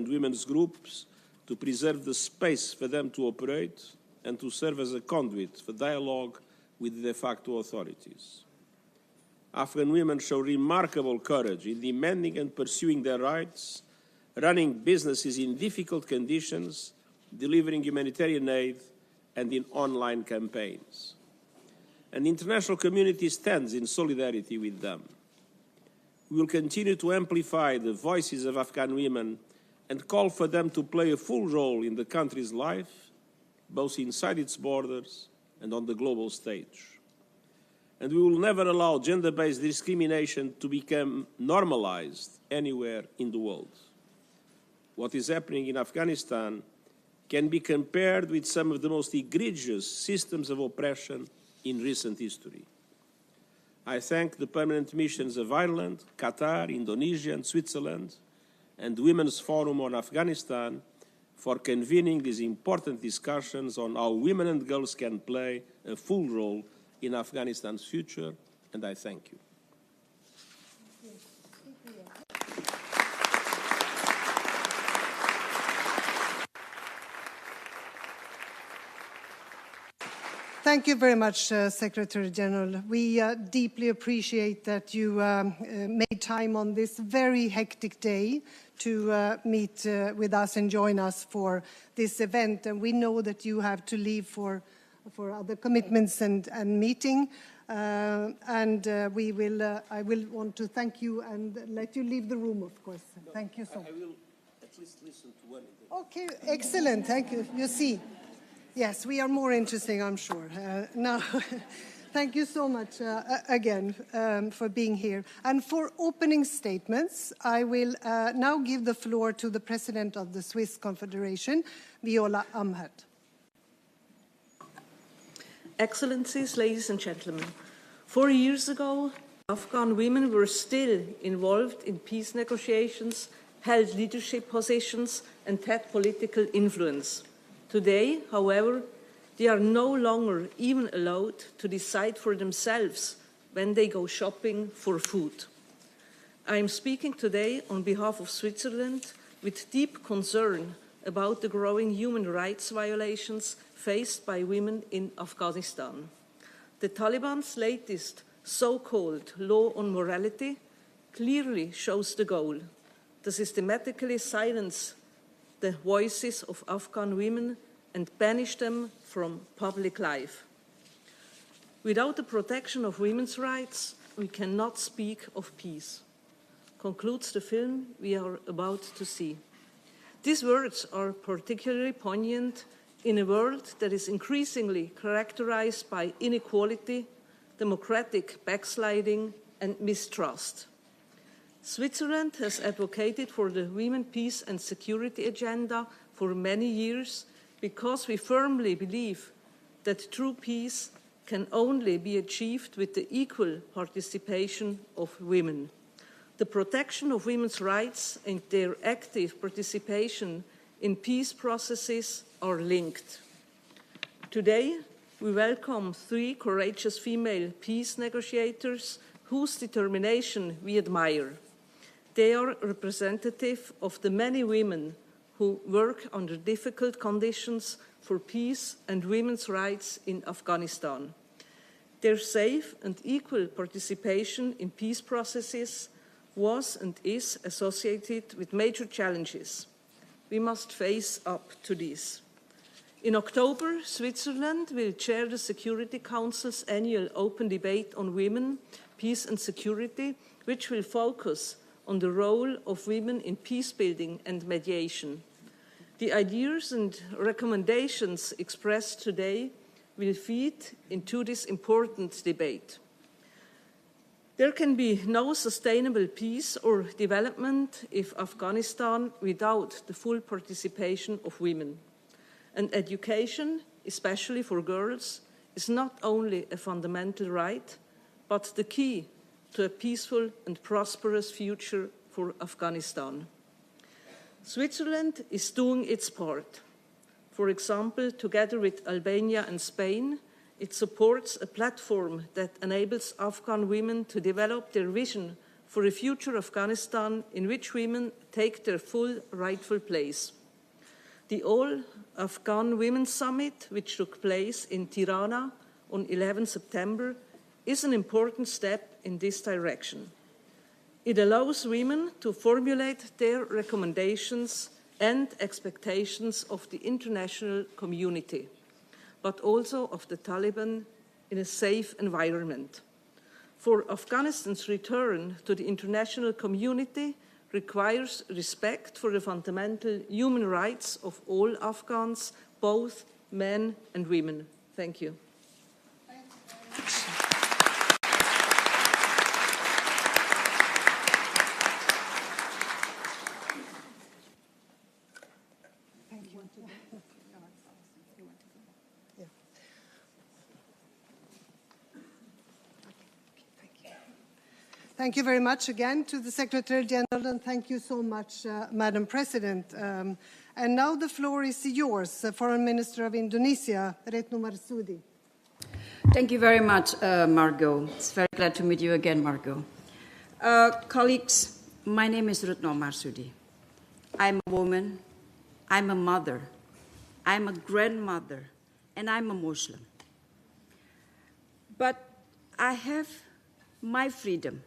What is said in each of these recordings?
and women's groups to preserve the space for them to operate and to serve as a conduit for dialogue with the de facto authorities. Afghan women show remarkable courage in demanding and pursuing their rights, running businesses in difficult conditions, delivering humanitarian aid, and in online campaigns. And the international community stands in solidarity with them. We will continue to amplify the voices of Afghan women and call for them to play a full role in the country's life, both inside its borders and on the global stage. And we will never allow gender-based discrimination to become normalized anywhere in the world. What is happening in Afghanistan can be compared with some of the most egregious systems of oppression in recent history. I thank the permanent missions of Ireland, Qatar, Indonesia, and Switzerland, and the Women's Forum on Afghanistan for convening these important discussions on how women and girls can play a full role in Afghanistan's future, and I thank you. Thank you very much, Secretary General. We deeply appreciate that you made time on this very hectic day to meet with us and join us for this event. And we know that you have to leave for other commitments and meeting. I will want to thank you and let you leave the room, of course. No, thank you so much. I will at least listen to one. Okay, excellent. Thank you. You see. Yes, we are more interesting, I'm sure. Now, thank you so much again for being here. And for opening statements, I will now give the floor to the President of the Swiss Confederation, Viola Amherd. Excellencies, ladies and gentlemen, 4 years ago, Afghan women were still involved in peace negotiations, held leadership positions, and had political influence. Today, however, they are no longer even allowed to decide for themselves when they go shopping for food. I am speaking today on behalf of Switzerland with deep concern about the growing human rights violations faced by women in Afghanistan. The Taliban's latest so-called law on morality clearly shows the goal: to systematically silence the voices of Afghan women and banish them from public life. Without the protection of women's rights, we cannot speak of peace, concludes the film we are about to see. These words are particularly poignant in a world that is increasingly characterized by inequality, democratic backsliding, and mistrust. Switzerland has advocated for the Women, Peace and Security agenda for many years because we firmly believe that true peace can only be achieved with the equal participation of women. The protection of women's rights and their active participation in peace processes are linked. Today, we welcome 3 courageous female peace negotiators whose determination we admire. They are representative of the many women who work under difficult conditions for peace and women's rights in Afghanistan. Their safe and equal participation in peace processes was and is associated with major challenges. We must face up to these. In October, Switzerland will chair the Security Council's annual open debate on women, peace and security, which will focus on the role of women in peace-building and mediation. The ideas and recommendations expressed today will feed into this important debate. There can be no sustainable peace or development if Afghanistan without the full participation of women. And education, especially for girls, is not only a fundamental right, but the key to a peaceful and prosperous future for Afghanistan. Switzerland is doing its part. For example, together with Albania and Spain, it supports a platform that enables Afghan women to develop their vision for a future Afghanistan in which women take their full rightful place. The All-Afghan Women's Summit, which took place in Tirana on 11 September, is an important step in this direction. It allows women to formulate their recommendations and expectations of the international community, but also of the Taliban in a safe environment. For Afghanistan's return to the international community requires respect for the fundamental human rights of all Afghans, both men and women. Thank you. Thank you very much again to the Secretary General, and thank you so much, Madam President. And now the floor is yours, Foreign Minister of Indonesia, Retno Marsudi. Thank you very much, Margot. It's very glad to meet you again, Margot. Colleagues, my name is Retno Marsudi. I'm a woman, I'm a mother, I'm a grandmother, and I'm a Muslim. But I have my freedom,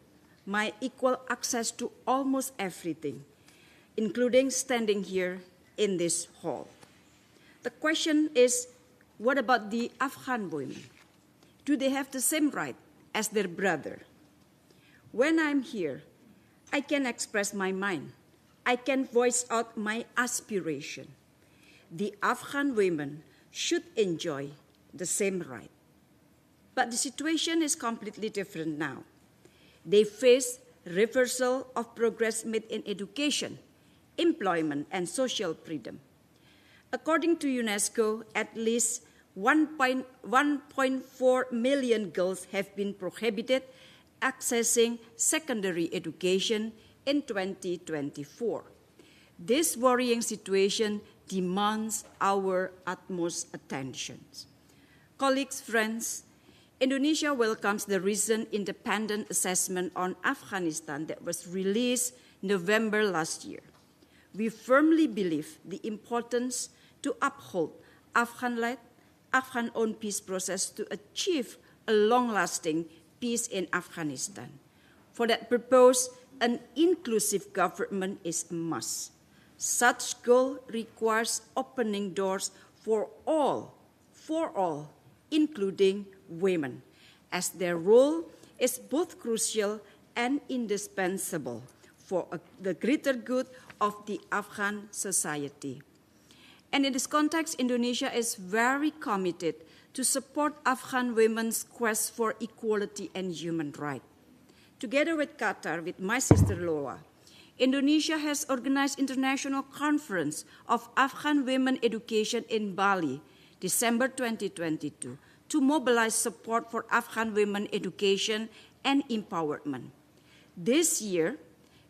my equal access to almost everything, including standing here in this hall. The question is, what about the Afghan women? Do they have the same right as their brother? When I'm here, I can express my mind. I can voice out my aspiration. The Afghan women should enjoy the same right. But the situation is completely different now. They face reversal of progress made in education, employment, and social freedom. According to UNESCO, at least 1.4 million girls have been prohibited accessing secondary education in 2024. This worrying situation demands our utmost attention. Colleagues, friends, Indonesia welcomes the recent independent assessment on Afghanistan that was released November last year. We firmly believe the importance to uphold Afghan-led, Afghan-owned peace process to achieve a long-lasting peace in Afghanistan. For that purpose, an inclusive government is a must. Such goal requires opening doors for all, including women, as their role is both crucial and indispensable for the greater good of the Afghan society. And in this context, Indonesia is very committed to support Afghan women's quest for equality and human rights. Together with Qatar, with my sister Lola, Indonesia has organized International Conference of Afghan Women Education in Bali, December 2022, to mobilize support for Afghan women education and empowerment. This year,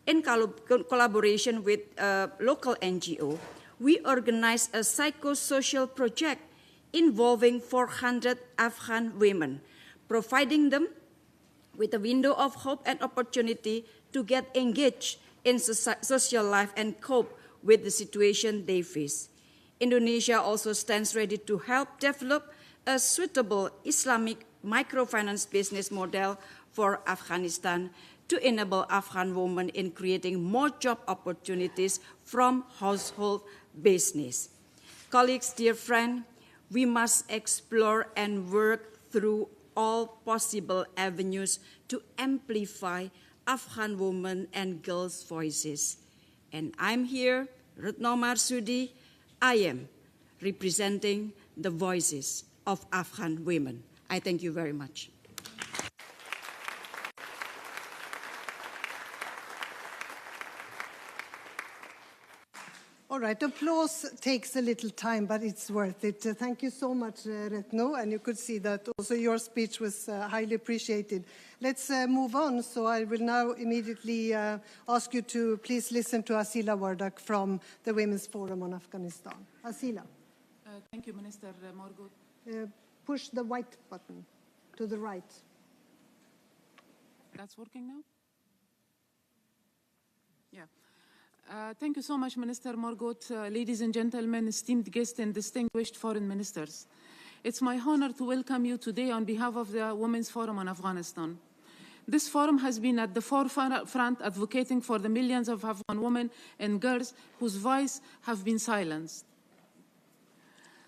in collaboration with a local NGO, we organized a psychosocial project involving 400 Afghan women, providing them with a window of hope and opportunity to get engaged in social life and cope with the situation they face. Indonesia also stands ready to help develop a suitable Islamic microfinance business model for Afghanistan to enable Afghan women in creating more job opportunities from household business. Colleagues, dear friends, we must explore and work through all possible avenues to amplify Afghan women and girls' voices. And I'm here, Retno Marsudi, I am representing the voices of Afghan women. I thank you very much. All right, applause takes a little time, but it's worth it. Thank you so much, Retno, and you could see that also your speech was highly appreciated. Let's move on, so I will now immediately ask you to please listen to Asila Wardak from the Women's Forum on Afghanistan. Asila. Thank you, Minister Margot. Push the white button to the right. That's working now? Thank you so much, Minister Margot. Ladies and gentlemen, esteemed guests and distinguished foreign ministers. It's my honor to welcome you today on behalf of the Women's Forum on Afghanistan. This forum has been at the forefront advocating for the millions of Afghan women and girls whose voice have been silenced.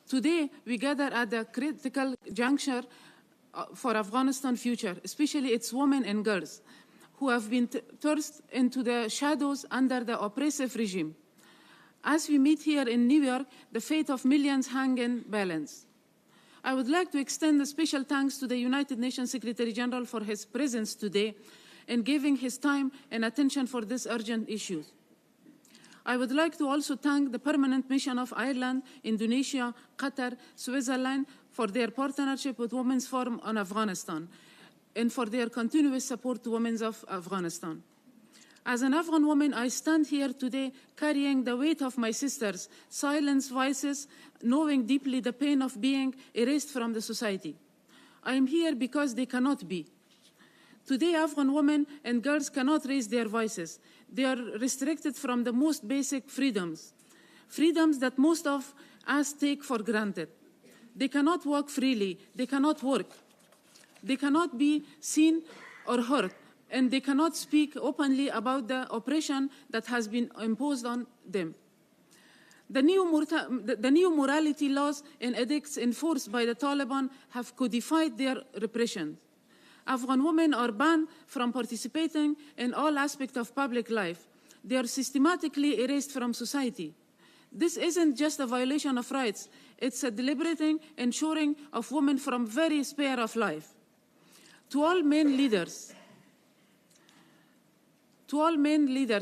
Today, we gather at a critical juncture for Afghanistan's future, especially its women and girls, who have been thrust into the shadows under the oppressive regime. As we meet here in New York, the fate of millions hang in balance. I would like to extend a special thanks to the United Nations Secretary General for his presence today and giving his time and attention for these urgent issues. I would like to also thank the Permanent Mission of Ireland, Indonesia, Qatar, Switzerland for their partnership with Women's Forum on Afghanistan and for their continuous support to women of Afghanistan. As an Afghan woman, I stand here today carrying the weight of my sisters' silenced voices, knowing deeply the pain of being erased from the society. I am here because they cannot be. Today, Afghan women and girls cannot raise their voices. They are restricted from the most basic freedoms, freedoms that most of us take for granted. They cannot walk freely. They cannot work. They cannot be seen or heard, and they cannot speak openly about the oppression that has been imposed on them. The new morality laws and edicts enforced by the Taliban have codified their repression. Afghan women are banned from participating in all aspects of public life. They are systematically erased from society. This isn't just a violation of rights. It's a deliberate ensuring of women from very spare of life. To all men leaders,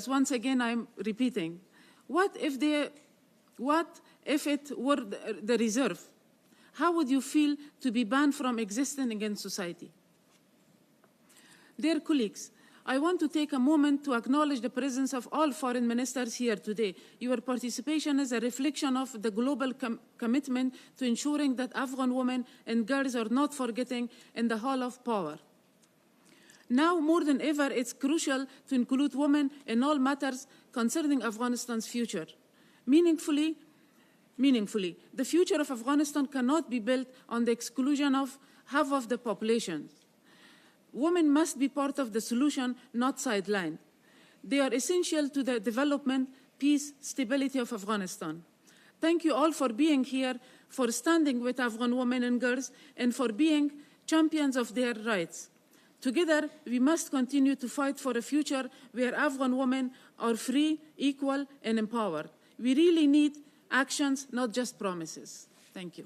once again I'm repeating, what if it were the reserve? How would you feel to be banned from existing in society? Dear colleagues, I want to take a moment to acknowledge the presence of all foreign ministers here today. Your participation is a reflection of the global commitment to ensuring that Afghan women and girls are not forgetting in the hall of power. Now more than ever, it's crucial to include women in all matters concerning Afghanistan's future. Meaningfully, the future of Afghanistan cannot be built on the exclusion of half of the population. Women must be part of the solution, not sidelined. They are essential to the development, peace, stability of Afghanistan. Thank you all for being here, for standing with Afghan women and girls, and for being champions of their rights. Together, we must continue to fight for a future where Afghan women are free, equal, and empowered. We really need actions, not just promises. Thank you.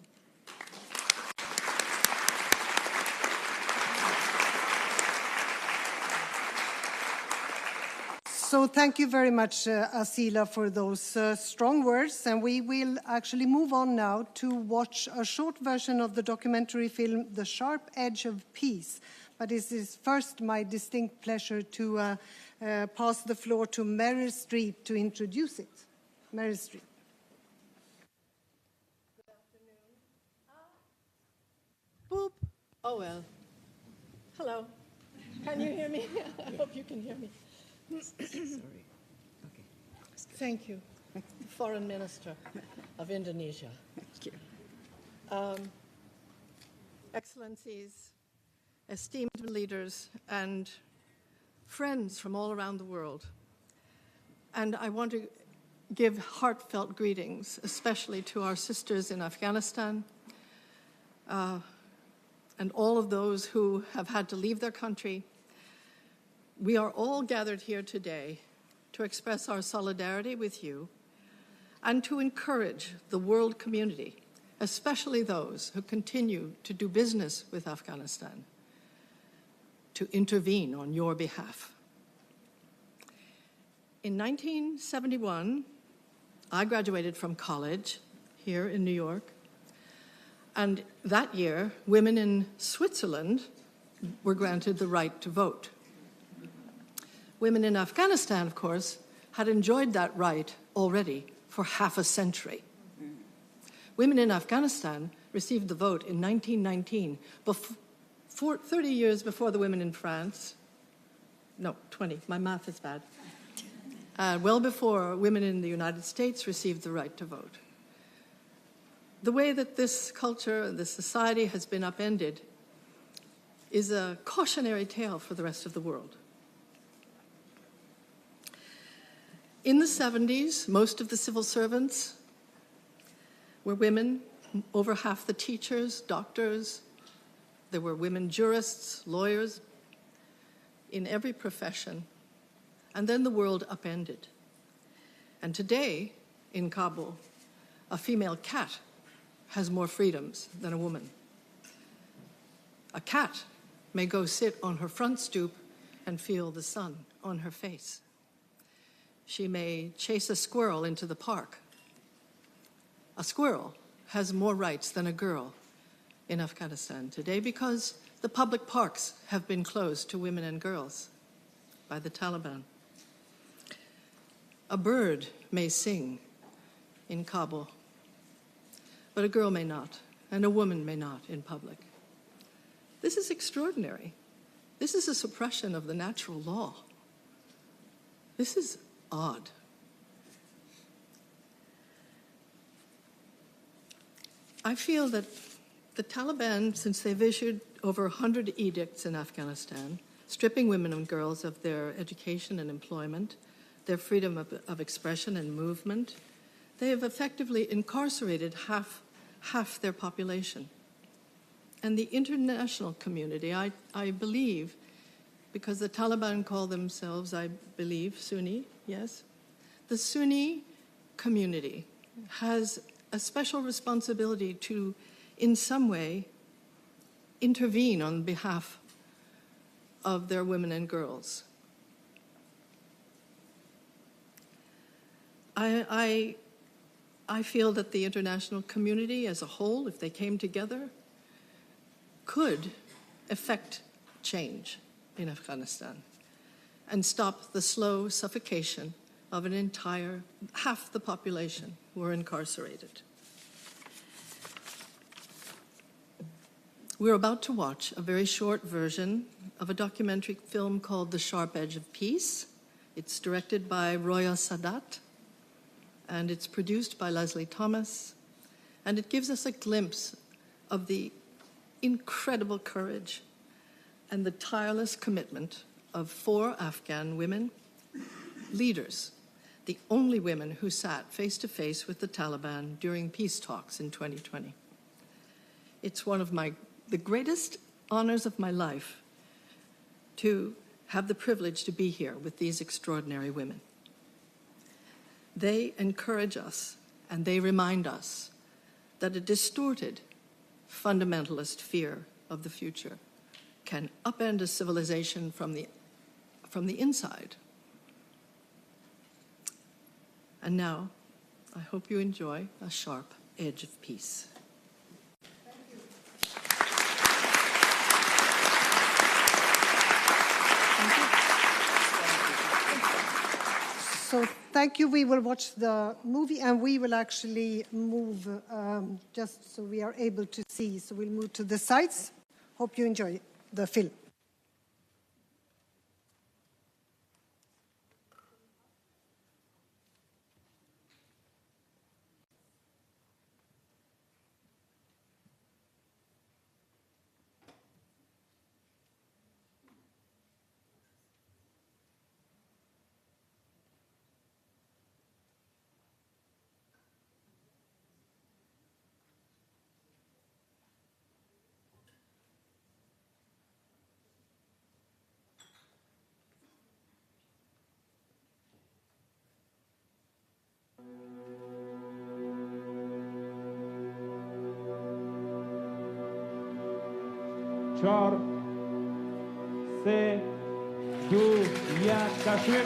So thank you very much, Asila, for those strong words. And we will actually move on now to watch a short version of the documentary film, The Sharp Edge of Peace. But it is first my distinct pleasure to pass the floor to Meryl Streep to introduce it. Meryl Streep. Good afternoon. Boop. Oh, well. Hello. Can you hear me? I hope you can hear me. Sorry. Okay. Thank you, Foreign Minister of Indonesia. Thank you. Excellencies, esteemed leaders, and friends from all around the world. And I want to give heartfelt greetings, especially to our sisters in Afghanistan, and all of those who have had to leave their country. We are all gathered here today to express our solidarity with you and to encourage the world community, especially those who continue to do business with Afghanistan, to intervene on your behalf. In 1971, I graduated from college here in New York, and that year, women in Switzerland were granted the right to vote. Women in Afghanistan, of course, had enjoyed that right already for half a century. Women in Afghanistan received the vote in 1919, 30 years before the women in France. No, 20, my math is bad. well before women in the United States received the right to vote. The way that this culture, this society has been upended is a cautionary tale for the rest of the world. In the 70s, most of the civil servants were women, over half the teachers, doctors. There were women jurists, lawyers, in every profession. And then the world upended. And today, in Kabul, a female cat has more freedoms than a woman. A cat may go sit on her front stoop and feel the sun on her face. She may chase a squirrel into the park. A squirrel has more rights than a girl in Afghanistan today because the public parks have been closed to women and girls by the Taliban. A bird may sing in Kabul, but a girl may not, and a woman may not in public. This is extraordinary. This is a suppression of the natural law. This is odd. I feel that the Taliban, since they've issued over 100 edicts in Afghanistan, stripping women and girls of their education and employment, their freedom of expression and movement, they have effectively incarcerated half their population. And the international community, I believe, because the Taliban call themselves, I believe, Sunni, yes? The Sunni community has a special responsibility to, in some way, intervene on behalf of their women and girls. I feel that the international community as a whole, if they came together, could effect change in Afghanistan and stop the slow suffocation of an entire, half the population who are incarcerated. We're about to watch a very short version of a documentary film called The Sharp Edge of Peace. It's directed by Roya Sadat, and it's produced by Leslie Thomas, and it gives us a glimpse of the incredible courage and the tireless commitment of 4 Afghan women leaders, the only women who sat face-to-face with the Taliban during peace talks in 2020. It's one of the greatest honors of my life to have the privilege to be here with these extraordinary women. They encourage us and they remind us that a distorted, fundamentalist fear of the future can upend a civilization from the inside. And now, I hope you enjoy A Sharp Edge of Peace. So thank you. We will watch the movie and we will actually move just so we are able to see. So we'll move to the sides. Hope you enjoy the film. چهار سه دو یک تشویق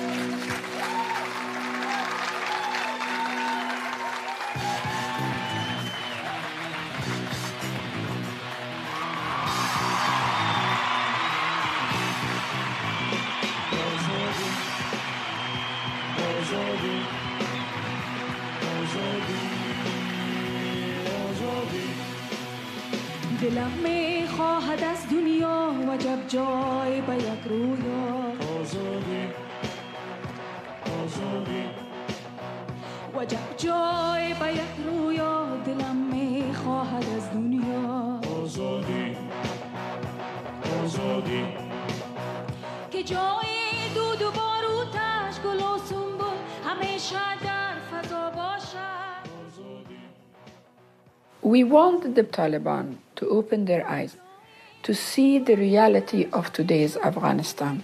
دلم میخواهد از دنیا وجب جای به یک رویا آزادی آزادی وجب جای به یک رویا دلم میخواهد از دنیا آزادی آزادی که جای دود و باروتش گل و سنبل همیشه در فضا باشد. We want the Taliban to open their eyes to see the reality of today's Afghanistan.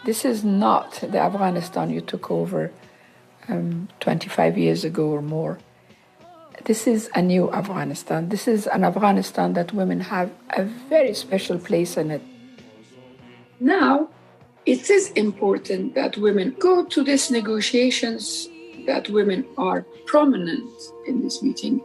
This is not the Afghanistan you took over 25 years ago or more. This is a new Afghanistan. This is an Afghanistan that women have a very special place in it. Now, it is important that women go to these negotiations, that women are prominent in this meeting.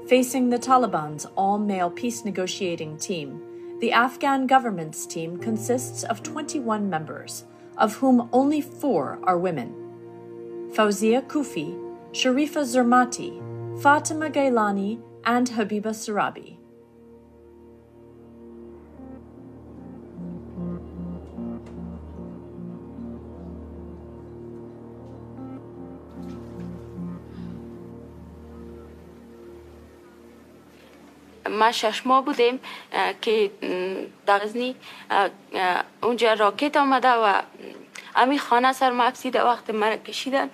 Facing the Taliban's all-male peace negotiating team, the Afghan government's team consists of 21 members, of whom only 4 are women. Fawzia Kufi, Sharifa Zermati, Fatima Gailani, and Habiba Sarabi. ما 6 ماه بودیم که در غزنی اونجا راکت آمده و همین خانه سر ما افسیده وقت مرا کشیدن.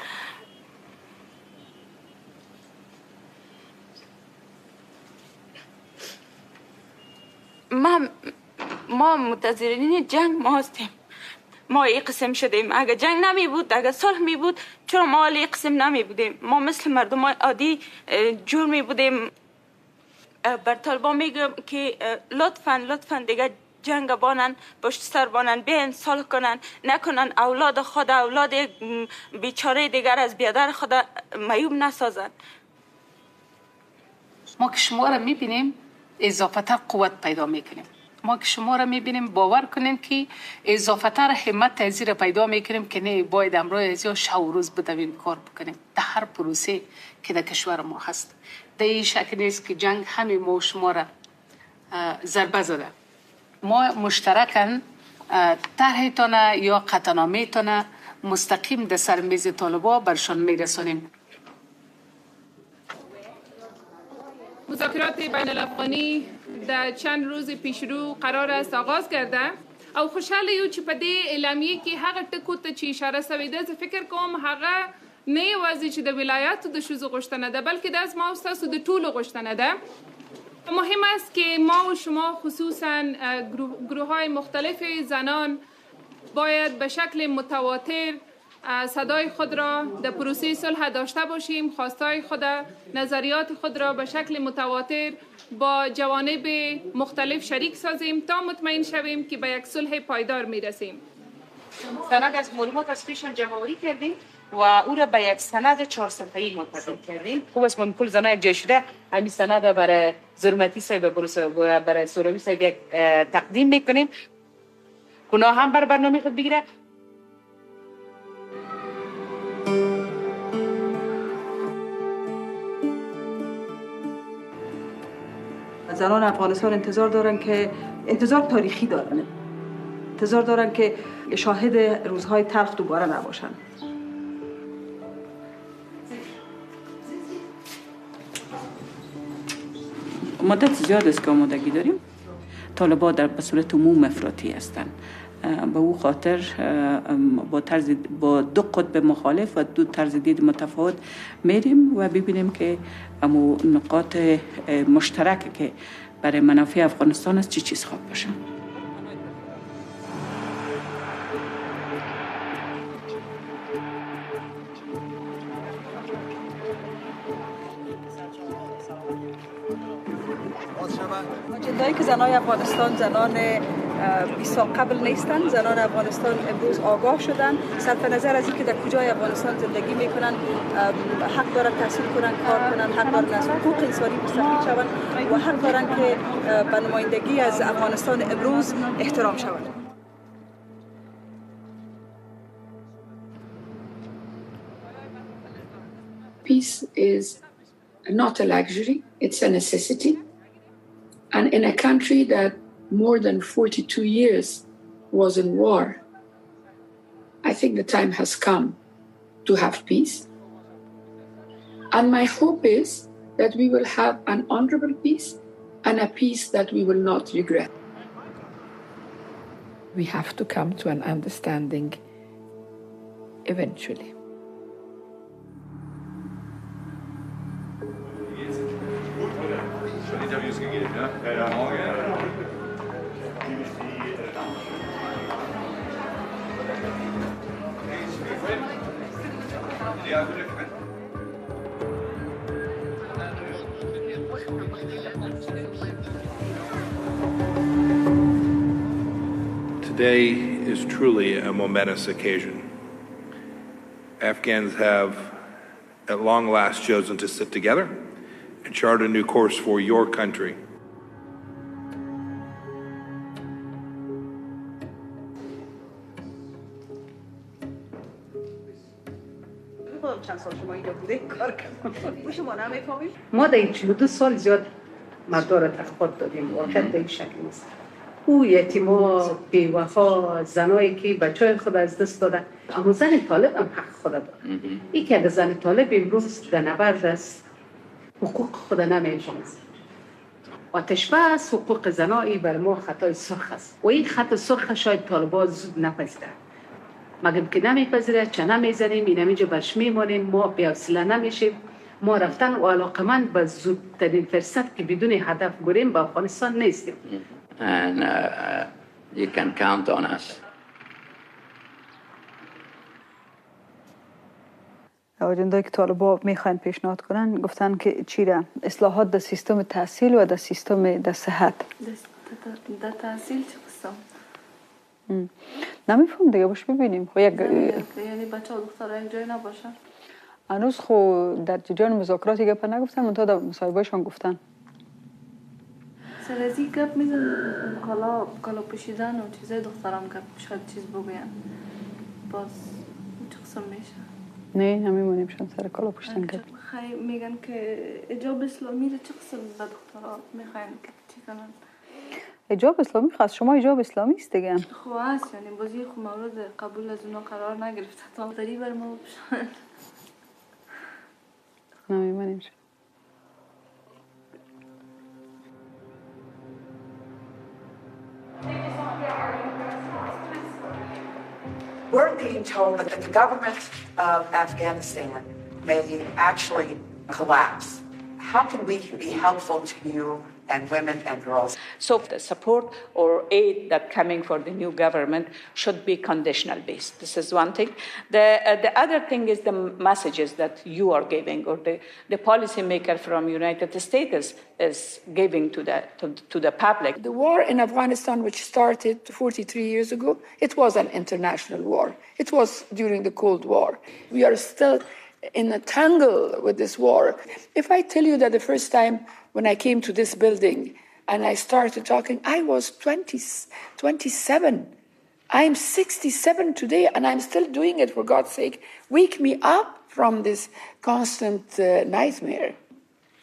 ما منتظرین جنگ ما هستیم. ما این قسم شدیم. اگه جنگ نمی بود، اگه صلح می بود، چرا ما این قسم نمی بودیم؟ ما مثل مردم عادی جور می بودیم. بر طالبان میگم که لطفاً دیگه جنگ بانن، پشت سر بانن، بیاین صلح کنن، نکنن اولاد خود، اولاد بیچاره دیگر از بیادر خود معیوب نسازن. ما که شما را میبینیم اضافتر قوت پیدا میکنیم. ما که شما را میبینیم باور کنیم که اضافتر همت تحضیر پیدا میکنیم که نه باید امروز از یا شب و روز بدویم کار بکنیم در هر پروسه که در کشور ما هست. در این شکل نیست که جنگ همه ما و شما را ضربه زده. ما مشترکاً طرحتان یا قطعنامه‌تان مستقیم در سر میز طالبا برشان میرسانیم. مذاکرات بین الافغانی در چند روز پیشرو قرار است آغاز گردد او خوشحال یو چې په دې اعلامیه کې هغه ټکو ته چې اشاره شوې ده زه فکر کوم هغه نه یوازې چې د ولایاتو د ښځو غوښتنه ده بلکې د زما او ستاسو د ټولو غوښتنه ده. مهم است که ما و شما خصوصا گروه‌های مختلف زنان باید به شکل متواتر صدای خود را در پروسه صلح داشته باشیم، خواستای خود، نظریات خود را به شکل متواتر با جوانب مختلف شریک سازیم تا مطمئن شویم که به یک صلح پایدار میرسیم. سند از معلومات از پیشان جمع‌آوری کردیم و او را به یک سند 4 صفحه‌ای منتظم کردیم. خوب است من کل زنای جای شده همین سند برای زرمتی صاحب برای سوروی صاحب تقدیم میکنیم. اونا هم بر برنامه خود بگیره. زنان افغانستان انتظار تاریخی دارن، انتظار دارن که شاهد روزهای تلخ دوباره نباشن. مدت زیاد است که آمادگی داریم. طالبان به صورت عموم افراطی هستند. به او خاطر با دو قطب مخالف و دو طرز دید متفاوت میریم و ببینیم که امو نقاط مشترک که برای منافع افغانستان است چی چیز خواب باشه. آجنده‌ای که زنان افغانستان زنان 20 سال قبل نیستند. زنان افغانستان امروز آگاه شدن، صرف نظر از اینکه در کجای افغانستان زندگی میکنن حق دارن تحصیل کنن، کار کنن، حق دارن از حقوق انسانی مستفید شوند و حق دارن که به نمایندگی از افغانستان امروز احترام شوند. Peace is not a luxury, it's a necessity. And in a country that more than 42 years was in war, I think the time has come to have peace. And my hope is that we will have an honorable peace and a peace that we will not regret. We have to come to an understanding eventually. Today is truly a momentous occasion. Afghans have, at long last, chosen to sit together and chart a new course for your country. ما در این 42 سال زیاد مردا را تخفیف دادیم، واقعیت به این شکل نیست. او یتیما، بیوفا، زنایی که بچه‌های خود از دست دادن، اما زن طالب هم حق خود داد. این که زن طالب امروز در نبرد است، حقوق خود نمی‌شناسد. آتش‌بس حقوق زنایی بر ما خطای سرخ است و این خط سرخ شاید طالبان زود نپذیرند. مگه که نمیپذیره چه نمیزنیم این همینجا برش میمانیم، ما بی‌حوصله نمیشیم، ما رفتن و علاقمند به زودترین فرصت که بدون هدف بریم به افغانستان نیستیم. And you can count on us. آجنده‌ای که طالبان میخواین پیشنهاد کنن گفتن که چیره اصلاحات در سیستم تحصیل و در سیستم در صحت. در تحصیل چه قسم؟ نمیفهم دیگه باش ببینیم. خب یک یعنی بچه ها دخترها یک جای نباشن؟ هنوز خو در جریان مذاکراتی گپ نگفتن منتها در مصاحبهشان گفتن. سر از این گپ میزن حالا کالا پوشیدن و چیزای دخترام گپ شاید چیز بگوین باز چه قسم میشه؟ نه نمیمونیم شان سر کالا پوشیدن گپ. خیلی میگن که حجاب اسلامی رو چه قسم به دخترها میخواین که چی کنن؟ حجاب اسلامی خواست شما حجاب اسلامی است دیگه. خب هست یعنی بازی خب مورد قبول از اونا قرار نگرفته تا داری بر ما بشن. نمیمونیم شان. We're being told that the government of Afghanistan may actually collapse. How can we be helpful to you and women and girls? So the support or aid that coming for the new government should be conditional based. This is one thing. The other thing is the messages that you are giving or the policymaker from United States is giving to the public. The war in Afghanistan, which started 43 years ago, it was an international war. It was during the Cold War. We are still in a tangle with this war. If I tell you that the first time when I came to this building and I started talking, I was 27. I'm 67 today and I'm still doing it, for God's sake. Wake me up from this constant nightmare.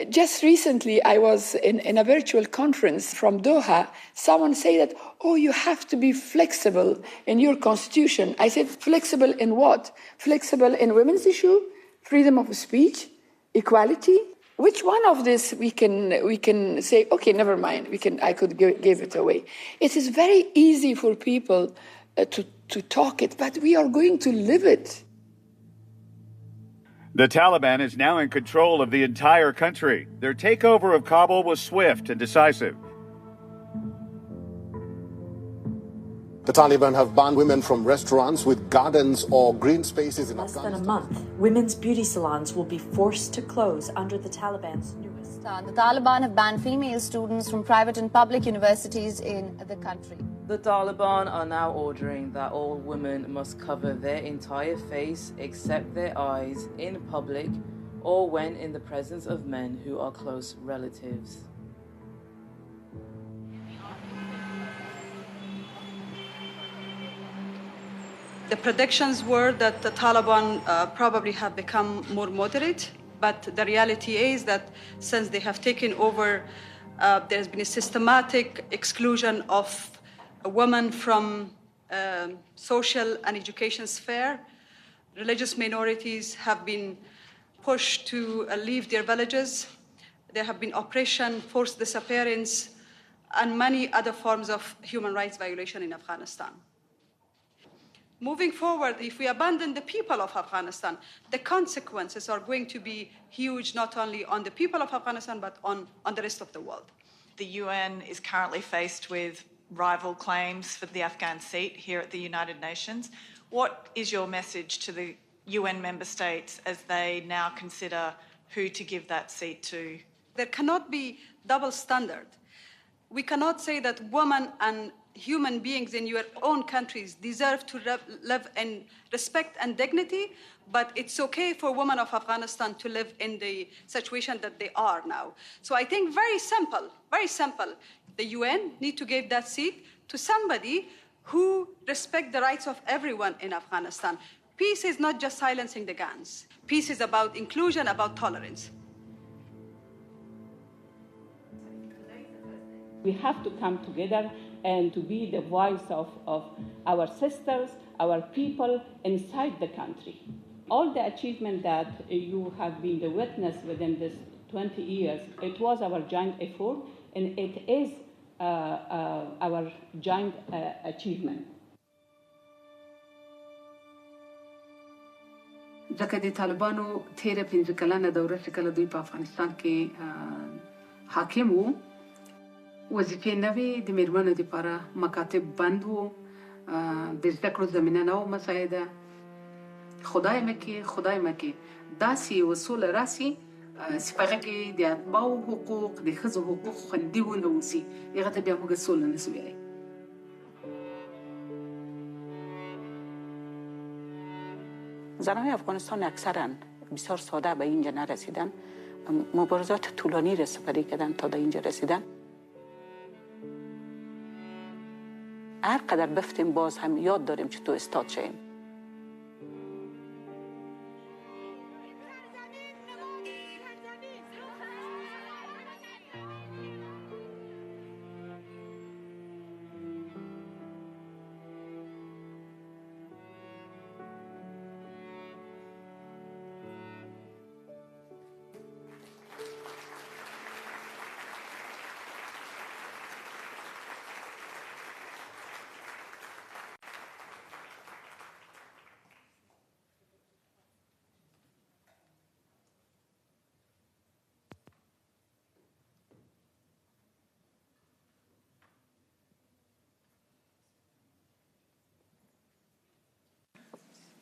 Just recently, I was in a virtual conference from Doha. Someone said that, oh, you have to be flexible in your constitution. I said, flexible in what? Flexible in women's issue, freedom of speech, equality. Which one of this we can say, okay, never mind, I could give it away. It is very easy for people to talk it, but we are going to live it. The Taliban is now in control of the entire country. Their takeover of Kabul was swift and decisive. The Taliban have banned women from restaurants with gardens or green spaces in Less Afghanistan. than a month, women's beauty salons will be forced to close under the Taliban's newest. The Taliban have banned female students from private and public universities in the country. The Taliban are now ordering that all women must cover their entire face except their eyes in public or when in the presence of men who are close relatives. The predictions were that the Taliban probably have become more moderate But the reality is that since they have taken over, there has been a systematic exclusion of women from social and education sphere. Religious minorities have been pushed to leave their villages. There have been oppression, forced disappearance, and many other forms of human rights violation in Afghanistan. Moving forward, if we abandon the people of Afghanistan, the consequences are going to be huge, not only on the people of Afghanistan, but on the rest of the world. The UN is currently faced with rival claims for the Afghan seat here at the United Nations. What is your message to the UN member states as they now consider who to give that seat to? There cannot be double standard. We cannot say that women and human beings in your own countries deserve to live in respect and dignity, but it's okay for women of Afghanistan to live in the situation that they are now. So I think very simple, the UN need to give that seat to somebody who respects the rights of everyone in Afghanistan. Peace is not just silencing the guns. Peace is about inclusion, about tolerance. We have to come together and to be the voice of our sisters, our people inside the country. All the achievement that you have been the witness within this 20 years, it was our joint effort, and it is our joint achievement. ځکه د طالبانو تیره 15 کلنه دوره چې کله دوی په افغانستان کې حاکم وو، وظیفې نه وې، د میرمنو دپاره مکاتب بند وو، د زده کړو زمینه نه وه مساعده. خدای مکې داسې یوه سوله راسي چې په هغه کې د اتباعو حقوق، د ښځو حقوق خوندي ونه اوسي، هغه ته بیا موږ سوله نه سو ویلی. زنهای افغانستان اکثرا بسیار ساده به اینجا نرسیدن، مبارزات طولانی را سپری کردن تا در اینجا رسیدن. هر قدر بفتیم باز هم یاد داریم که تو استاد شیم.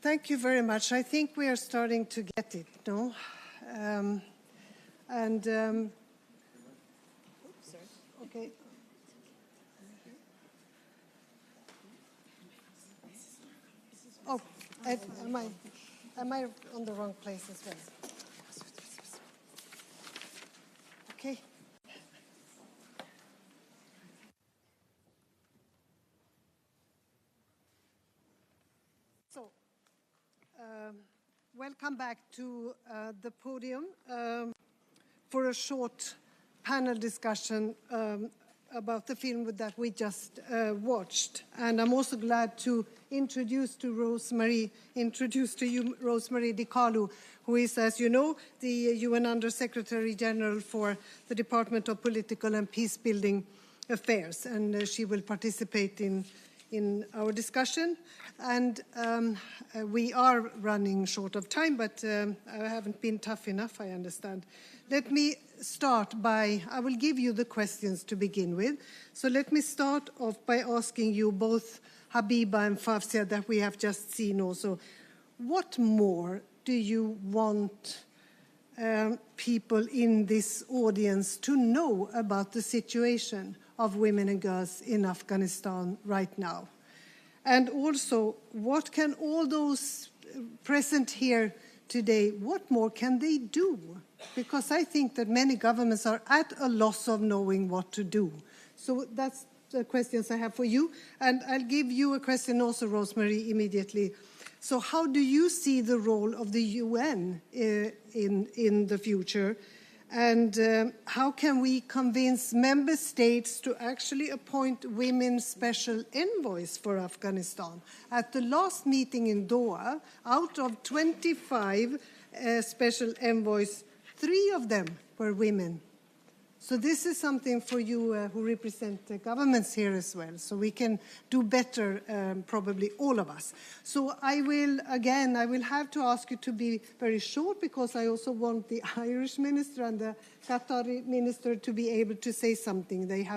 Thank you very much. I think we are starting to get it, no? Okay. Oh, am I on the wrong place as well? Okay. So, welcome back to the podium for a short panel discussion about the film that we just watched. And I'm also glad to introduce to you Rosemary DiCarlo, who is, as you know, the UN Under-Secretary General for the Department of Political and Peacebuilding Affairs. And she will participate in our discussion. And we are running short of time, but I haven't been tough enough, I understand. Let me start by, I will give you the questions to begin with. So let me start off by asking you both, Habiba and Fawzia, that we have just seen also, what more do you want people in this audience to know about the situation of women and girls in Afghanistan right now? And also, what can all those present here today, what more can they do? Because I think that many governments are at a loss of knowing what to do. So that's the questions I have for you. And I'll give you a question also, Rosemary, immediately. So how do you see the role of the UN in the future? And how can we convince member states to actually appoint women special envoys for Afghanistan? At the last meeting in Doha, out of 25 special envoys, 3 of them were women. So this is something for you who represent the governments here as well. So we can do better, probably all of us. So I will have to ask you to be very short, because I also want the Irish minister and the Qatari minister to be able to say something. They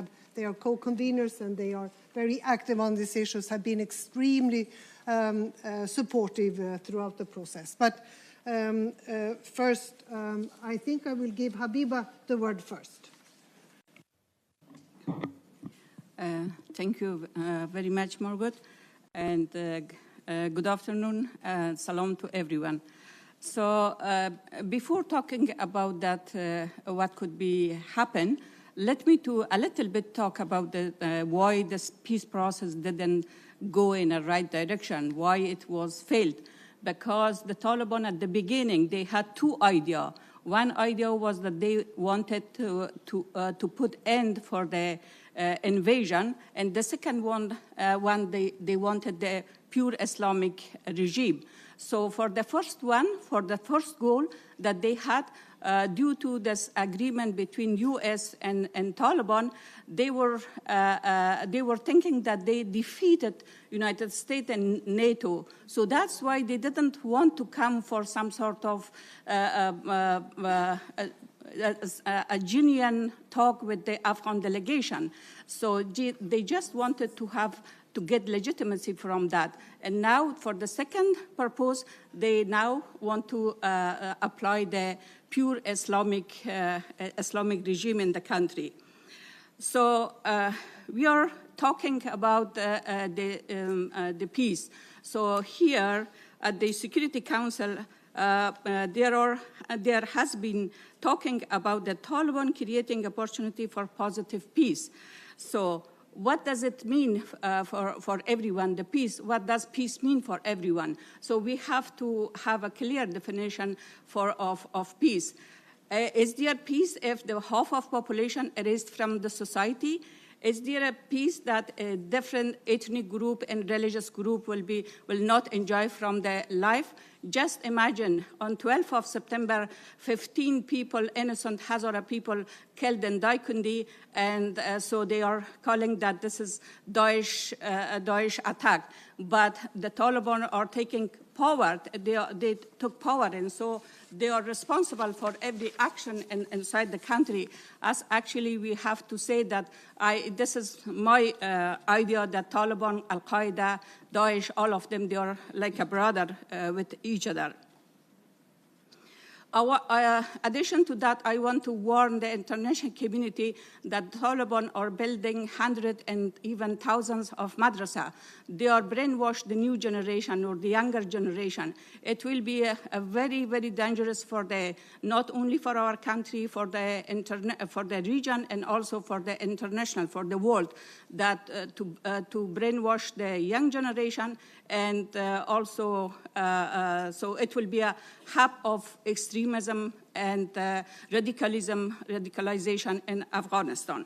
are co-conveners and they are very active on these issues, have been extremely supportive throughout the process. But first, I think I will give Habiba the word first. Thank you very much, Margot, and good afternoon, salam to everyone. So before talking about that, what could be happen, let me to a little bit talk about why this peace process didn't go in a right direction, why it was failed. Because the Taliban at the beginning, they had 2 ideas. One idea was that they wanted to put end for the invasion, and the second one they wanted the pure Islamic regime. So for the first goal that they had, due to this agreement between U.S. and Taliban, they were thinking that they defeated United States and NATO. So that's why they didn't want to come for some sort of a genuine talk with the Afghan delegation. So they just wanted to get legitimacy from that. And now for the second purpose, they now want to apply the pure Islamic regime in the country. So we are talking about the peace. So here at the Security Council, there has been talking about the Taliban creating opportunity for positive peace. So what does it mean for everyone, the peace? What does peace mean for everyone? So we have to have a clear definition of peace. Is there peace if the half of population erased from the society? Is there a peace that a different ethnic group and religious group will not enjoy from their life? Just imagine, on 12th of September, 15 people, innocent Hazara people, killed in Daikundi, and so they are calling that this is Daesh attack. But the Taliban are taking power. They took power, and so they are responsible for every action inside the country. As actually, we have to say that this is my idea that Taliban, Al-Qaeda, Daesh, all of them, they are like a brother with each other. Addition to that, I want to warn the international community that Taliban are building hundreds and even thousands of madrasa. They are brainwashed the new generation or the younger generation. It will be a very, very dangerous for not only for our country, for the region, and also for the international, for the world, that to brainwash the young generation, and also so it will be a hub of extremism and radicalization in Afghanistan.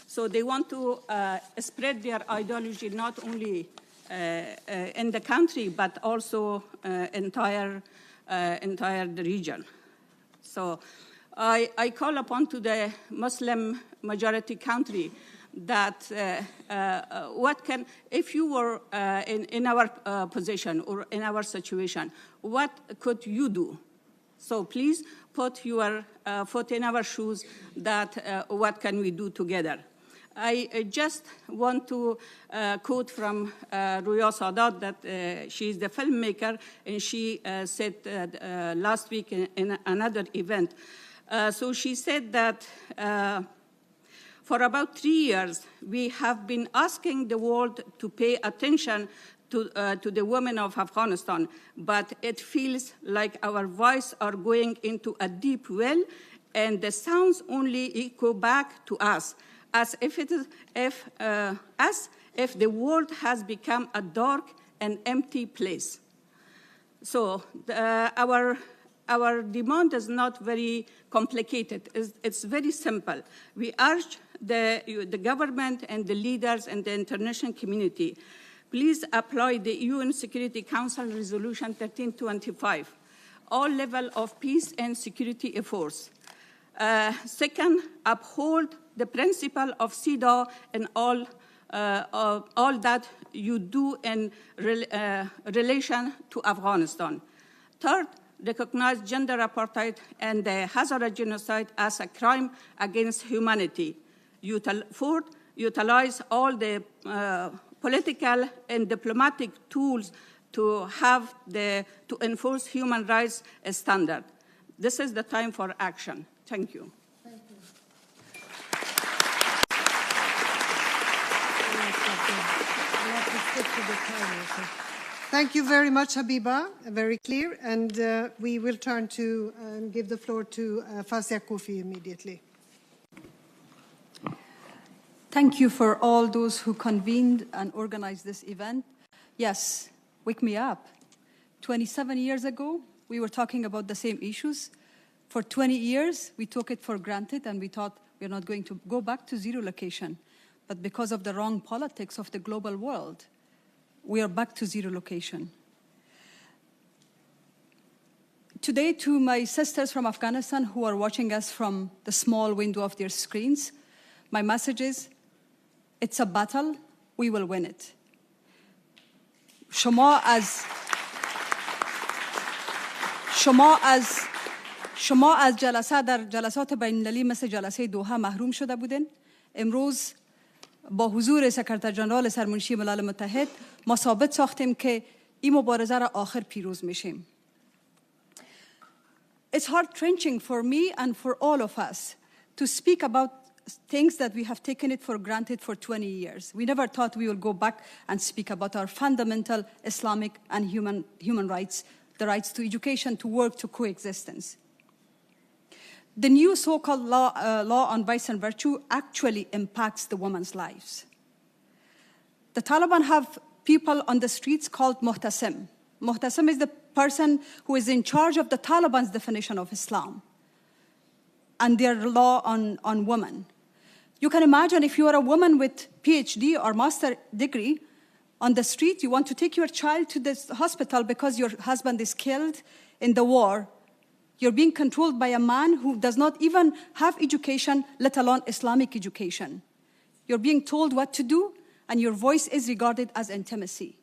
So they want to spread their ideology not only in the country, but also entire the region. So I call upon to the Muslim majority country that if you were in our position or in our situation, what could you do? So please put your foot in our shoes that what can we do together? I just want to quote from Ruya Sadat that she is the filmmaker, and she said last week in another event. So she said that for about 3 years, we have been asking the world to pay attention to the women of Afghanistan, but it feels like our voices are going into a deep well, and the sounds only echo back to us, as if the world has become a dark an empty place. So our demand is not very complicated. It's very simple. We urge the government and the leaders and the international community, please apply the UN Security Council Resolution 1325, all levels of peace and security efforts. Second, uphold the principle of CEDAW and all that you do in relation to Afghanistan. Third, recognize gender apartheid and the Hazara genocide as a crime against humanity. Fourth, utilize all the political and diplomatic tools to enforce human rights standards. This is the time for action. Thank you. Thank you very much, Habiba. Very clear. And we will turn to give the floor to Fawzia Koofi immediately. Thank you for all those who convened and organized this event. Yes, wake me up. 27 years ago, we were talking about the same issues. For 20 years, we took it for granted and we thought we're not going to go back to zero location. But because of the wrong politics of the global world, we are back to zero location. Today, to my sisters from Afghanistan who are watching us from the small window of their screens, my message is, it's a battle, we will win it. شما از جلسه در جلسات بین المللی مثل جلسه دوحه محروم شده بودین. امروز با حضور سکرتر جنرال سرمنشی ملل متحد ما ثابت ساختیم که این مبارزه را آخر پیروز میشیم. It's heart-wrenching for me and for all of us to speak about things that we have taken it for granted for 20 years. We never thought we would go back and speak about our fundamental Islamic and human rights, the rights to education, to work, to coexistence. The new so-called law on vice and virtue actually impacts the women's lives. The Taliban have people on the streets called Muhtasim. Muhtasim is the person who is in charge of the Taliban's definition of Islam and their law on women. You can imagine if you are a woman with PhD or master degree on the street, you want to take your child to the hospital because your husband is killed in the war. You're being controlled by a man who does not even have education, let alone Islamic education. You're being told what to do, and your voice is regarded as intimacy.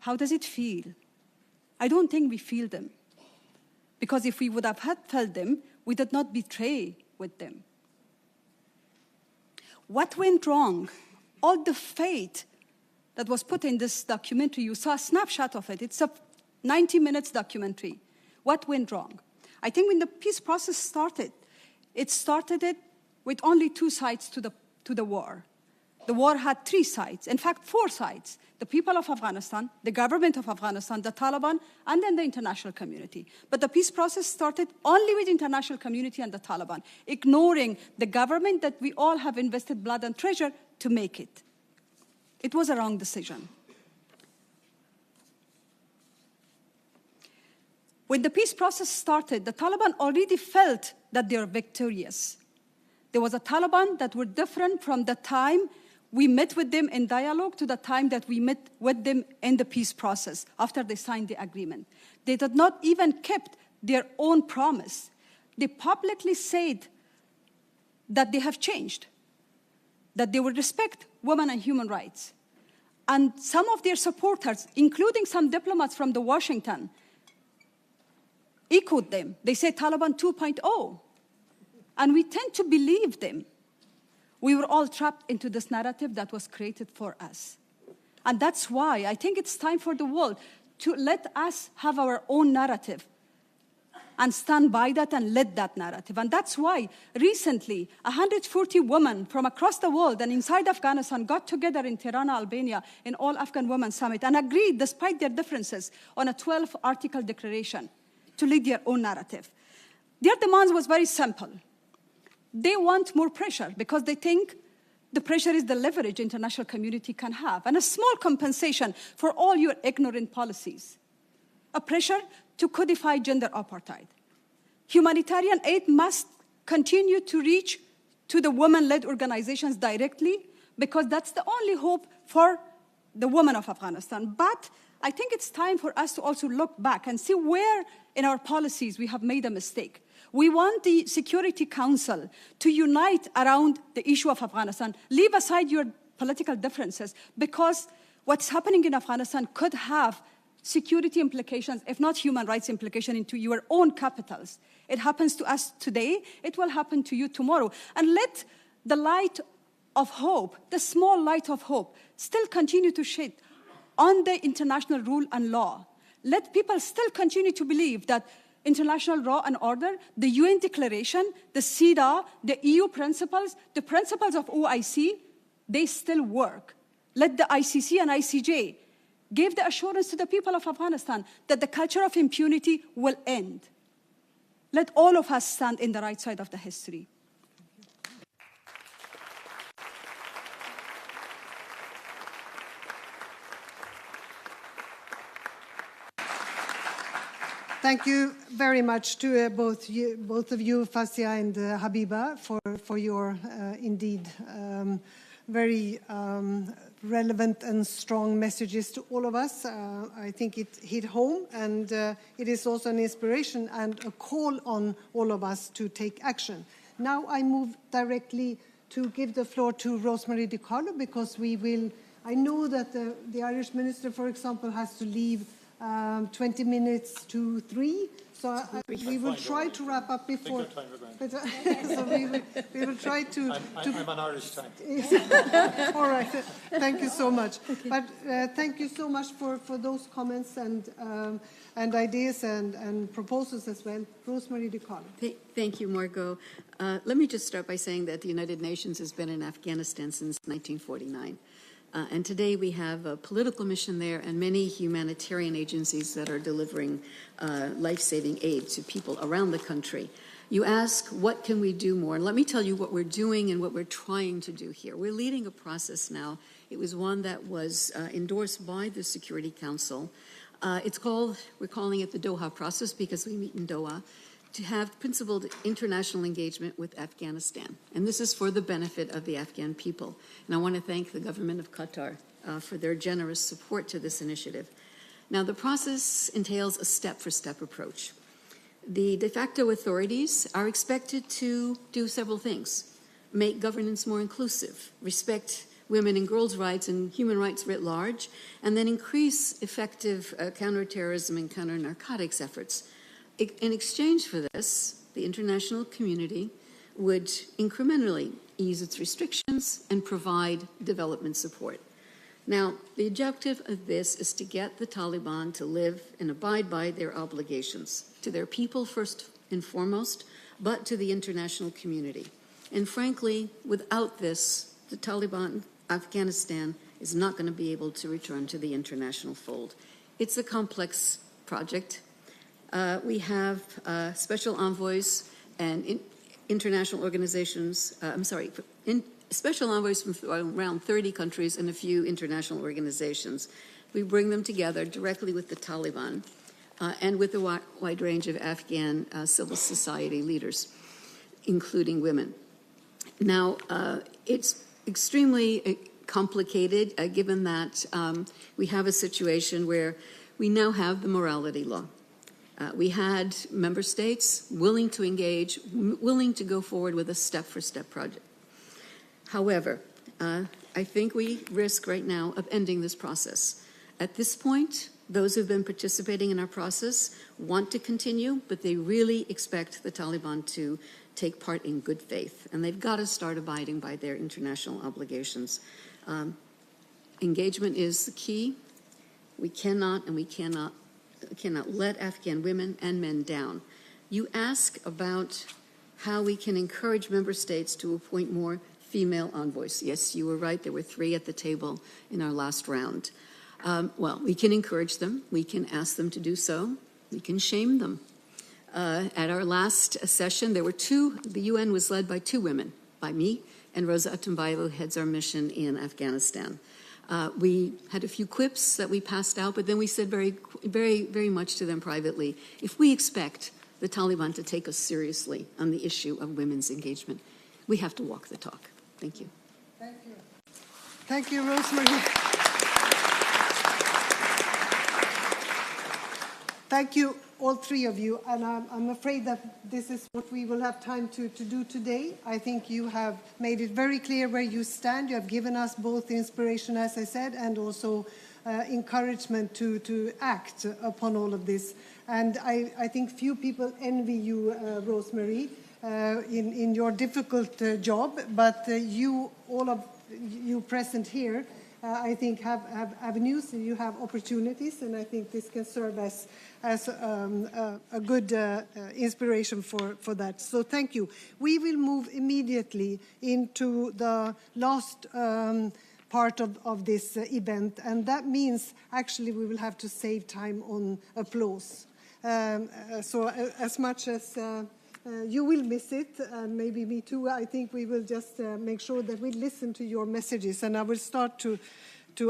How does it feel? I don't think we feel them. Because if we would have felt them, we did not betray with them. What went wrong? All the faith that was put in this documentary, you saw a snapshot of it. It's a 90 minutes documentary. What went wrong? I think when the peace process started, it started with only two sides to the war. The war had three sides, in fact, four sides. The people of Afghanistan, the government of Afghanistan, the Taliban, and then the international community. But the peace process started only with the international community and the Taliban, ignoring the government that we all have invested blood and treasure to make it. It was a wrong decision. When the peace process started, the Taliban already felt that they were victorious. There was a Taliban that were different from the time we met with them in dialogue to the time that we met with them in the peace process after they signed the agreement. They did not even keep their own promise. They publicly said that they have changed, that they will respect women and human rights. And some of their supporters, including some diplomats from Washington, echoed them. They said Taliban 2.0. And we tend to believe them. We were all trapped into this narrative that was created for us. And that's why I think it's time for the world to let us have our own narrative and stand by that and lead that narrative. And that's why recently 140 women from across the world and inside Afghanistan got together in Tirana, Albania, in All Afghan Women Summit and agreed, despite their differences, on a 12-article declaration to lead their own narrative. Their demand was very simple. They want more pressure because they think The pressure is the leverage international community can have, and a small compensation for all your ignorant policies. A pressure to codify gender apartheid. Humanitarian aid must continue to reach to the women-led organizations directly, because that's the only hope for the women of Afghanistan. But I think it's time for us to also look back and see where in our policies we have made a mistake. We want the Security Council to unite around the issue of Afghanistan. Leave aside your political differences, because what's happening in Afghanistan could have security implications, if not human rights implications, into your own capitals. It happens to us today, it will happen to you tomorrow. And let the light of hope, the small light of hope, still continue to shed on the international rule and law. Let people still continue to believe that international law and order, the UN Declaration, the CEDAW, the EU principles, the principles of OIC, they still work. Let the ICC and ICJ give the assurance to the people of Afghanistan that the culture of impunity will end. Let all of us stand in the right side of the history. Thank you very much to both of you, Fawzia and Habiba, for your indeed very relevant and strong messages to all of us. I think it hit home, and it is also an inspiration and a call on all of us to take action. Now I move directly to give the floor to Rosemary DiCarlo, because I know that the Irish Minister, for example, has to leave 20 minutes to 3, so we will try to wrap up before. So we will try to. I'm on Irish time. All right, thank you so much. But thank you so much for those comments and ideas and proposals as well. Rosemary DiCarlo. Thank you, Margot. Let me just start by saying that the United Nations has been in Afghanistan since 1949. And today we have a political mission there and many humanitarian agencies that are delivering life-saving aid to people around the country. You ask, what can we do more? And let me tell you what we're doing and what we're trying to do here. We're leading a process now. It was one that was endorsed by the Security Council. We're calling it the Doha process because we meet in Doha, to have principled international engagement with Afghanistan. And this is for the benefit of the Afghan people. And I want to thank the government of Qatar for their generous support to this initiative. Now, the process entails a step-for-step approach. The de facto authorities are expected to do several things: make governance more inclusive, respect women and girls' rights and human rights writ large, and then increase effective counterterrorism and counter-narcotics efforts. In exchange for this, the international community would incrementally ease its restrictions and provide development support. Now, the objective of this is to get the Taliban to live and abide by their obligations to their people first and foremost, but to the international community. And frankly, without this, the Taliban, Afghanistan, is not going to be able to return to the international fold. It's a complex project. We have special envoys and international organizations, special envoys from around 30 countries and a few international organizations. We bring them together directly with the Taliban and with a wide range of Afghan civil society leaders, including women. Now, it's extremely complicated given that we have a situation where we now have the morality law. We had member states willing to engage, willing to go forward with a step-for-step project. However, I think we risk right now of ending this process. At this point, those who've been participating in our process want to continue, but they really expect the Taliban to take part in good faith, and they've got to start abiding by their international obligations. Engagement is the key. We cannot let Afghan women and men down. You ask about how we can encourage member states to appoint more female envoys. Yes, you were right. There were 3 at the table in our last round. Well, we can encourage them. We can ask them to do so. We can shame them. At our last session, there were 2. The UN was led by 2 women, by me and Rosa Otunbayewu heads our mission in Afghanistan. We had a few quips that we passed out, but then we said very much to them privately, if we expect the Taliban to take us seriously on the issue of women's engagement, we have to walk the talk. Thank you. Thank you. Thank you, Rosemary. Thank you, all three of you. And I'm afraid that this is what we will have time to do today. I think you have made it very clear where you stand. You have given us both inspiration, as I said, and also encouragement to act upon all of this. And I think few people envy you, Rosemary, in your difficult job, but all of you present here, I think have avenues, and you have opportunities, and I think this can serve as a good inspiration for that. So thank you. We will move immediately into the last part of this event, and that means actually we will have to save time on applause. So as much as you will miss it, and maybe me too, I think we will just make sure that we listen to your messages. And I will start to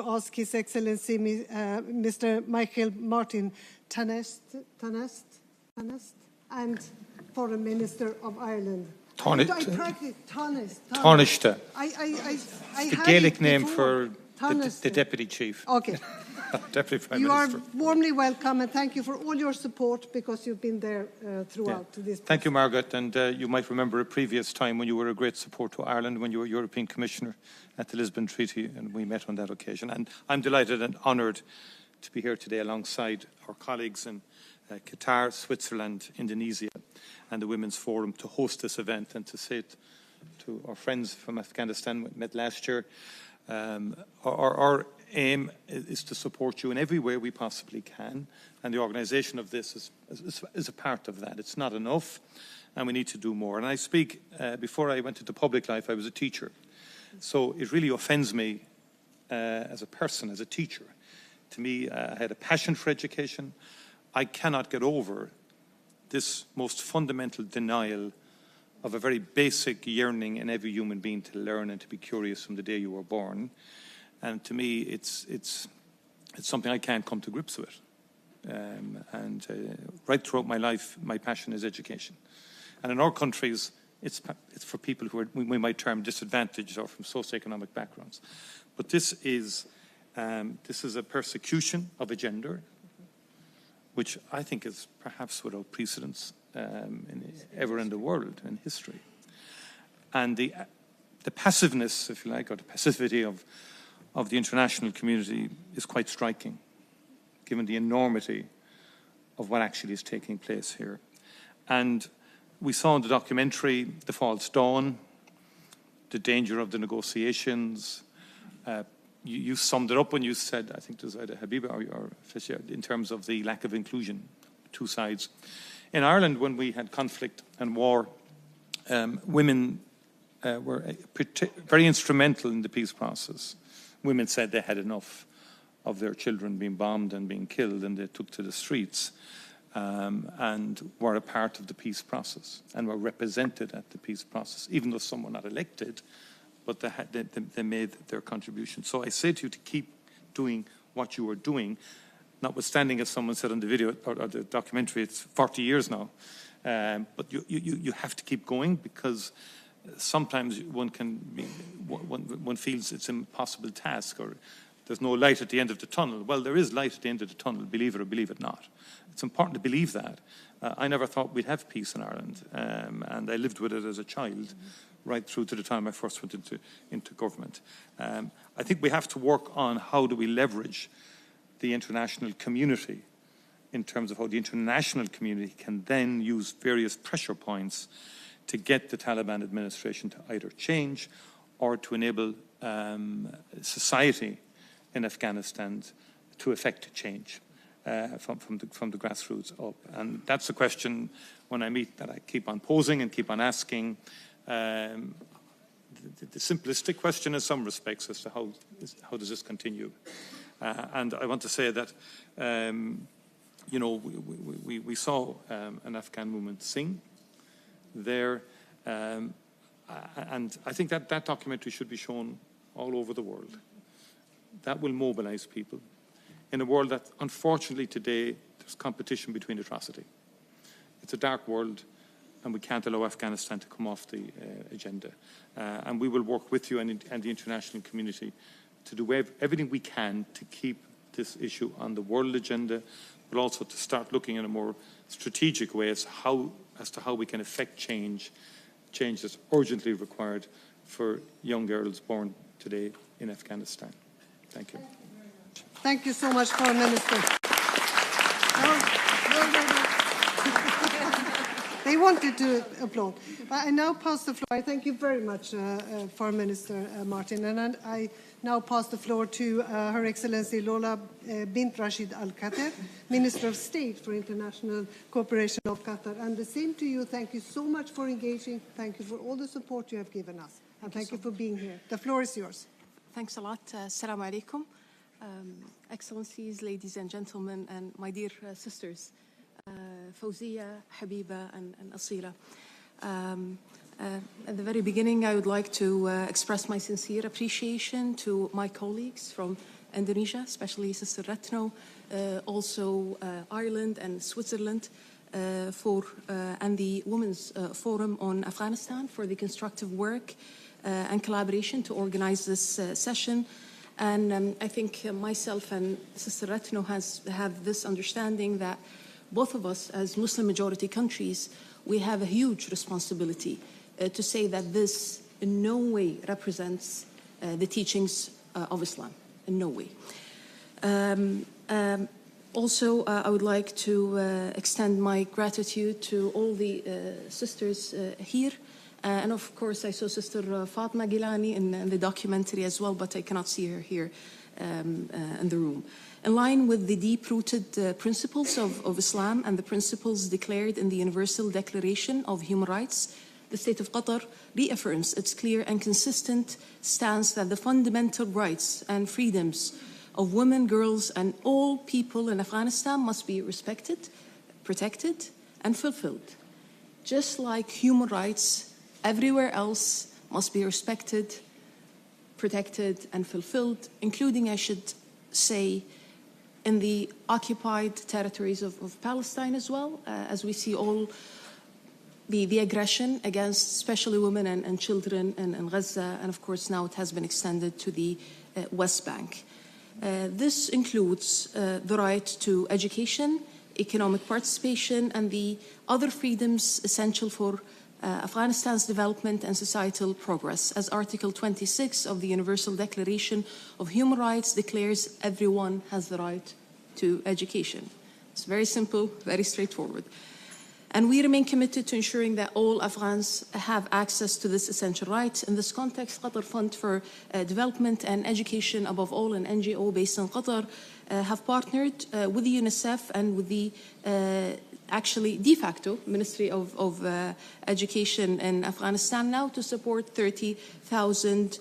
ask His Excellency, Mr. Michael Martin Tannist, and Foreign Minister of Ireland. Taoiseach. It's the Gaelic name for the Deputy Chief. Okay. Deputy Prime You Minister. are warmly welcome, and thank you for all your support, because you've been there throughout this. Thank you, Margaret. And you might remember a previous time when you were a great support to Ireland when you were European Commissioner at the Lisbon Treaty, and we met on that occasion. And I'm delighted and honoured to be here today alongside our colleagues in Qatar, Switzerland, Indonesia, and the Women's Forum to host this event and to say it to our friends from Afghanistan we met last year. Our aim is to support you in every way we possibly can, and the organisation of this is a part of that. It's not enough, and we need to do more. And I speak, before I went into public life, I was a teacher. So it really offends me as a person, as a teacher. To me, I had a passion for education. I cannot get over this most fundamental denial of a very basic yearning in every human being to learn and to be curious from the day you were born. And to me, it's something I can't come to grips with. Right throughout my life, my passion is education. And in our countries, it's for people who we might term disadvantaged or from socioeconomic backgrounds. But this is a persecution of a gender, which I think is perhaps without precedence ever in the world, in history. And the passiveness, if you like, or the passivity of the international community is quite striking, given the enormity of what actually is taking place here. And we saw in the documentary The False Dawn, the danger of the negotiations. You summed it up when you said, I think it was either Habiba or Fisher, in terms of the lack of inclusion, two sides. In Ireland, when we had conflict and war, women were very instrumental in the peace process. Women said they had enough of their children being bombed and being killed, and they took to the streets and were a part of the peace process and were represented at the peace process, even though some were not elected, but they made their contribution. So I say to you to keep doing what you are doing, notwithstanding, as someone said on the video or the documentary, it's 40 years now. But you have to keep going, because sometimes one feels it's an impossible task, or there's no light at the end of the tunnel. Well, there is light at the end of the tunnel, believe it or believe it not. It's important to believe that. I never thought we'd have peace in Ireland, and I lived with it as a child, right through to the time I first went into government. I think we have to work on how do we leverage the international community in terms of how the international community can then use various pressure points to get the Taliban administration to either change or to enable society in Afghanistan to effect change from the grassroots up. And that's a question when I meet that I keep on posing and keep on asking. The simplistic question in some respects as to how does this continue. And I want to say that, we saw an Afghan woman sing there. And I think that documentary should be shown all over the world. That will mobilize people in a world that, unfortunately, today, there's competition between atrocity. It's a dark world, and we can't allow Afghanistan to come off the agenda. And we will work with you and the international community to do everything we can to keep this issue on the world agenda, but also to start looking in a more strategic way as to how we can effect change that's urgently required for young girls born today in Afghanistan. Thank you. Thank you so much, Foreign Minister. They wanted to applaud. I now pass the floor. I thank you very much, Foreign Minister Martin. And I now pass the floor to Her Excellency Lola bint Rashid Al Qatar, Minister of State for International Cooperation of Qatar. And the same to you. Thank you so much for engaging. Thank you for all the support you have given us. And thank you for being here. The floor is yours. Thanks a lot. Assalamu alaikum. Excellencies, ladies and gentlemen, and my dear sisters, Fawzia, Habiba, and Asila. At the very beginning, I would like to express my sincere appreciation to my colleagues from Indonesia, especially Sister Retno, also Ireland and Switzerland, and the Women's Forum on Afghanistan for the constructive work and collaboration to organize this session. And I think myself and Sister Retno have this understanding that both of us, as Muslim majority countries, we have a huge responsibility to say that this in no way represents the teachings of Islam, in no way. Also, I would like to extend my gratitude to all the sisters here. And of course, I saw Sister Fatma Gilani in the documentary as well, but I cannot see her here in the room. In line with the deep-rooted principles of Islam and the principles declared in the Universal Declaration of Human Rights, the State of Qatar reaffirms its clear and consistent stance that the fundamental rights and freedoms of women, girls, and all people in Afghanistan must be respected, protected, and fulfilled. Just like human rights everywhere else must be respected, protected, and fulfilled, including, I should say, in the occupied territories of Palestine as well, as we see all the aggression against especially women and children in Gaza, and of course now it has been extended to the West Bank. This includes the right to education, economic participation, and the other freedoms essential for Afghanistan's development and societal progress, as Article 26 of the Universal Declaration of Human Rights declares everyone has the right to education. It's very simple, very straightforward. And we remain committed to ensuring that all Afghans have access to this essential right. In this context, Qatar Fund for Development and Education, above all an NGO based in Qatar, have partnered with the UNICEF and with the actually de facto Ministry of Education in Afghanistan now to support 30,000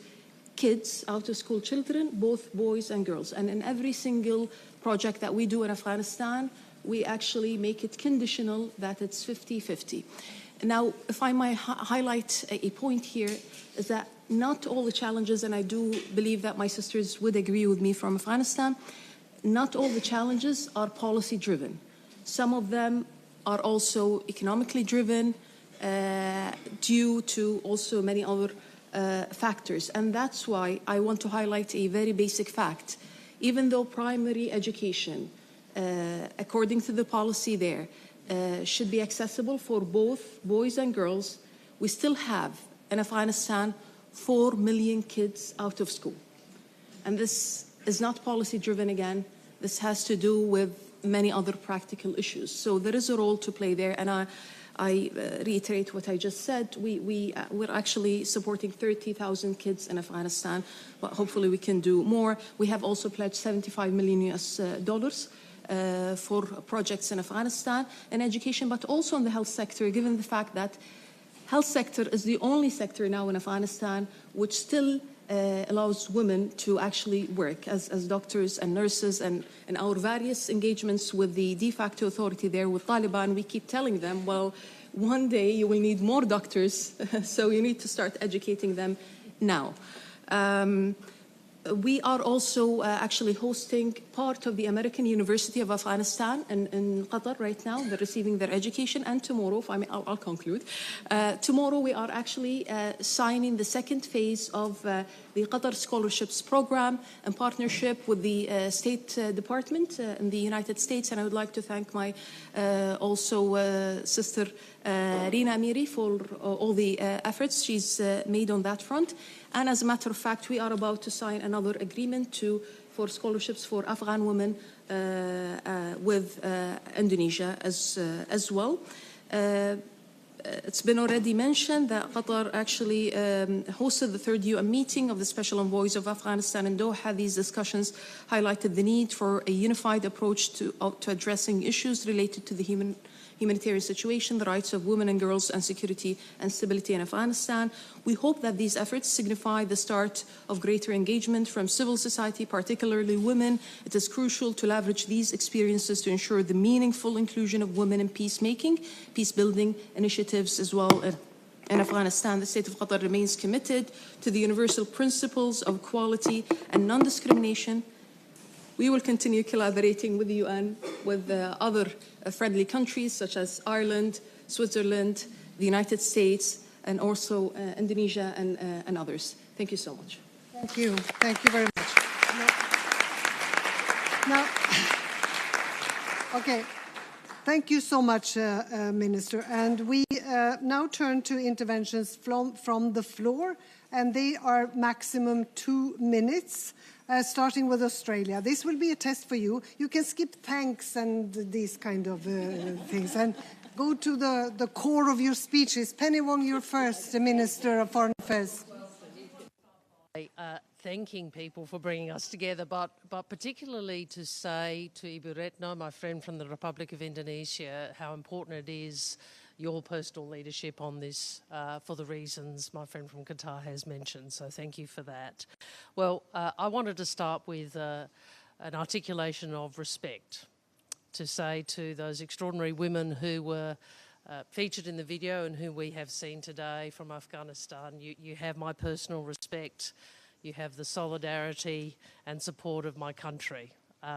kids, out-of-school children, both boys and girls. And in every single project that we do in Afghanistan, we actually make it conditional that it's 50-50. Now, if I might highlight a point here, is that not all the challenges, and I do believe that my sisters would agree with me from Afghanistan, not all the challenges are policy-driven. Some of them are also economically driven due to also many other factors. And that's why I want to highlight a very basic fact. Even though primary education, according to the policy there, should be accessible for both boys and girls, we still have in Afghanistan 4 million kids out of school. And this is not policy-driven again. This has to do with many other practical issues. So there is a role to play there. And I reiterate what I just said. We're actually supporting 30,000 kids in Afghanistan, but hopefully we can do more. We have also pledged $75 million for projects in Afghanistan and education, but also in the health sector, given the fact that health sector is the only sector now in Afghanistan which still allows women to actually work as doctors and nurses. And in our various engagements with the de facto authority there, with Taliban, we keep telling them, well, one day you will need more doctors, so you need to start educating them now. We are also actually hosting part of the American University of Afghanistan in Qatar right now. They're receiving their education, and tomorrow, if I may, I'll conclude. Tomorrow we are actually signing the second phase of the Qatar Scholarships Program in partnership with the State Department in the United States. And I would like to thank my sister Rina Amiri for all the efforts she's made on that front. And as a matter of fact, we are about to sign another agreement for scholarships for Afghan women with Indonesia as well. It's been already mentioned that Qatar actually hosted the third UN meeting of the Special Envoys of Afghanistan in Doha. These discussions highlighted the need for a unified approach to addressing issues related to the humanitarian situation, the rights of women and girls, and security and stability in Afghanistan. We hope that these efforts signify the start of greater engagement from civil society, particularly women. It is crucial to leverage these experiences to ensure the meaningful inclusion of women in peacemaking, peace-building initiatives as well. In Afghanistan, the state of Qatar remains committed to the universal principles of equality and non-discrimination. We will continue collaborating with the UN, with other friendly countries such as Ireland, Switzerland, the United States, and also Indonesia and others. Thank you so much. Thank you. Thank you very much. Now, okay. Thank you so much, Minister. And we now turn to interventions from the floor, and they are maximum 2 minutes. Starting with Australia. This will be a test for you. You can skip thanks and these kind of things and go to the core of your speeches. Penny Wong, you're first, the Minister of Foreign Affairs. Thanking people for bringing us together, but particularly to say to Ibu Retno, my friend from the Republic of Indonesia, how important it is your personal leadership on this for the reasons my friend from Qatar has mentioned. So thank you for that. Well, I wanted to start with an articulation of respect to say to those extraordinary women who were featured in the video and who we have seen today from Afghanistan. You have my personal respect. You have the solidarity and support of my country.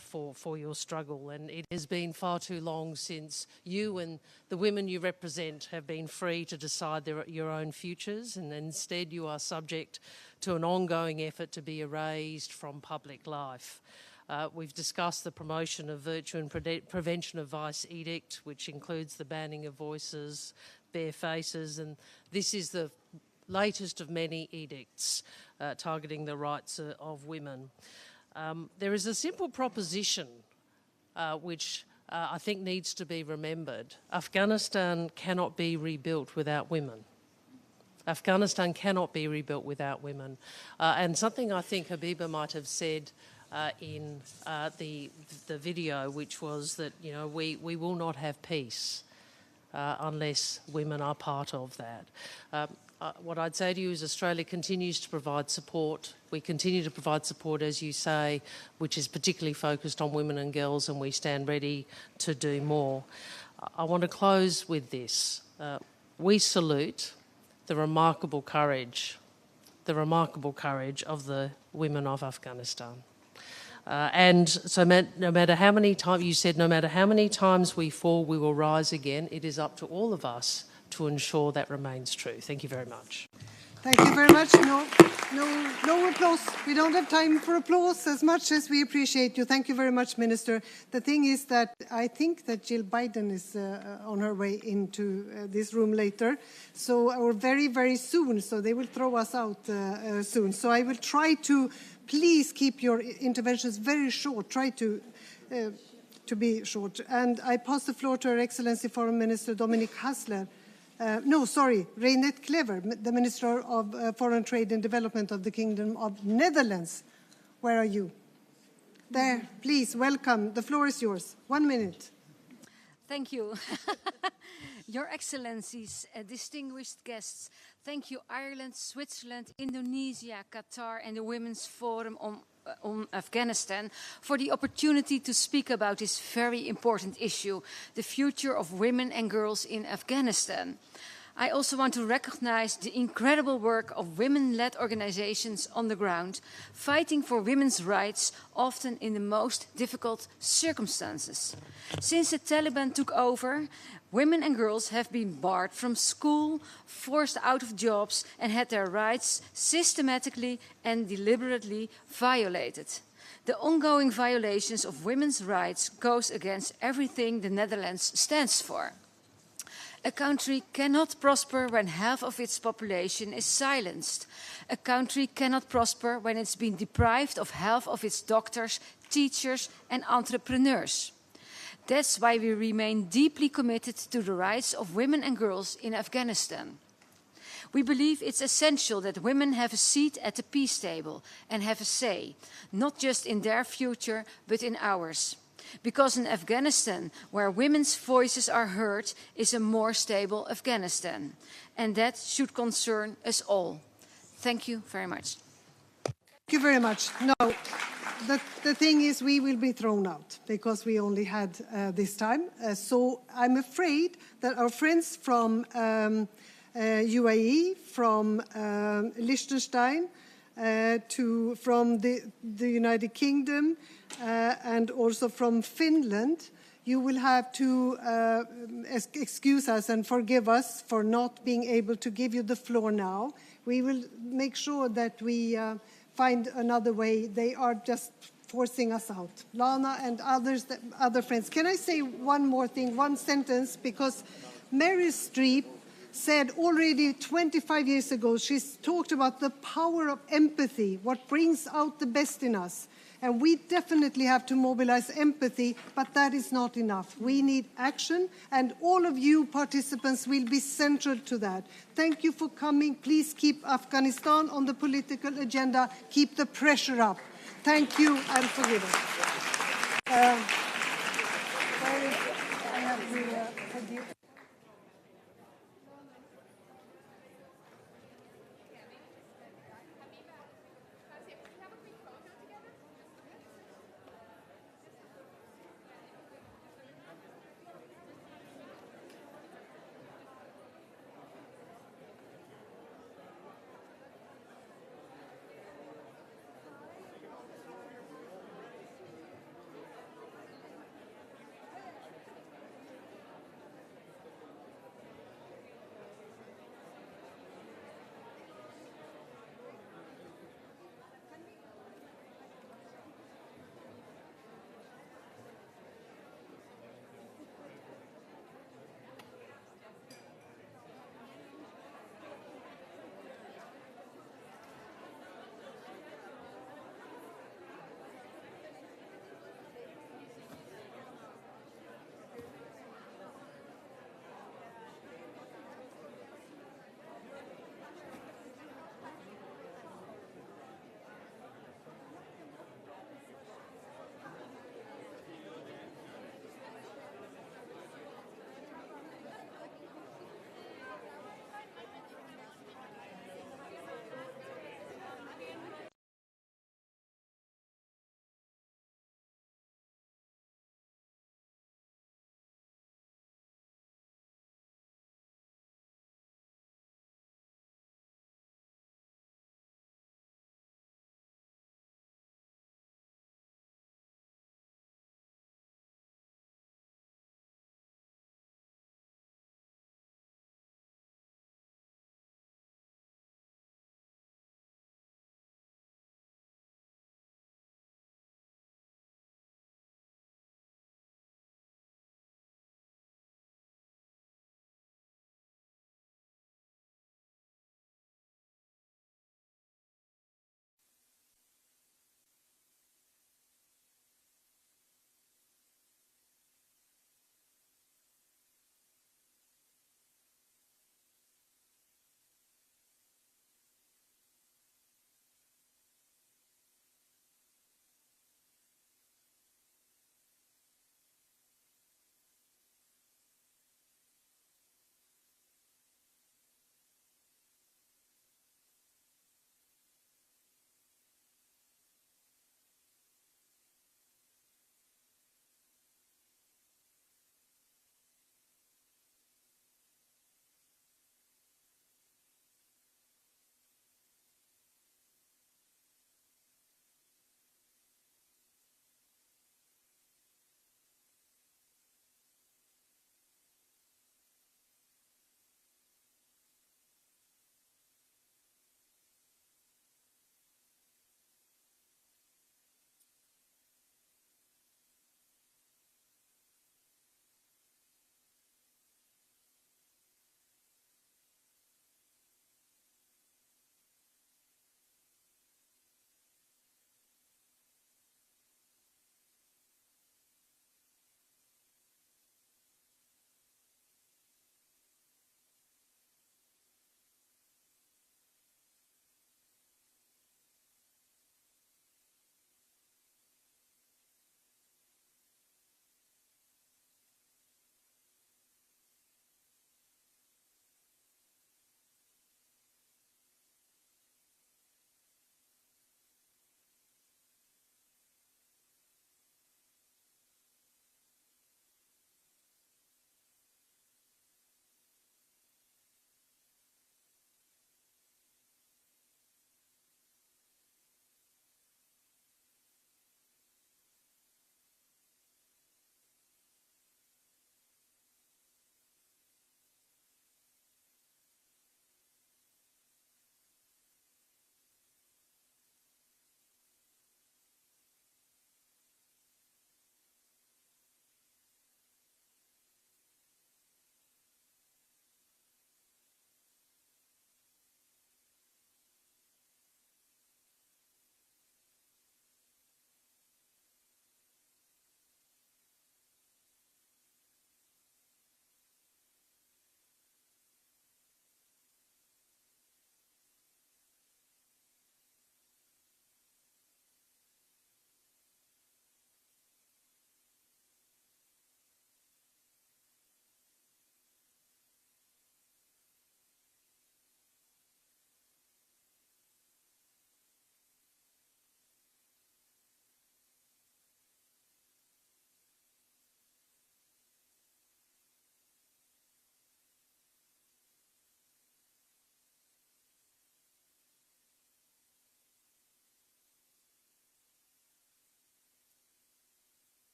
For your struggle, and it has been far too long since you and the women you represent have been free to decide your own futures, and instead you are subject to an ongoing effort to be erased from public life. We've discussed the promotion of virtue and prevention of vice edict, which includes the banning of voices, bare faces, and this is the latest of many edicts targeting the rights of women. There is a simple proposition which I think needs to be remembered. Afghanistan cannot be rebuilt without women. Afghanistan cannot be rebuilt without women. And something I think Habiba might have said in the video, which was that, you know, we will not have peace unless women are part of that. What I'd say to you is Australia continues to provide support. We continue to provide support, as you say, which is particularly focused on women and girls, and we stand ready to do more. I want to close with this. We salute the remarkable courage of the women of Afghanistan. And so no matter how many times, you said, no matter how many times we fall, we will rise again. It is up to all of us to ensure that remains true. Thank you very much. Thank you very much. No applause. We don't have time for applause, as much as we appreciate you. Thank you very much, Minister. The thing is that I think that Jill Biden is on her way into this room later, or very, very soon, so they will throw us out soon. So I will try to, please keep your interventions very short. Try to be short. And I pass the floor to Her Excellency Foreign Minister Dominic Hassler. Reinette Clever, the Minister of Foreign Trade and Development of the Kingdom of Netherlands. Where are you? There, please, welcome. The floor is yours. 1 minute. Thank you. Your Excellencies, distinguished guests, thank you Ireland, Switzerland, Indonesia, Qatar and the Women's Forum on Afghanistan for the opportunity to speak about this very important issue, the future of women and girls in Afghanistan. I also want to recognize the incredible work of women-led organizations on the ground, fighting for women's rights, often in the most difficult circumstances. Since the Taliban took over, women and girls have been barred from school, forced out of jobs, and had their rights systematically and deliberately violated. The ongoing violations of women's rights goes against everything the Netherlands stands for. A country cannot prosper when half of its population is silenced. A country cannot prosper when it's been deprived of half of its doctors, teachers, and entrepreneurs. That's why we remain deeply committed to the rights of women and girls in Afghanistan. We believe it's essential that women have a seat at the peace table and have a say, not just in their future, but in ours. Because in Afghanistan, where women's voices are heard, is a more stable Afghanistan. And that should concern us all. Thank you very much. Thank you very much. No, the thing is we will be thrown out because we only had this time. So I'm afraid that our friends from UAE, from Liechtenstein, from the United Kingdom, and also from Finland, you will have to excuse us and forgive us for not being able to give you the floor now. We will make sure that we find another way. They are just forcing us out. Lana and other friends. Can I say one more thing, one sentence? Because Meryl Streep said already 25 years ago, she's talked about the power of empathy, what brings out the best in us. And we definitely have to mobilize empathy, but that is not enough. We need action, and all of you participants will be central to that. Thank you for coming. Please keep Afghanistan on the political agenda. Keep the pressure up. Thank you, and forgive us.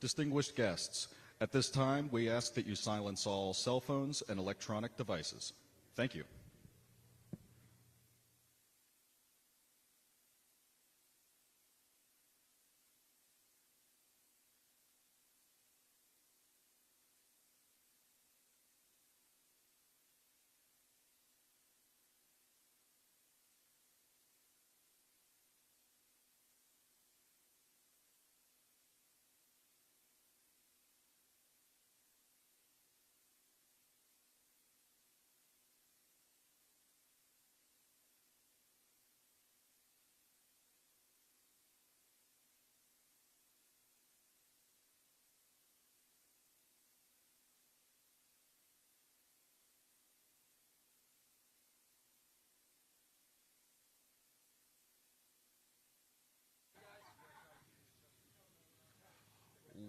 distinguished guests, at this time we ask that you silence all cell phones and electronic devices. Thank you.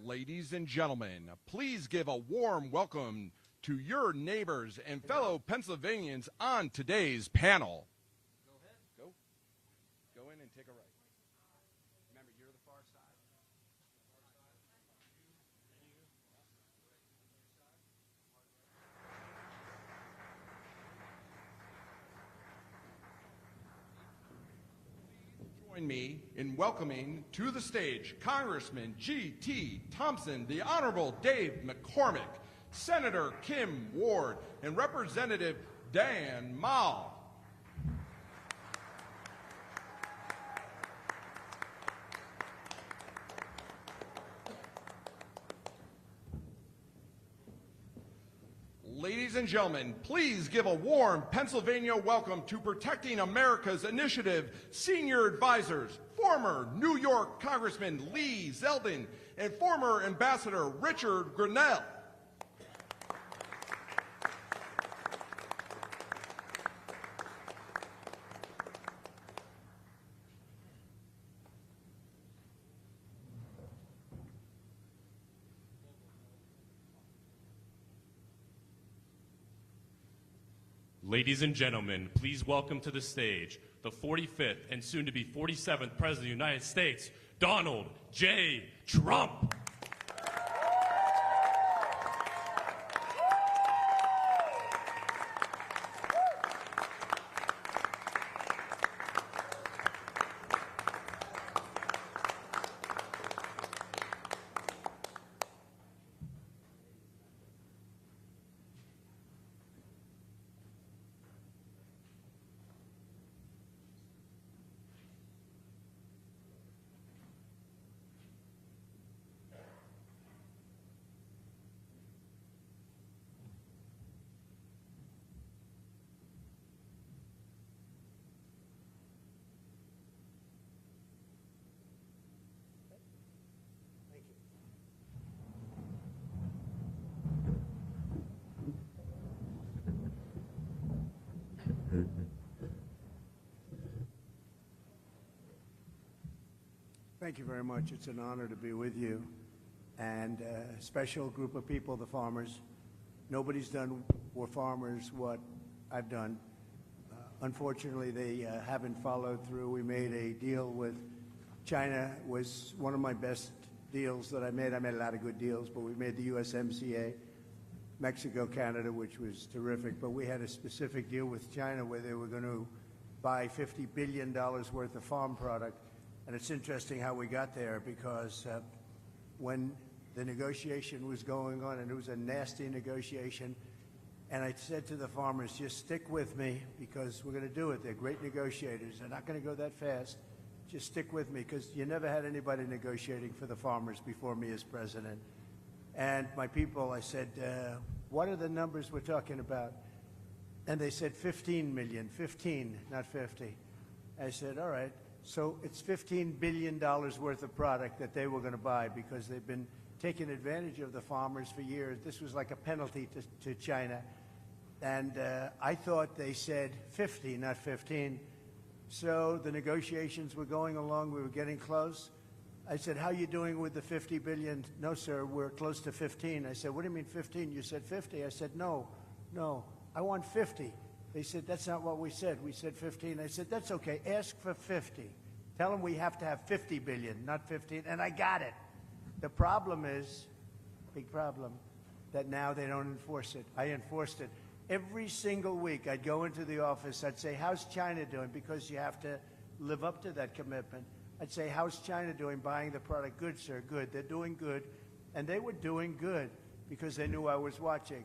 Ladies and gentlemen, please give a warm welcome to your neighbors and fellow Pennsylvanians on today's panel. Go ahead. Go in and take a right. Remember, you're the far side. Join me in welcoming to the stage Congressman G.T. Thompson, the Honorable Dave McCormick, Senator Kim Ward, and Representative Dan Mao. Ladies and gentlemen, please give a warm Pennsylvania welcome to Protecting America's Initiative senior advisors, former New York Congressman Lee Zeldin and former Ambassador Richard Grenell. Ladies and gentlemen, please welcome to the stage the 45th and soon to be 47th President of the United States, Donald J. Trump. Thank you very much. It's an honor to be with you. And a special group of people, the farmers. Nobody's done for farmers what I've done. Unfortunately, they haven't followed through. We made a deal with China. It was one of my best deals that I made. I made a lot of good deals, but we made the USMCA, Mexico, Canada, which was terrific. But we had a specific deal with China where they were going to buy $50 billion worth of farm product. And it's interesting how we got there, because when the negotiation was going on, and it was a nasty negotiation, and I said to the farmers, just stick with me, because we're going to do it. They're great negotiators. They're not going to go that fast. Just stick with me, because you never had anybody negotiating for the farmers before me as president. And my people, I said, what are the numbers we're talking about? And they said 15 million, 15, not 50. I said, all right. So it's $15 billion worth of product that they were going to buy, because they've been taking advantage of the farmers for years. This was like a penalty to China. And I thought they said 50, not 15. So the negotiations were going along. We were getting close. I said, how are you doing with the 50 billion? No, sir, we're close to 15. I said, what do you mean 15? You said 50. I said, no, I want 50. They said, that's not what we said. We said 15. I said, that's okay. Ask for 50. Tell them we have to have 50 billion, not 15. And I got it. The problem is, big problem, that now they don't enforce it. I enforced it. Every single week I'd go into the office, I'd say, how's China doing? Because you have to live up to that commitment. I'd say, how's China doing buying the product? Good, sir, good. They're doing good. And they were doing good because they knew I was watching.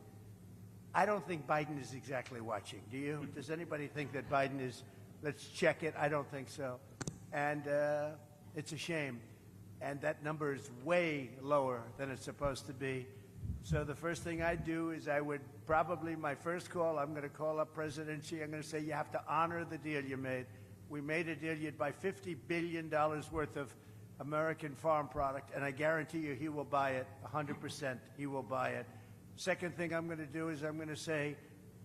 I don't think Biden is exactly watching. Do you? Does anybody think that Biden is, let's check it? I don't think so. And it's a shame. And that number is way lower than it's supposed to be. So the first thing I'd do is I would probably, my first call, I'm going to call up President Xi. I'm going to say, you have to honor the deal you made. We made a deal. You'd buy $50 billion worth of American farm product, and I guarantee you he will buy it 100%. He will buy it. Second thing I'm going to do is I'm going to say,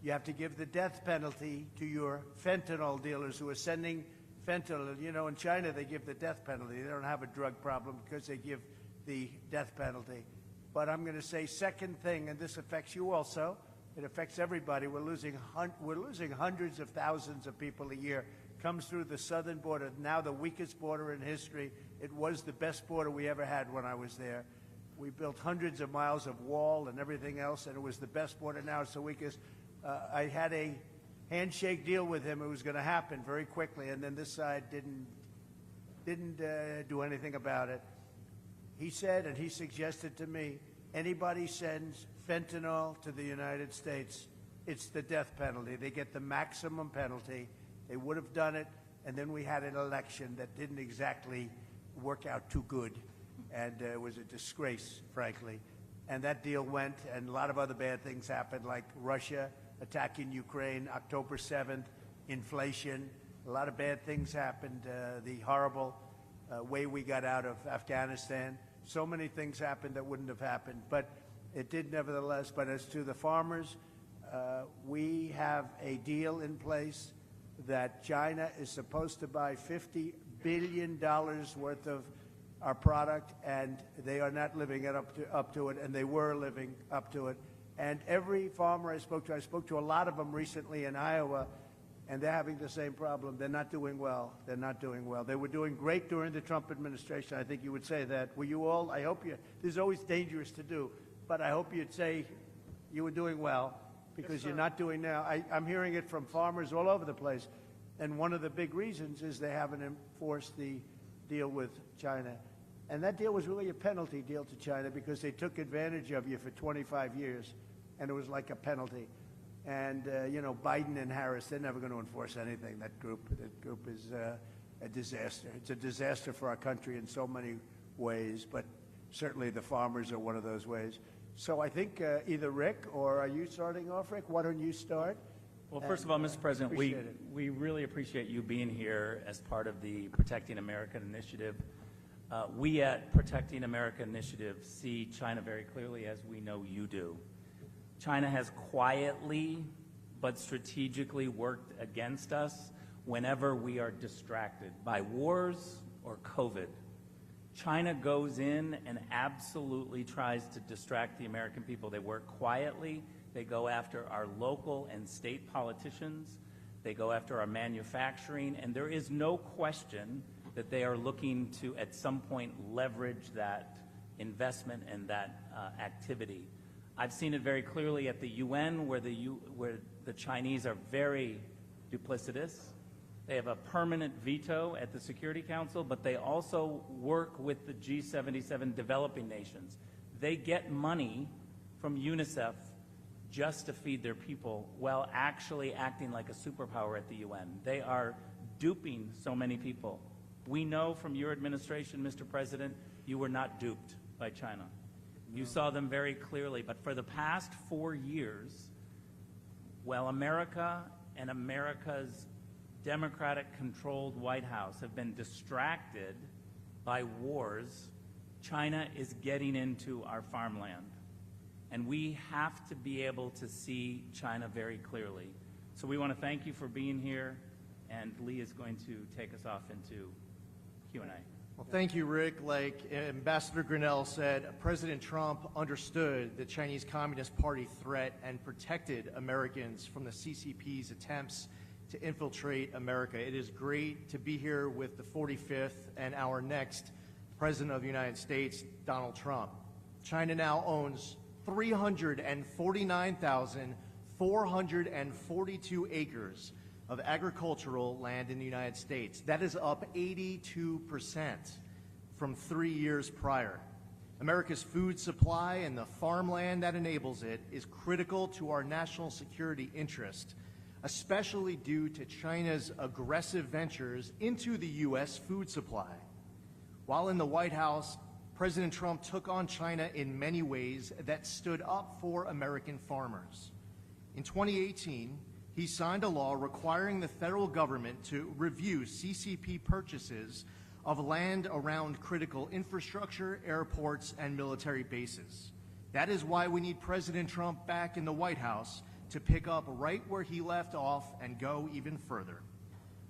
you have to give the death penalty to your fentanyl dealers who are sending fentanyl. You know, in China, they give the death penalty. They don't have a drug problem because they give the death penalty. But I'm going to say second thing, and this affects you also. It affects everybody. We're losing hundreds of thousands of people a year. Comes through the southern border, now the weakest border in history. It was the best border we ever had when I was there. We built hundreds of miles of wall and everything else, and it was the best border. Now it's the weakest. I had a handshake deal with him. It was going to happen very quickly, and then this side didn't do anything about it. He said, and he suggested to me, anybody sends fentanyl to the United States, it's the death penalty. They get the maximum penalty. They would have done it, and then we had an election that didn't exactly work out too good, and it was a disgrace, frankly. And that deal went, and a lot of other bad things happened, like Russia attacking Ukraine, October 7th, inflation. A lot of bad things happened, the horrible way we got out of Afghanistan. So many things happened that wouldn't have happened, but it did nevertheless. But as to the farmers, we have a deal in place that China is supposed to buy $50 billion worth of our product, and they are not living up to it, and they were living up to it. And every farmer I spoke to a lot of them recently in Iowa, and they're having the same problem. They're not doing well. They're not doing well. They were doing great during the Trump administration. I think you would say that. Were you all? I hope you. This is always dangerous to do, but I hope you'd say you were doing well, because you're not doing now. I'm hearing it from farmers all over the place, and one of the big reasons is they haven't enforced the deal with China. And that deal was really a penalty deal to China, because they took advantage of you for 25 years, and it was like a penalty. And, you know, Biden and Harris, they're never going to enforce anything. That group is a disaster. It's a disaster for our country in so many ways, but certainly the farmers are one of those ways. So I think either Rick, or are you starting off, Rick? Why don't you start? Well, first of all, Mr. President, we really appreciate you being here as part of the Protecting America Initiative. We at Protecting America Initiative see China very clearly, as we know you do. China has quietly but strategically worked against us whenever we are distracted by wars or COVID. China goes in and absolutely tries to distract the American people. They work quietly. They go after our local and state politicians. They go after our manufacturing, and there is no question that they are looking to, at some point, leverage that investment and that activity. I've seen it very clearly at the UN, where the Chinese are very duplicitous. They have a permanent veto at the Security Council, but they also work with the G77 developing nations. They get money from UNICEF just to feed their people, while actually acting like a superpower at the UN. They are duping so many people. We know from your administration, Mr. President, you were not duped by China. You saw them very clearly. But for the past 4 years, while America and America's Democratic-controlled White House have been distracted by wars, China is getting into our farmland. And we have to be able to see China very clearly. So we want to thank you for being here, and Lee is going to take us off into Q&A. Well, thank you, Rick. Like Ambassador Grinnell said, President Trump understood the Chinese Communist Party threat and protected Americans from the CCP's attempts to infiltrate America. It is great to be here with the 45th and our next President of the United States, Donald Trump. China now owns 349,442 acres of agricultural land in the United States. That is up 82% from 3 years prior. America's food supply and the farmland that enables it is critical to our national security interest, especially due to China's aggressive ventures into the U.S. food supply. While in the White House, President Trump took on China in many ways that stood up for American farmers. In 2018, he signed a law requiring the federal government to review CCP purchases of land around critical infrastructure, airports, and military bases. That is why we need President Trump back in the White House to pick up right where he left off and go even further.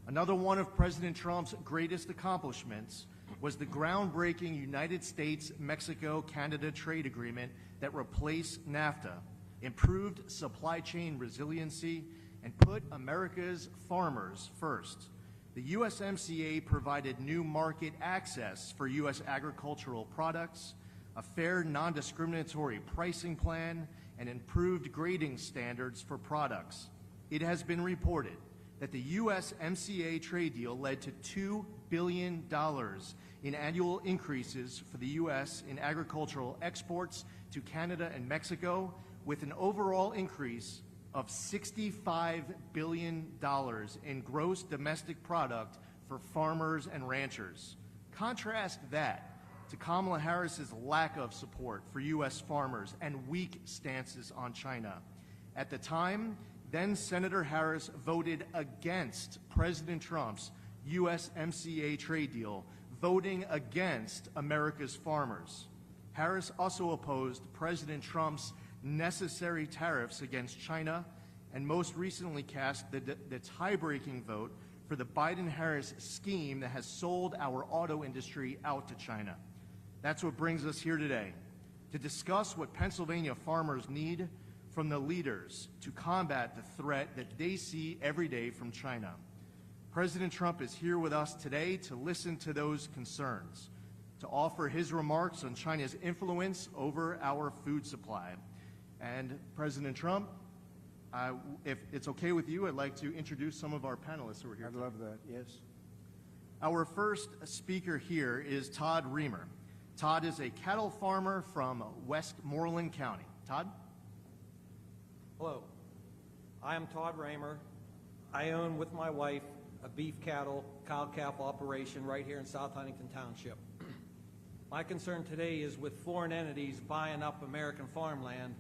Another one of President Trump's greatest accomplishments was the groundbreaking United States-Mexico-Canada trade agreement that replaced NAFTA, improved supply chain resiliency, and put America's farmers first. The USMCA provided new market access for U.S. agricultural products, a fair non-discriminatory pricing plan, and improved grading standards for products. It has been reported that the USMCA trade deal led to $2 billion in annual increases for the U.S. in agricultural exports to Canada and Mexico, with an overall increase of $65 billion in gross domestic product for farmers and ranchers. Contrast that to Kamala Harris's lack of support for U.S. farmers and weak stances on China. At the time, then Senator Harris voted against President Trump's USMCA trade deal, voting against America's farmers. Harris also opposed President Trump's necessary tariffs against China, and most recently cast the tie-breaking vote for the Biden-Harris scheme that has sold our auto industry out to China. That's what brings us here today, to discuss what Pennsylvania farmers need from the leaders to combat the threat that they see every day from China. President Trump is here with us today to listen to those concerns, to offer his remarks on China's influence over our food supply. And President Trump, if it's okay with you, I'd like to introduce some of our panelists who are here. I'd love that, yes. Our first speaker here is Todd Reamer. Todd is a cattle farmer from Westmoreland County. Todd? Hello, I am Todd Raymer. I own with my wife a beef cattle, cow-calf operation right here in South Huntington Township. My concern today is with foreign entities buying up American farmland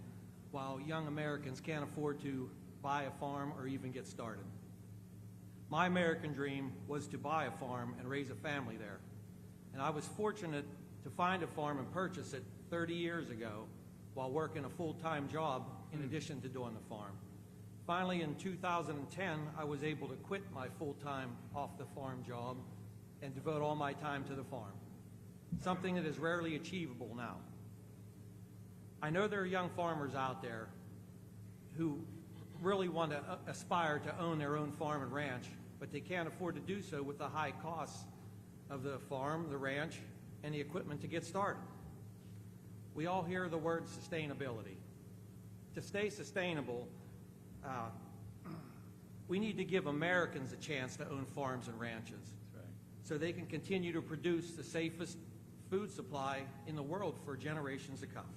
while young Americans can't afford to buy a farm or even get started. My American dream was to buy a farm and raise a family there. And I was fortunate to find a farm and purchase it 30 years ago while working a full-time job in addition to doing the farm. Finally, in 2010, I was able to quit my full-time off-the-farm job and devote all my time to the farm, something that is rarely achievable now. I know there are young farmers out there who really want to aspire to own their own farm and ranch, but they can't afford to do so with the high costs of the farm, the ranch, and the equipment to get started. We all hear the word sustainability. To stay sustainable, we need to give Americans a chance to own farms and ranches so they can continue to produce the safest food supply in the world for generations to come.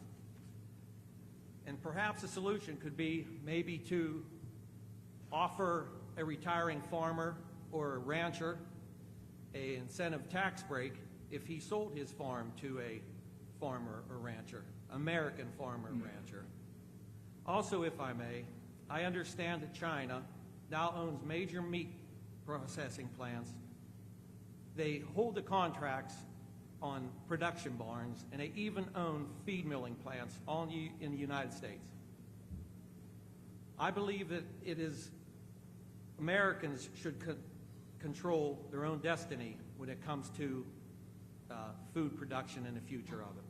And perhaps a solution could be maybe to offer a retiring farmer or a rancher an incentive tax break if he sold his farm to a farmer or rancher, American farmer or rancher. Also, if I may, I understand that China now owns major meat processing plants. They hold the contracts on production barns, and they even own feed milling plants in the United States. I believe that it is Americans should control their own destiny when it comes to food production and the future of it.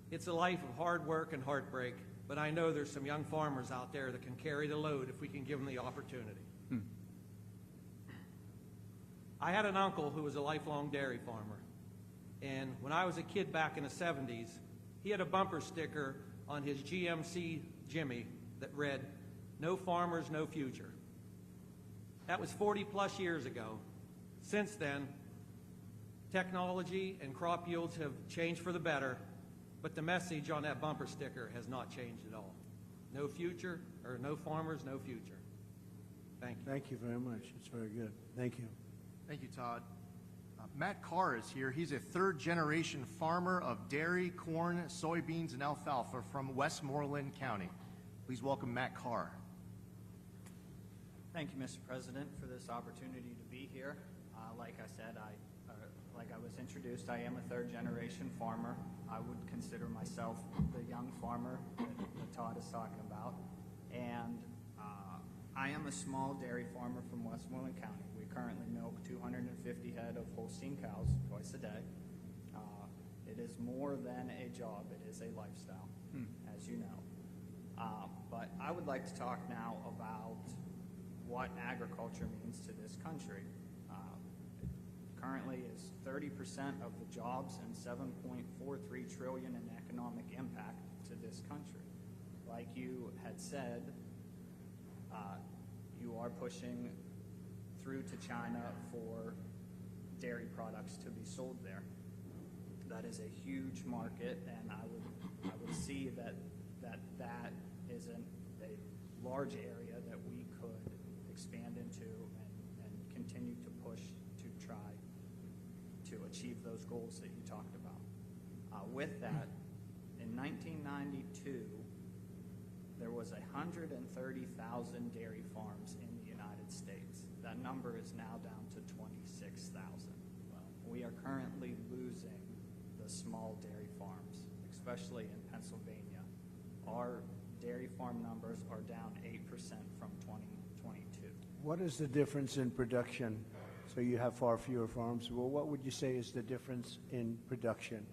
It's a life of hard work and heartbreak, but I know there's some young farmers out there that can carry the load if we can give them the opportunity. I had an uncle who was a lifelong dairy farmer. And when I was a kid back in the 70s, he had a bumper sticker on his GMC Jimmy that read, "No farmers, no future." That was 40 plus years ago. Since then, technology and crop yields have changed for the better, but the message on that bumper sticker has not changed at all. No future, or no farmers, no future. Thank you. Thank you very much. It's very good. Thank you. Thank you, Todd. Matt Carr is here. He's a third-generation farmer of dairy, corn, soybeans, and alfalfa from Westmoreland County. Please welcome Matt Carr. Thank you, Mr. President, for this opportunity to be here. Like I said, like I was introduced, I am a third-generation farmer. I would consider myself the young farmer that Todd is talking about. And I am a small dairy farmer from Westmoreland County. We currently milk 250 head of Holstein cows twice a day. It is more than a job. It is a lifestyle, as you know. But I would like to talk now about what agriculture means to this country. Currently is 30% of the jobs and 7.43 trillion in economic impact to this country. Like you had said, you are pushing through to China for dairy products to be sold there. That is a huge market, and I would see that isn't a large area that we could expand into and continue to push to try to achieve those goals that you talked about. With that, in 1992, there was 130,000 dairy farms in the United States. That number is now down to 26,000. We are currently losing the small dairy farms, especially in Pennsylvania. Our dairy farm numbers are down 8% from 2022. What is the difference in production? So you have far fewer farms. Well, what would you say is the difference in production?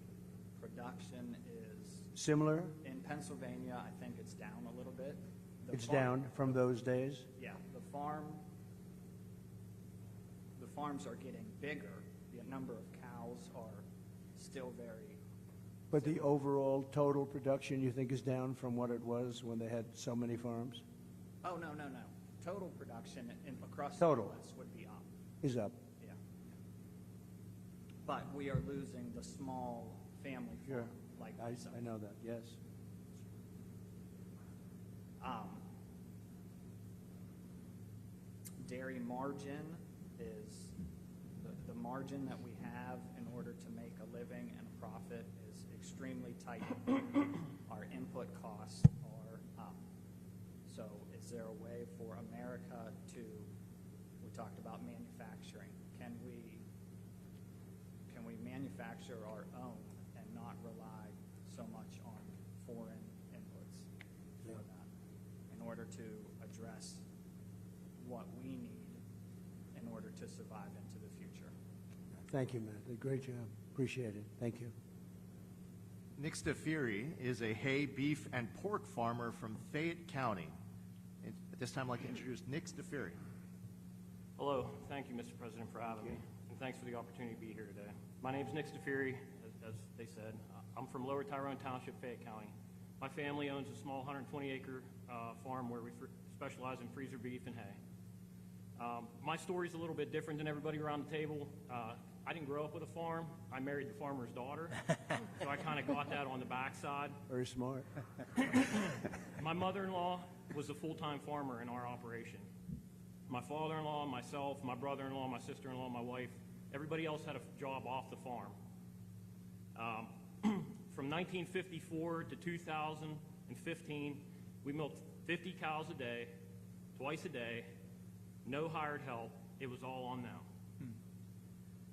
Production is Similar? in Pennsylvania. I think it's down a little bit. It's down from those days? Yeah, the farms are getting bigger. The number of cows are still very. But the overall total production you think is down from what it was when they had so many farms? Oh, no. Total production across Total. the U.S. would be up. Is up. Yeah. But we are losing the small family farm like myself. I know that, yes. Dairy margin is the margin that we have in order to make a living and a profit is extremely tight. Our input costs are up. So is there a way for America to, we talked about manufacturing, can we manufacture our own and not rely so much on foreign inputs for that in order to address what we need in order to survive into the future? Thank you, Matt. Great job. Appreciate it. Thank you. Nick Stafiri is a hay, beef, and pork farmer from Fayette County. At this time, I'd like to introduce Nick Stafiri. Hello. Thank you, Mr. President, for having me, and thanks for the opportunity to be here today. My name is Nick Stafiri, as they said. I'm from Lower Tyrone Township, Fayette County. My family owns a small 120-acre farm where we specialize in freezer beef and hay. My story's a little bit different than everybody around the table. I didn't grow up with a farm. I married the farmer's daughter, so I kind of got that on the backside. Very smart. My mother-in-law was a full-time farmer in our operation. My father-in-law, myself, my brother-in-law, my sister-in-law, my wife, everybody else had a job off the farm. From 1954 to 2015, we milked 50 cows a day, twice a day, no hired help. It was all on them.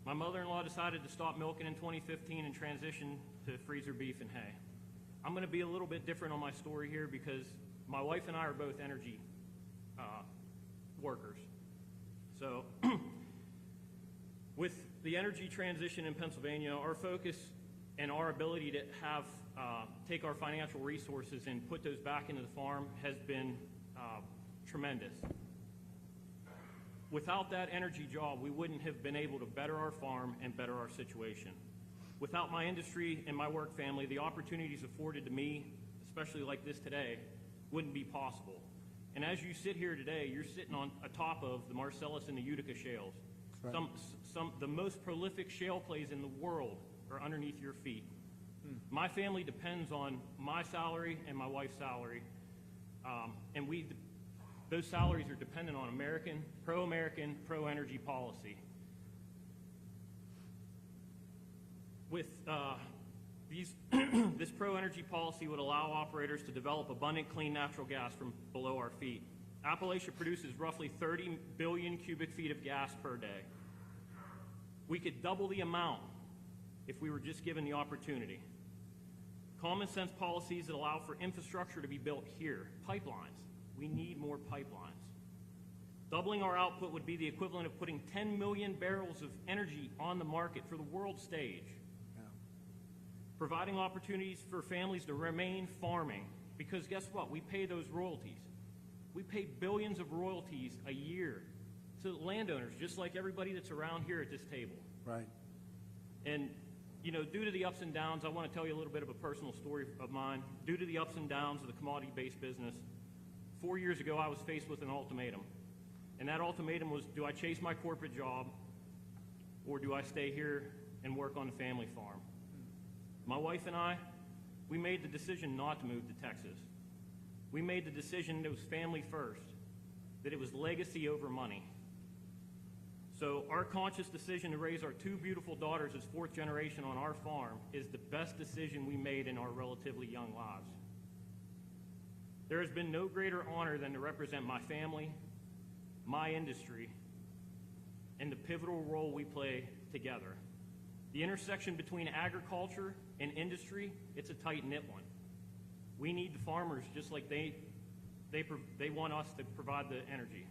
My mother-in-law decided to stop milking in 2015 and transition to freezer beef and hay. I'm going to be a little bit different on my story here because my wife and I are both energy workers. So with the energy transition in Pennsylvania, our focus and our ability to have take our financial resources and put those back into the farm has been tremendous. Without that energy job, we wouldn't have been able to better our farm and better our situation. Without my industry and my work family, the opportunities afforded to me, especially like this today, wouldn't be possible. And as you sit here today, you're sitting on atop of the Marcellus and the Utica shales. Right. The most prolific shale plays in the world are underneath your feet. My family depends on my salary and my wife's salary, and those salaries are dependent on pro-American, pro-energy policy. With this pro-energy policy would allow operators to develop abundant clean natural gas from below our feet. Appalachia produces roughly 30 billion cubic feet of gas per day. We could double the amount if we were just given the opportunity. Common sense policies that allow for infrastructure to be built here. Pipelines. We need more pipelines. Doubling our output would be the equivalent of putting 10 million barrels of energy on the market for the world stage. Yeah. Providing opportunities for families to remain farming, because guess what? We pay those royalties. We pay billions of royalties a year to landowners, just like everybody that's around here at this table. Right. And, you know, due to the ups and downs, I want to tell you a little bit of a personal story of mine. Due to the ups and downs of the commodity-based business, 4 years ago I was faced with an ultimatum. And that ultimatum was, do I chase my corporate job or do I stay here and work on the family farm? My wife and I, we made the decision not to move to Texas. We made the decision that it was family first, that it was legacy over money. So our conscious decision to raise our two beautiful daughters as fourth generation on our farm is the best decision we made in our relatively young lives. There has been no greater honor than to represent my family, my industry, and the pivotal role we play together. The intersection between agriculture and industry, it's a tight-knit one. We need the farmers just like they want us to provide the energy.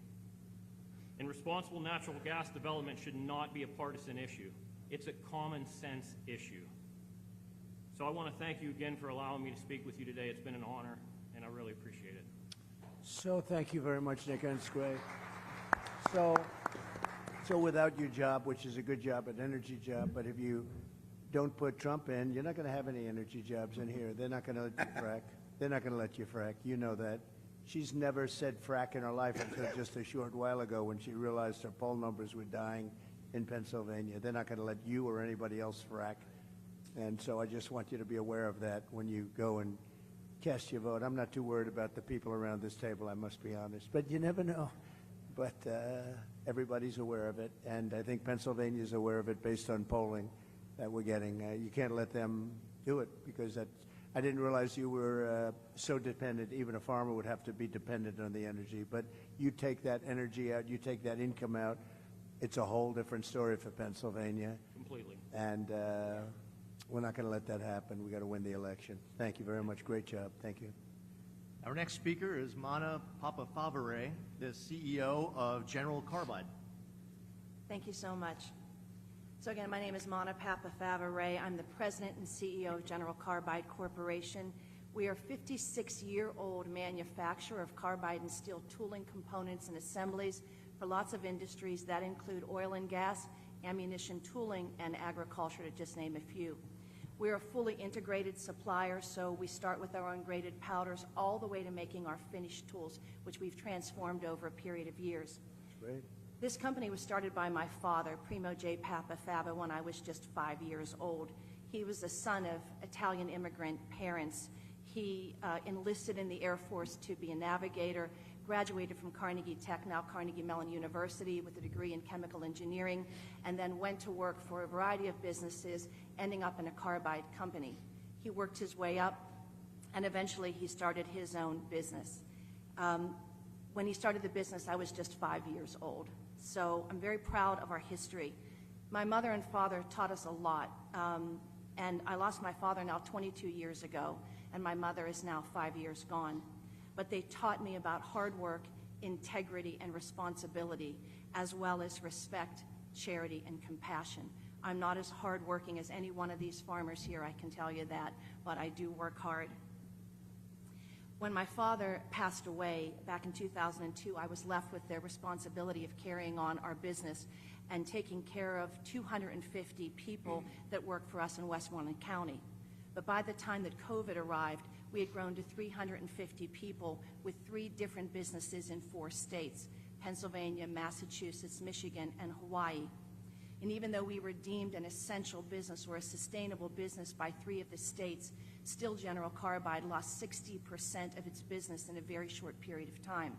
And responsible natural gas development should not be a partisan issue. It's a common sense issue. So I want to thank you again for allowing me to speak with you today. It's been an honor, and I really appreciate it. So thank you very much, Nick, and it's great. So without your job, which is a good job, an energy job, but if you don't put Trump in, you're not going to have any energy jobs in here. They're not going to let you frack. They're not going to let you frack. You know that. She's never said frack in her life until just a short while ago when she realized her poll numbers were dying in Pennsylvania. They're not going to let you or anybody else frack. And so I just want you to be aware of that when you go and cast your vote. I'm not too worried about the people around this table, I must be honest. But you never know. But everybody's aware of it, and I think Pennsylvania's aware of it based on polling that we're getting. You can't let them do it because I didn't realize you were so dependent. Even a farmer would have to be dependent on the energy. But you take that energy out, you take that income out, it's a whole different story for Pennsylvania. Completely. And we're not going to let that happen. We've got to win the election. Thank you very much. Great job. Thank you. Our next speaker is Mana Papafavare, the CEO of General Carbide. Thank you so much. So again, my name is Mana Papafavare. I'm the president and CEO of General Carbide Corporation. We are a 56-year-old manufacturer of carbide and steel tooling components and assemblies for lots of industries that include oil and gas, ammunition tooling, and agriculture, to just name a few. We're a fully integrated supplier, so we start with our ungraded powders all the way to making our finished tools, which we've transformed over a period of years. Great. This company was started by my father, Primo J. Papafava, when I was just 5 years old. He was the son of Italian immigrant parents. He enlisted in the Air Force to be a navigator, graduated from Carnegie Tech, now Carnegie Mellon University, with a degree in chemical engineering, and then went to work for a variety of businesses, ending up in a carbide company. He worked his way up, and eventually he started his own business. When he started the business, I was just 5 years old. So I'm very proud of our history. My mother and father taught us a lot, and I lost my father now 22 years ago, and my mother is now 5 years gone. But they taught me about hard work, integrity, and responsibility, as well as respect, charity, and compassion. I'm not as hardworking as any one of these farmers here, I can tell you that, but I do work hard. When my father passed away back in 2002, I was left with the responsibility of carrying on our business and taking care of 250 people that work for us in Westmoreland County. But by the time that COVID arrived, we had grown to 350 people with 3 different businesses in 4 states, Pennsylvania, Massachusetts, Michigan, and Hawaii. And even though we were deemed an essential business or a sustainable business by 3 of the states, still General Carbide lost 60% of its business in a very short period of time.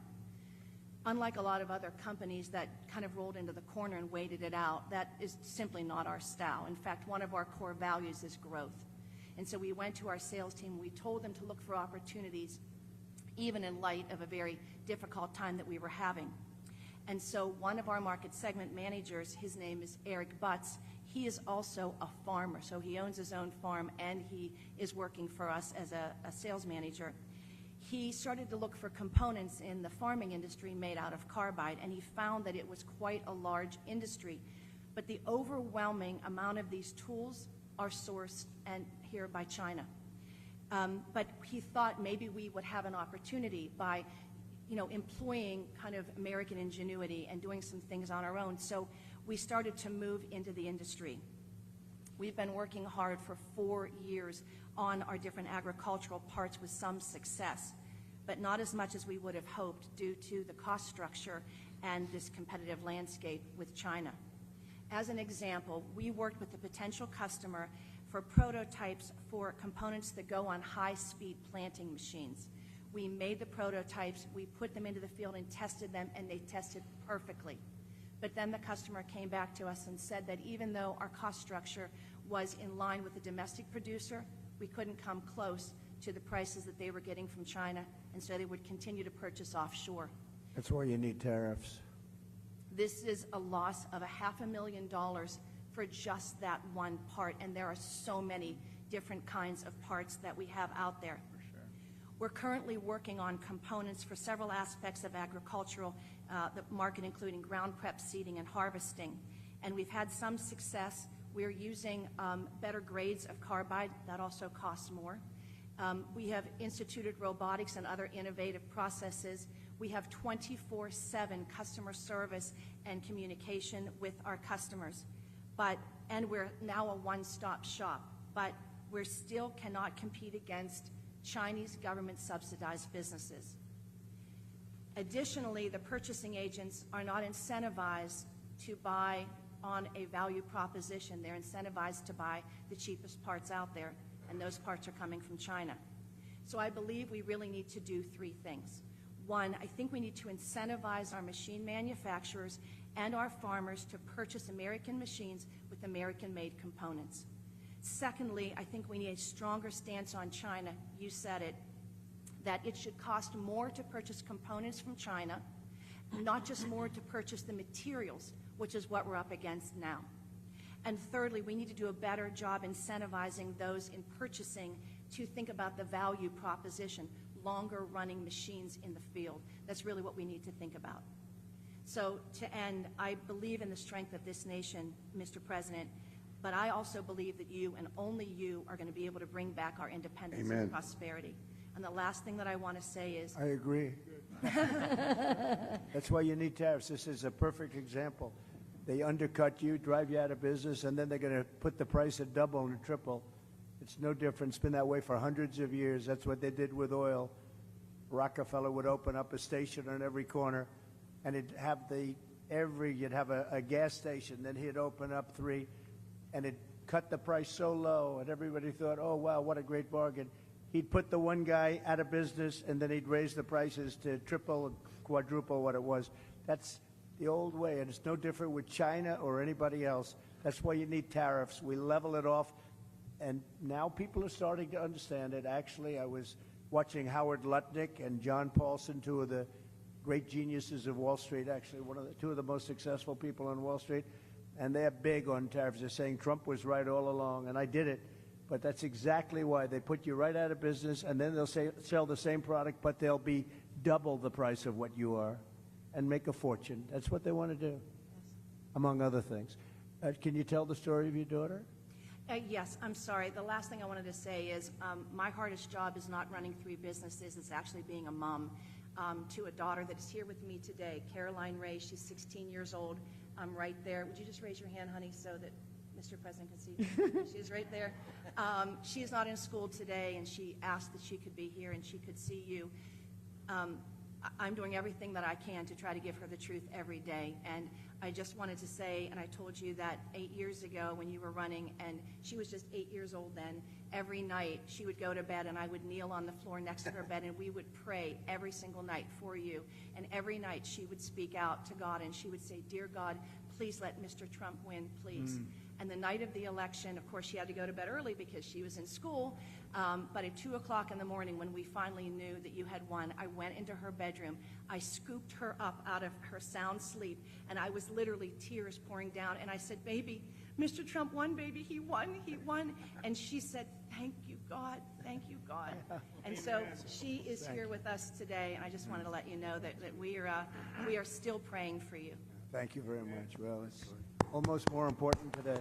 Unlike a lot of other companies that kind of rolled into the corner and waited it out, that is simply not our style. In fact, one of our core values is growth. And so we went to our sales team, we told them to look for opportunities, even in light of a very difficult time that we were having. And so one of our market segment managers, his name is Eric Butts, he is also a farmer. So he owns his own farm and he is working for us as a sales manager. He started to look for components in the farming industry made out of carbide, and he found that it was quite a large industry. But the overwhelming amount of these tools are sourced here by China. But he thought maybe we would have an opportunity by employing kind of American ingenuity and doing some things on our own. So we started to move into the industry. We've been working hard for 4 years on our different agricultural parts with some success, but not as much as we would have hoped due to the cost structure and this competitive landscape with China. As an example, we worked with a potential customer for prototypes for components that go on high-speed planting machines. We made the prototypes, we put them into the field and tested them, and they tested perfectly. But then the customer came back to us and said that even though our cost structure was in line with the domestic producer, we couldn't come close to the prices that they were getting from China, and so they would continue to purchase offshore. That's why you need tariffs. This is a loss of $500,000 for just that one part, and there are so many different kinds of parts that we have out there. We're currently working on components for several aspects of agricultural, the market including ground prep, seeding, and harvesting. And we've had some success. We're using better grades of carbide. That also costs more. We have instituted robotics and other innovative processes. We have 24/7 customer service and communication with our customers. And we're now a one-stop shop, but we still cannot compete against Chinese government-subsidized businesses. Additionally, the purchasing agents are not incentivized to buy on a value proposition. They're incentivized to buy the cheapest parts out there, and those parts are coming from China. So I believe we really need to do 3 things. One, I think we need to incentivize our machine manufacturers and our farmers to purchase American machines with American-made components. Secondly, I think we need a stronger stance on China. You said it, that it should cost more to purchase components from China, not just more to purchase the materials, which is what we're up against now. And thirdly, we need to do a better job incentivizing those in purchasing to think about the value proposition, longer running machines in the field. That's really what we need to think about. So to end, I believe in the strength of this nation, Mr. President, but I also believe that you and only you are going to be able to bring back our independence Amen. and prosperity. And the last thing that I want to say is... I agree. That's why you need tariffs. This is a perfect example. They undercut you, drive you out of business, and then they're going to put the price at double and triple. It's no different. It's been that way for hundreds of years. That's what they did with oil. Rockefeller would open up a station on every corner, and it'd have you'd have a gas station, then he'd open up 3, and it cut the price so low, and everybody thought, oh, wow, what a great bargain. He'd put the one guy out of business, and then he'd raise the prices to triple and quadruple what it was. That's the old way, and it's no different with China or anybody else. That's why you need tariffs. We level it off, and now people are starting to understand it. Actually, I was watching Howard Lutnick and John Paulson, 2 of the great geniuses of Wall Street, actually 2 of the most successful people on Wall Street, and they're big on tariffs. They're saying Trump was right all along, and I did it. But that's exactly why. They put you right out of business, and then they'll sell the same product, but they'll be double the price of what you are and make a fortune. That's what they want to do, among other things. Can you tell the story of your daughter? Yes, I'm sorry. The last thing I wanted to say is my hardest job is not running 3 businesses. It's actually being a mom to a daughter that is here with me today, Caroline Ray. She's 16 years old. I'm right there. Would you just raise your hand, honey, so that Mr. President can see? She's right there. She is not in school today, and she asked that she could be here and she could see you. I'm doing everything that I can to try to give her the truth every day. And I just wanted to say, and I told you that 8 years ago when you were running, and she was just 8 years old then, every night she would go to bed and I would kneel on the floor next to her bed and we would pray every single night for you. And every night she would speak out to God and she would say, "Dear God, please let Mr. Trump win, please." And the night of the election, of course, she had to go to bed early because she was in school. But at 2 o'clock in the morning, when we finally knew that you had won, I went into her bedroom. I scooped her up out of her sound sleep, and I was literally tears pouring down. And I said, "Baby, Mr. Trump won, baby. He won, he won." And she said, "Thank you, God. Thank you, God." And so she is here with us today, and I just wanted to let you know that we are still praying for you. Thank you very much. Well, it's almost more important today.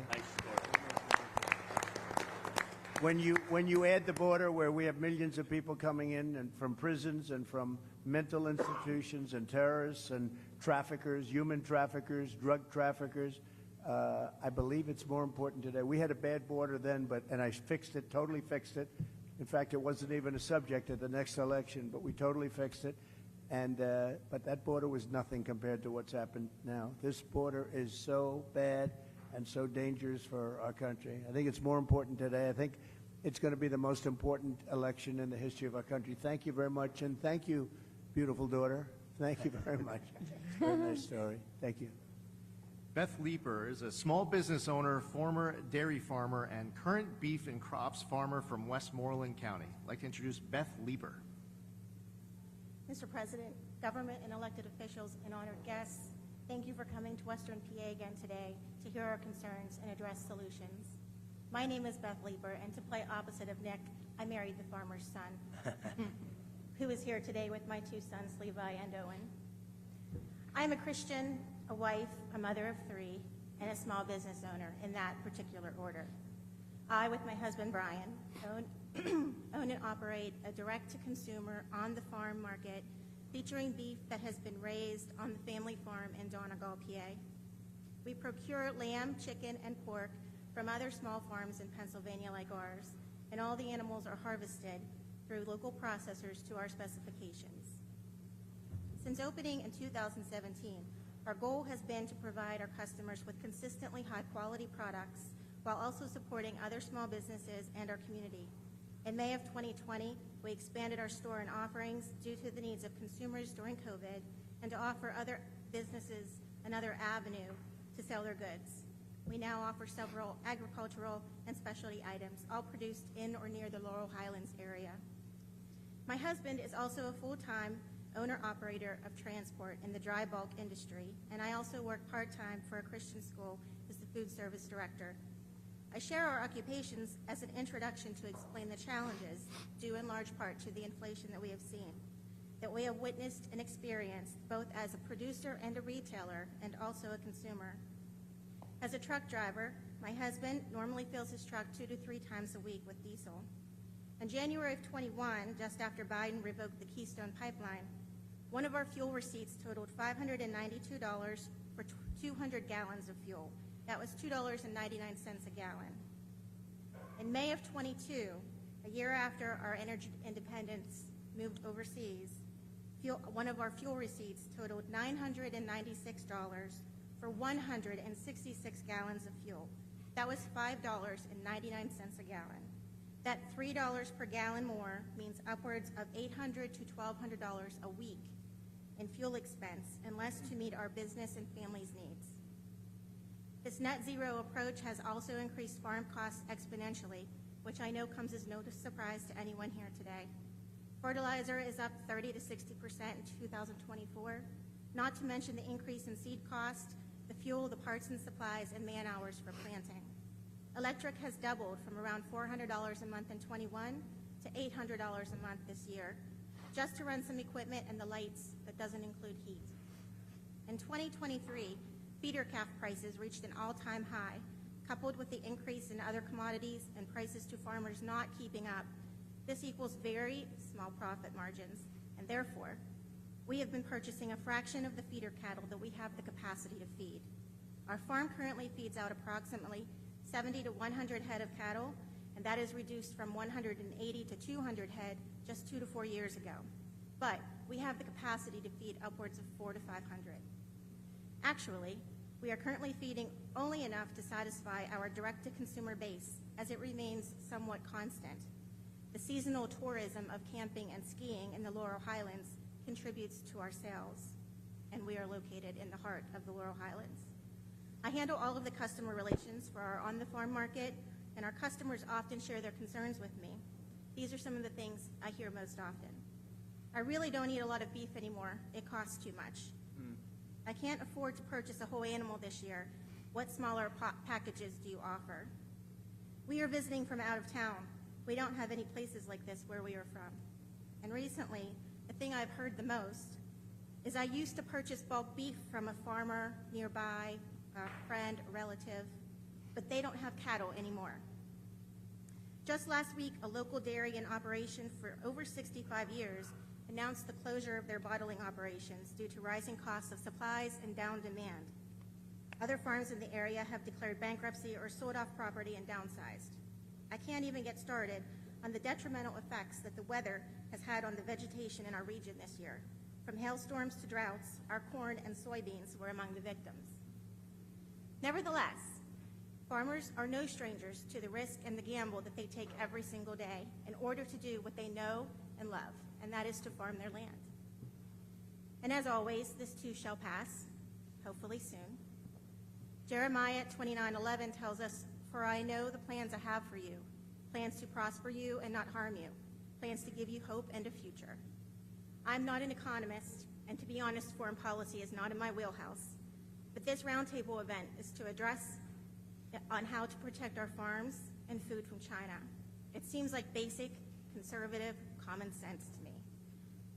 When you add the border where we have millions of people coming in and from prisons and from mental institutions and terrorists and traffickers, human traffickers, drug traffickers, I believe it's more important today. We had a bad border then, and I fixed it, totally fixed it. In fact, it wasn't even a subject at the next election, but we totally fixed it. And but that border was nothing compared to what's happened now. This border is so bad and so dangerous for our country. I think it's more important today. I think it's going to be the most important election in the history of our country. Thank you very much, and thank you, beautiful daughter. Thank you very much. Very nice story. Thank you. Beth Leeper is a small business owner, former dairy farmer, and current beef and crops farmer from Westmoreland County. I'd like to introduce Beth Leeper. Mr. President, government and elected officials and honored guests, thank you for coming to Western PA again today to hear our concerns and address solutions. My name is Beth Leeper, and to play opposite of Nick, I married the farmer's son, who is here today with my 2 sons, Levi and Owen. I am a Christian, a wife, a mother of 3, and a small business owner in that particular order. I, with my husband Brian, own and operate a direct-to-consumer on-the-farm market featuring beef that has been raised on the family farm in Donegal, PA. We procure lamb, chicken, and pork from other small farms in Pennsylvania like ours, and all the animals are harvested through local processors to our specifications. Since opening in 2017, our goal has been to provide our customers with consistently high-quality products while also supporting other small businesses and our community. In May of 2020, we expanded our store and offerings due to the needs of consumers during COVID and to offer other businesses another avenue to sell their goods. We now offer several agricultural and specialty items, all produced in or near the Laurel Highlands area. My husband is also a full-time owner-operator of transport in the dry bulk industry, and I also work part-time for a Christian school as the food service director. I share our occupations as an introduction to explain the challenges, due in large part to the inflation that we have seen, that we have witnessed and experienced both as a producer and a retailer, and also a consumer. As a truck driver, my husband normally fills his truck 2 to 3 times a week with diesel. In January of 21, just after Biden revoked the Keystone Pipeline, one of our fuel receipts totaled $592 for 200 gallons of fuel. That was $2.99 a gallon. In May of 22, a year after our energy independence moved overseas, one of our fuel receipts totaled $996 for 166 gallons of fuel. That was $5.99 a gallon. That $3 per gallon more means upwards of $800 to $1,200 a week in fuel expense, and less to meet our business and families' needs. This net zero approach has also increased farm costs exponentially, which I know comes as no surprise to anyone here today. Fertilizer is up 30 to 60% in 2024, not to mention the increase in seed cost, the fuel, the parts and supplies, and man hours for planting. Electric has doubled from around $400 a month in 21 to $800 a month this year, just to run some equipment and the lights that doesn't include heat. In 2023, feeder calf prices reached an all-time high, coupled with the increase in other commodities and prices to farmers not keeping up, this equals very small profit margins, and therefore, we have been purchasing a fraction of the feeder cattle that we have the capacity to feed. Our farm currently feeds out approximately 70 to 100 head of cattle, and that is reduced from 180 to 200 head just 2 to 4 years ago. But we have the capacity to feed upwards of 400 to 500. Actually, we are currently feeding only enough to satisfy our direct-to-consumer base, as it remains somewhat constant. The seasonal tourism of camping and skiing in the Laurel Highlands contributes to our sales, and we are located in the heart of the Laurel Highlands. I handle all of the customer relations for our on-the-farm market, and our customers often share their concerns with me. These are some of the things I hear most often. I really don't eat a lot of beef anymore. It costs too much. I can't afford to purchase a whole animal this year. What smaller packages do you offer? We are visiting from out of town. We don't have any places like this where we are from. And recently, the thing I've heard the most is I used to purchase bulk beef from a farmer nearby, a friend, a relative, but they don't have cattle anymore. Just last week, a local dairy in operation for over 65 years announced the closure of their bottling operations due to rising costs of supplies and down demand. Other farms in the area have declared bankruptcy or sold off property and downsized. I can't even get started on the detrimental effects that the weather has had on the vegetation in our region this year. From hailstorms to droughts, our corn and soybeans were among the victims. Nevertheless, farmers are no strangers to the risk and the gamble that they take every single day in order to do what they know and love, and that is to farm their land. And as always, this too shall pass, hopefully soon. Jeremiah 29:11 tells us, "For I know the plans I have for you, plans to prosper you and not harm you, plans to give you hope and a future." I'm not an economist, and to be honest, foreign policy is not in my wheelhouse. But this roundtable event is to address on how to protect our farms and food from China. It seems like basic, conservative common sense to me.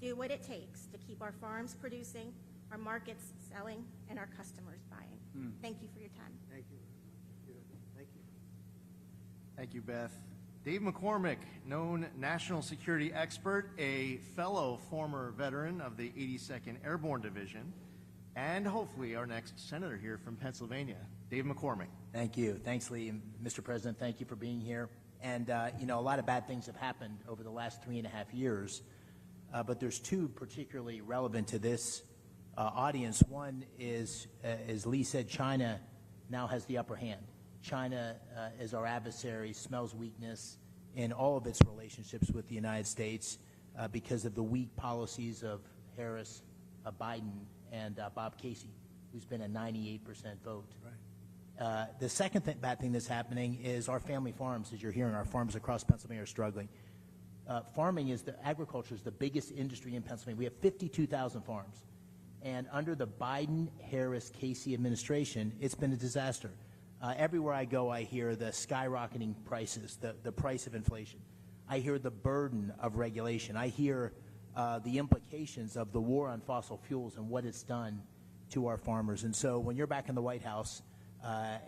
Do what it takes to keep our farms producing, our markets selling, and our customers buying. Thank you for your time. Thank you. Thank you. Thank you, Beth. Dave McCormick, known national security expert, a fellow former veteran of the 82nd Airborne Division, and hopefully our next senator here from Pennsylvania, Dave McCormick. Thank you. Thanks, Lee. And Mr. President, thank you for being here. And, you know, a lot of bad things have happened over the last 3.5 years, but there's two particularly relevant to this audience. One is, as Lee said, China now has the upper hand. China is our adversary, smells weakness in all of its relationships with the United States because of the weak policies of Harris, Biden, and Bob Casey, who's been a 98% vote. Right. The second bad thing that's happening is our family farms, as you're hearing, our farms across Pennsylvania are struggling. Agriculture is the biggest industry in Pennsylvania. We have 52,000 farms. And under the Biden-Harris-Casey administration, it's been a disaster. Everywhere I go, I hear the skyrocketing prices, the price of inflation. I hear the burden of regulation. I hear the implications of the war on fossil fuels and what it's done to our farmers. And so when you're back in the White House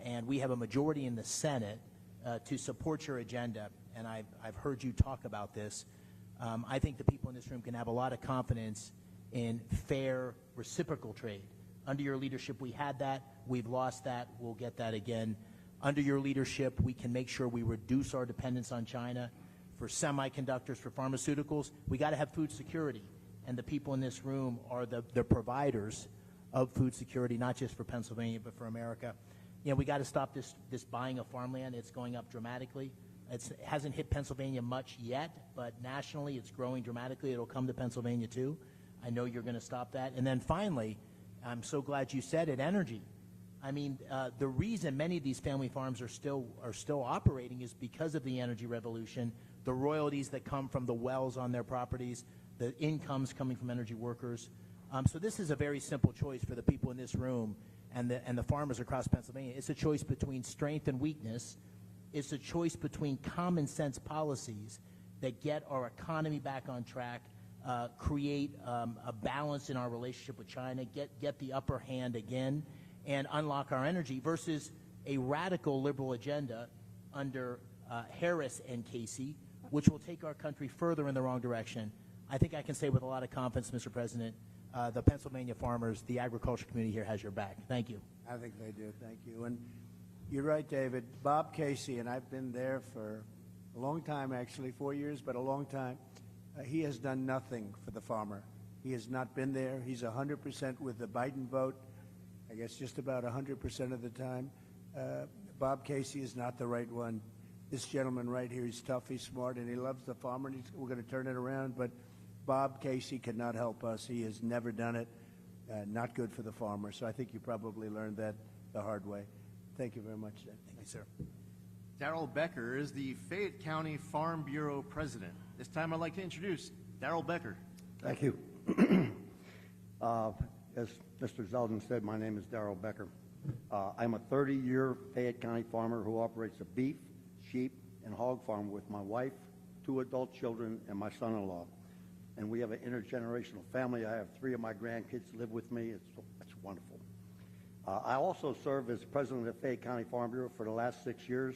and we have a majority in the Senate to support your agenda, and I've heard you talk about this, I think the people in this room can have a lot of confidence in fair reciprocal trade. Under your leadership, we had that. We've lost that. We'll get that again. Under your leadership, we can make sure we reduce our dependence on China for semiconductors, for pharmaceuticals. We got to have food security, and the people in this room are the providers of food security, not just for Pennsylvania, but for America. You know, we got to stop this buying of farmland. It's going up dramatically. It hasn't hit Pennsylvania much yet, but nationally it's growing dramatically. It'll come to Pennsylvania too. I know you're going to stop that. And then finally, I'm so glad you said it, energy. I mean, the reason many of these family farms are still operating is because of the energy revolution, the royalties that come from the wells on their properties, the incomes coming from energy workers. So this is a very simple choice for the people in this room and the farmers across Pennsylvania. It's a choice between strength and weakness. It's a choice between common sense policies that get our economy back on track, create a balance in our relationship with China, get the upper hand again, and unlock our energy versus a radical liberal agenda under Harris and Casey, which will take our country further in the wrong direction. I think I can say with a lot of confidence, Mr. President, the Pennsylvania farmers, the agriculture community here has your back. Thank you. I think they do. Thank you. And you're right, David. Bob Casey, and I've been there for a long time, actually, 4 years, but a long time. He has done nothing for the farmer. He has not been there. He's 100% with the Biden vote, I guess just about 100% of the time. Bob Casey is not the right one. This gentleman right here, he's tough, he's smart, and he loves the farmer, and we're going to turn it around. But Bob Casey cannot help us. He has never done it. Not good for the farmer. So I think you probably learned that the hard way. Thank you very much, Dan. Thank you, sir. Darrell Becker is the Fayette County Farm Bureau president. This time I'd like to introduce Darrell Becker. Thank you. As Mr. Zeldin said, my name is Darrell Becker. I'm a 30-year Fayette County farmer who operates a beef, sheep, and hog farm with my wife, 2 adult children, and my son-in-law. And we have an intergenerational family. I have 3 of my grandkids live with me. It's wonderful. I also serve as president of the Fayette County Farm Bureau for the last 6 years,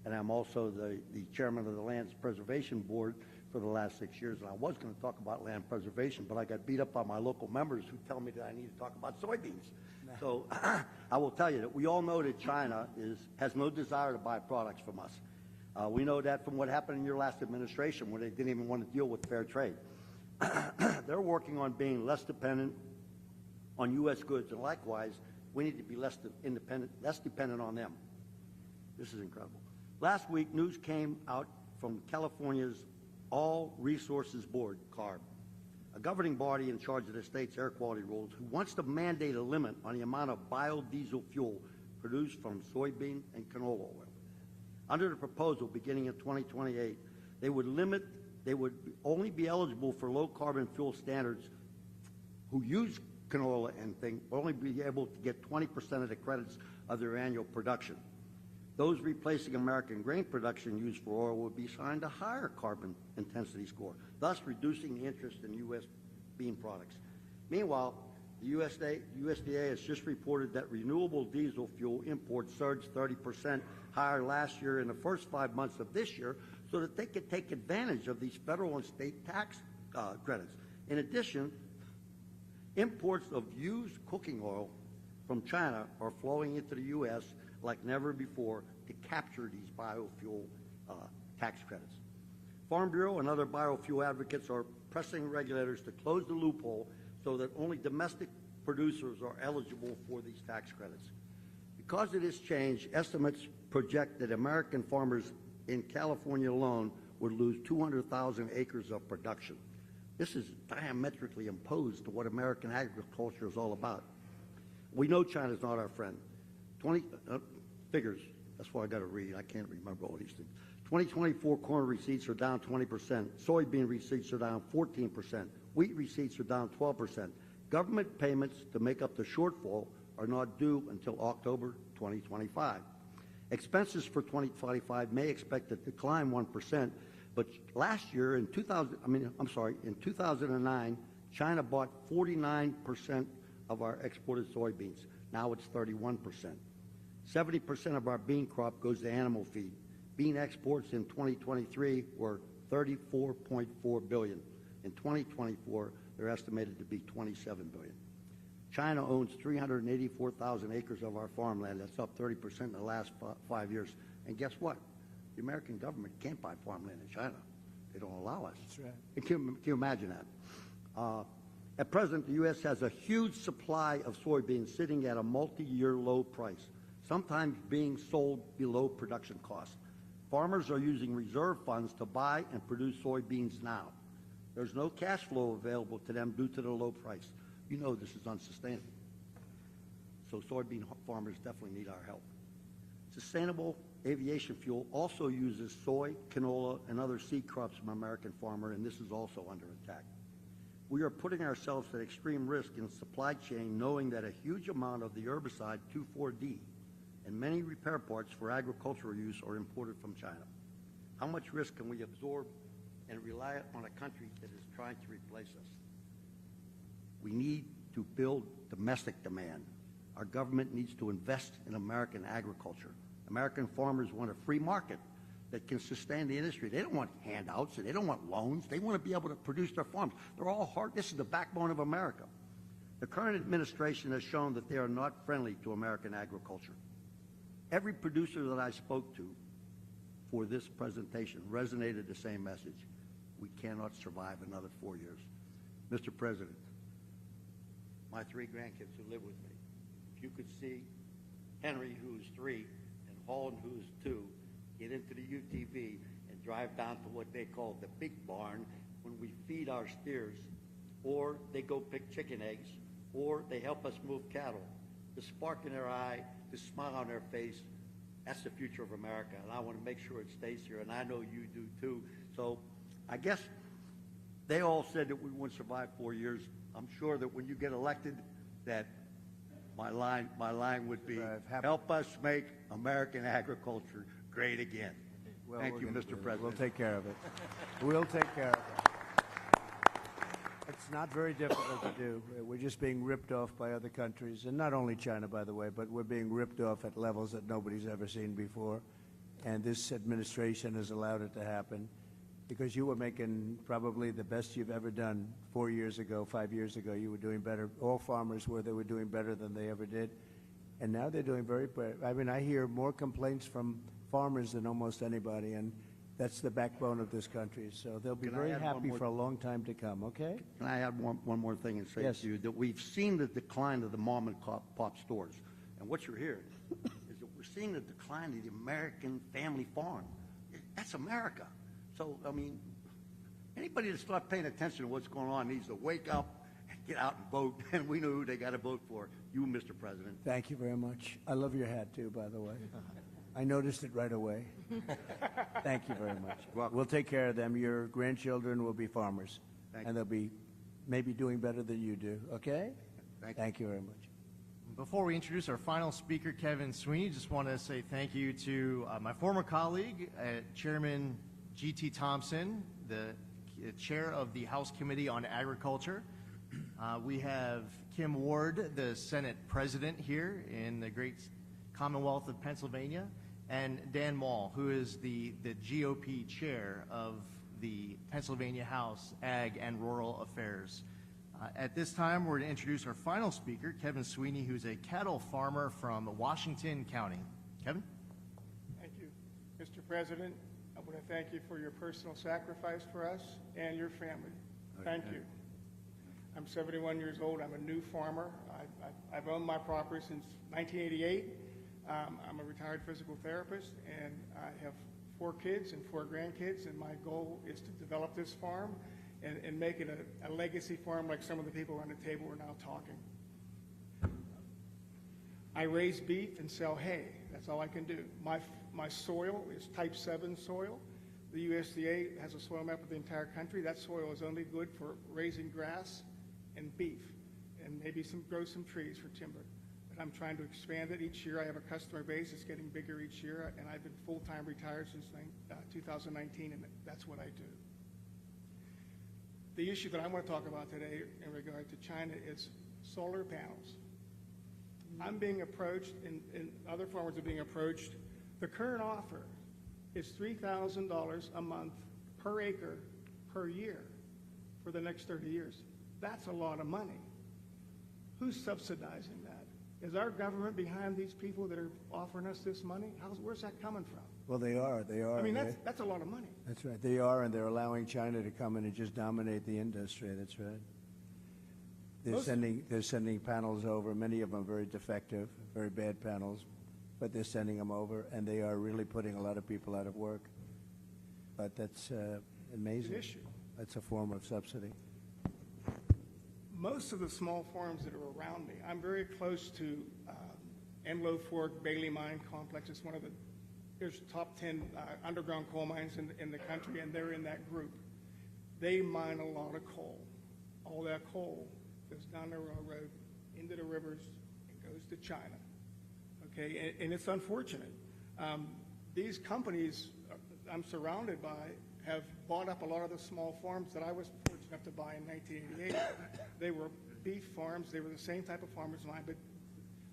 and I'm also the chairman of the Land Preservation Board for the last 6 years. And I was going to talk about land preservation, but I got beat up by my local members who tell me that I need to talk about soybeans. So I will tell you that we all know that China has no desire to buy products from us. We know that from what happened in your last administration, where they didn't even want to deal with fair trade. They're working on being less dependent on U.S. goods, and likewise, we need to be less dependent on them. This is incredible. Last week, news came out from California's All Resources Board, CARB, a governing body in charge of the state's air quality rules, who wants to mandate a limit on the amount of biodiesel fuel produced from soybean and canola oil. Under the proposal, beginning in 2028, they would only be eligible for low-carbon fuel standards who use canola and things, will only be able to get 20% of the credits of their annual production. Those replacing American grain production used for oil would be assigned a higher carbon intensity score, thus reducing the interest in U.S. bean products. Meanwhile, the USDA has just reported that renewable diesel fuel imports surged 30% higher last year in the first 5 months of this year, so that they could take advantage of these federal and state tax credits. In addition, imports of used cooking oil from China are flowing into the U.S. like never before to capture these biofuel tax credits. Farm Bureau and other biofuel advocates are pressing regulators to close the loophole so that only domestic producers are eligible for these tax credits. Because of this change, estimates project that American farmers in California alone would lose 200,000 acres of production. This is diametrically opposed to what American agriculture is all about. We know China's not our friend. Figures, that's why I got to read. I can't remember all these things. 2024 corn receipts are down 20%. Soybean receipts are down 14%. Wheat receipts are down 12%. Government payments to make up the shortfall are not due until October 2025. Expenses for 2025 may expect to decline 1%, but last year in 2009, China bought 49% of our exported soybeans. Now it's 31%. 70% of our bean crop goes to animal feed. Bean exports in 2023 were $34.4 billion. In 2024, they're estimated to be $27 billion. China owns 384,000 acres of our farmland. That's up 30% in the last 5 years. And guess what? The American government can't buy farmland in China. They don't allow us. That's right. Can you imagine that? At present, the U.S. has a huge supply of soybeans sitting at a multi-year low price, sometimes being sold below production cost. Farmers are using reserve funds to buy and produce soybeans now. There's no cash flow available to them due to the low price. You know this is unsustainable. So soybean farmers definitely need our help. Sustainable aviation fuel also uses soy, canola, and other seed crops from American farmer, and this is also under attack. We are putting ourselves at extreme risk in the supply chain, knowing that a huge amount of the herbicide 2,4-D and many repair parts for agricultural use are imported from China. How much risk can we absorb and rely on a country that is trying to replace us? We need to build domestic demand. Our government needs to invest in American agriculture. American farmers want a free market that can sustain the industry. They don't want handouts, and they don't want loans. They want to be able to produce their farms. They're all hard. This is the backbone of America. The current administration has shown that they are not friendly to American agriculture. Every producer that I spoke to for this presentation resonated the same message. We cannot survive another 4 years. Mr. President, my 3 grandkids who live with me, if you could see Henry, who's 3, and Holland, who's 2, get into the UTV and drive down to what they call the big barn when we feed our steers, or they go pick chicken eggs, or they help us move cattle. The spark in their eye, the smile on their face, that's the future of America, and I want to make sure it stays here, and I know you do too. So I guess they all said that we wouldn't survive 4 years. I'm sure that when you get elected, that my line would be, help us make American agriculture great again. Well, Thank you, Mr. President. We'll take care of it. We'll take care of it. It's not very difficult to do. We're just being ripped off by other countries, and not only China, by the way, but we're being ripped off at levels that nobody's ever seen before. And this administration has allowed it to happen because you were making probably the best you've ever done 4 years ago, 5 years ago. You were doing better. All farmers were. They were doing better than they ever did. And now they're doing very better. I mean, I hear more complaints from farmers than almost anybody, and that's the backbone of this country. So they'll be Can I very add one happy more- for a long time to come, okay? Can I add one more thing and say Yes. to you that we've seen the decline of the mom and pop stores. And what you're hearing is that we're seeing the decline of the American family farm. That's America. So, I mean, anybody that's not paying attention to what's going on needs to wake up and get out and vote. And we know who they got to vote for. You, Mr. President. Thank you very much. I love your hat, too, by the way. I noticed it right away. Thank you very much. We'll take care of them. Your grandchildren will be farmers, and they'll be maybe doing better than you do, okay? Thank you very much. Before we introduce our final speaker, Kevin Sweeney, just want to say thank you to my former colleague, Chairman G.T. Thompson, the chair of the House Committee on Agriculture. We have Kim Ward, the Senate President here in the great Commonwealth of Pennsylvania, and Dan Mall, who is the GOP chair of the Pennsylvania House Ag and Rural Affairs. At this time, we're going to introduce our final speaker, Kevin Sweeney, who's a cattle farmer from Washington County. Kevin? Thank you. Mr. President, I want to thank you for your personal sacrifice for us and your family. Thank you. I'm 71 years old. I'm a new farmer. I've owned my property since 1988. I'm a retired physical therapist, and I have 4 kids and 4 grandkids, and my goal is to develop this farm and make it a legacy farm like some of the people around the table are now talking. I raise beef and sell hay. That's all I can do. My soil is type 7 soil. The USDA has a soil map of the entire country. That soil is only good for raising grass and beef, and maybe grow some trees for timber. But I'm trying to expand it each year. I have a customer base that's getting bigger each year, and I've been full-time retired since 2019, and that's what I do. The issue that I want to talk about today in regard to China is solar panels. I'm being approached, and other farmers are being approached. The current offer is $3,000 a month per acre per year for the next 30 years. That's a lot of money. Who's subsidizing that? Is our government behind these people that are offering us this money? Where's that coming from? Well, they are. I mean, that's a lot of money. That's right. They are, and they're allowing China to come in and just dominate the industry. That's right. They're sending panels over. Many of them very defective, very bad panels, but they're sending them over, and they are really putting a lot of people out of work. But that's amazing. An issue. That's a form of subsidy. Most of the small farms that are around me, I'm very close to Enlow Fork Bailey Mine Complex. It's one of the there's top 10 underground coal mines in the country, and they're in that group. They mine a lot of coal. All that coal goes down the railroad, into the rivers, and goes to China. Okay, and it's unfortunate. These companies I'm surrounded by have bought up a lot of the small farms that I was fortunate enough to buy in 1988. They were beef farms. They were the same type of farmers as mine, but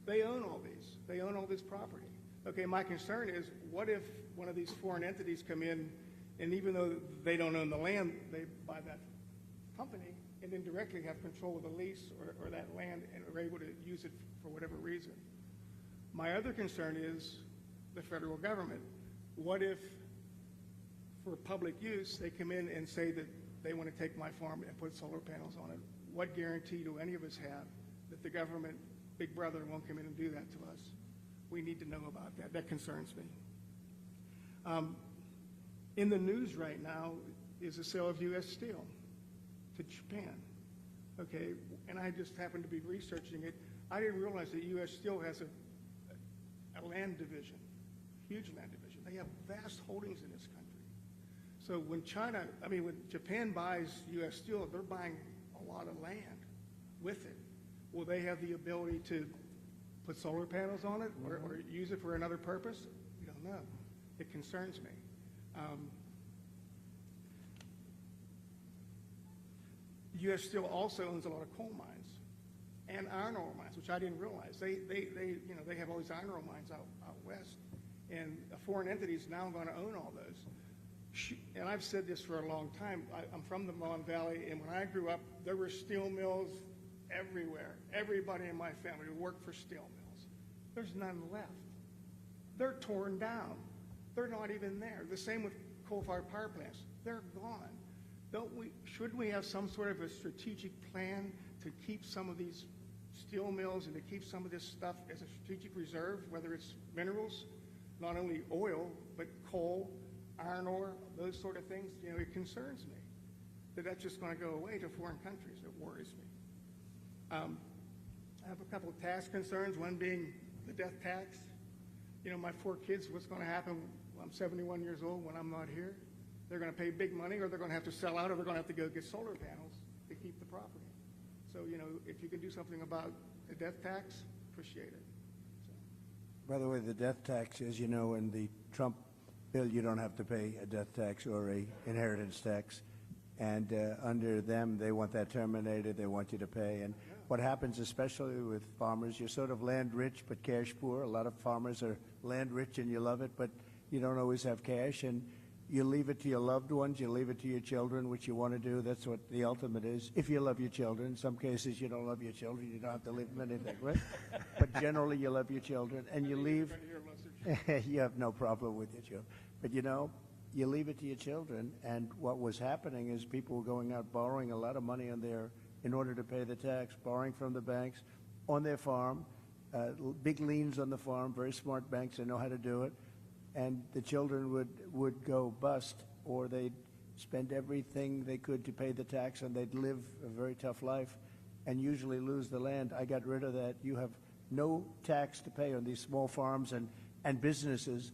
They own all these. They own all this property. Okay, my concern is, what if one of these foreign entities come in, and even though they don't own the land, they buy that company and indirectly have control of the lease or that land and are able to use it for whatever reason. My other concern is the federal government. What if, for public use, they come in and say that they want to take my farm and put solar panels on it? What guarantee do any of us have that the government, Big Brother, won't come in and do that to us? We need to know about that. That concerns me. In the news right now is the sale of U.S. Steel to Japan. Okay, and I just happened to be researching it. I didn't realize that U.S. Steel has a land division, huge land division. They have vast holdings in this country. So when when Japan buys U.S. Steel, they're buying a lot of land with it. Will they have the ability to put solar panels on it or use it for another purpose? We don't know. It concerns me. U.S. Steel also owns a lot of coal mines and iron ore mines, which I didn't realize. They have all these iron ore mines out west, and a foreign entity is now going to own all those. And I've said this for a long time. I'm from the Mon Valley, and when I grew up, there were steel mills everywhere. Everybody in my family worked for steel mills. There's none left. They're torn down. They're not even there. The same with coal-fired power plants. They're gone. Shouldn't we have some sort of a strategic plan to keep some of these steel mills and to keep some of this stuff as a strategic reserve, whether it's minerals, not only oil, but coal, iron ore, those sort of things? It concerns me that that's just going to go away to foreign countries. It worries me. I have a couple of tax concerns, one being the death tax. My 4 kids, what's going to happen when I'm 71 years old when I'm not here? They're going to pay big money, or they're going to have to sell out, or they're going to have to go get solar panels to keep the property. So, if you can do something about the death tax, appreciate it. By the way, the death tax, as you know, in the Trump bill, you don't have to pay a death tax or a inheritance tax. And under them, they want that terminated. They want you to pay. And what happens, especially with farmers, you're sort of land rich but cash poor. A lot of farmers are land rich and you love it, but you don't always have cash. And you leave it to your loved ones. You leave it to your children, which you want to do. That's what the ultimate is. If you love your children. In some cases, you don't love your children. You don't have to leave them anything, right? But generally, you love your children. And you leave. You have no problem with your children. But, you leave it to your children, and what was happening is people were going out borrowing a lot of money in order to pay the tax, borrowing from the banks on their farm, big liens on the farm, very smart banks that know how to do it, and the children would go bust, or they'd spend everything they could to pay the tax, and they'd live a very tough life and usually lose the land. I got rid of that. You have no tax to pay on these small farms and businesses.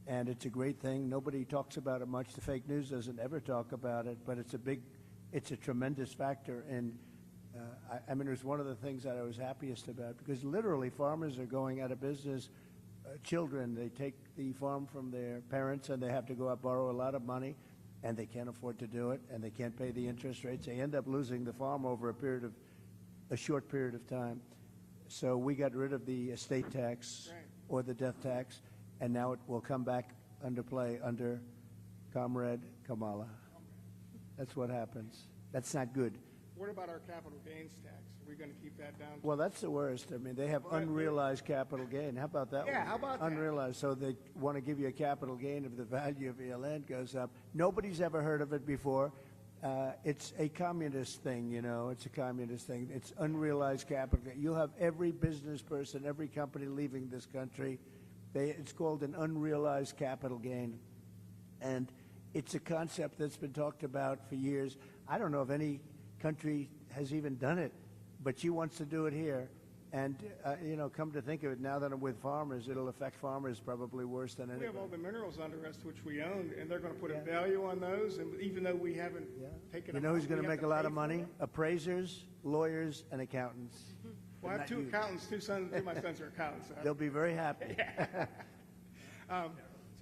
And it's a great thing. Nobody talks about it much. The fake news doesn't ever talk about it, but it's a tremendous factor. And it was one of the things that I was happiest about, because literally farmers are going out of business. Children, they take the farm from their parents and they have to go out borrow a lot of money, and they can't afford to do it, and they can't pay the interest rates. They end up losing the farm over a short period of time. So we got rid of the estate tax or the death tax. And now it will come back under play under Comrade Kamala. That's what happens. That's not good. What about our capital gains tax? Are we going to keep that down? Well, that's the worst. They have unrealized capital gain. How about that one? Yeah, how about that? Unrealized. So they want to give you a capital gain if the value of your land goes up. Nobody's ever heard of it before. It's a communist thing, It's a communist thing. It's unrealized capital gain. You'll have every business person, every company leaving this country. It's called an unrealized capital gain, and it's a concept that's been talked about for years. I don't know if any country has even done it, but she wants to do it here. And, come to think of it, now that I'm with farmers, it'll affect farmers probably worse than anybody. We have all the minerals under us, which we own, and they're going to put a value on those, and even though we haven't taken them out, Who's going to make a lot of money? them? Appraisers, lawyers, and accountants. Well, I have 2 accountants, 2 sons, 2 of my sons are accountants. So They'll be very happy. It's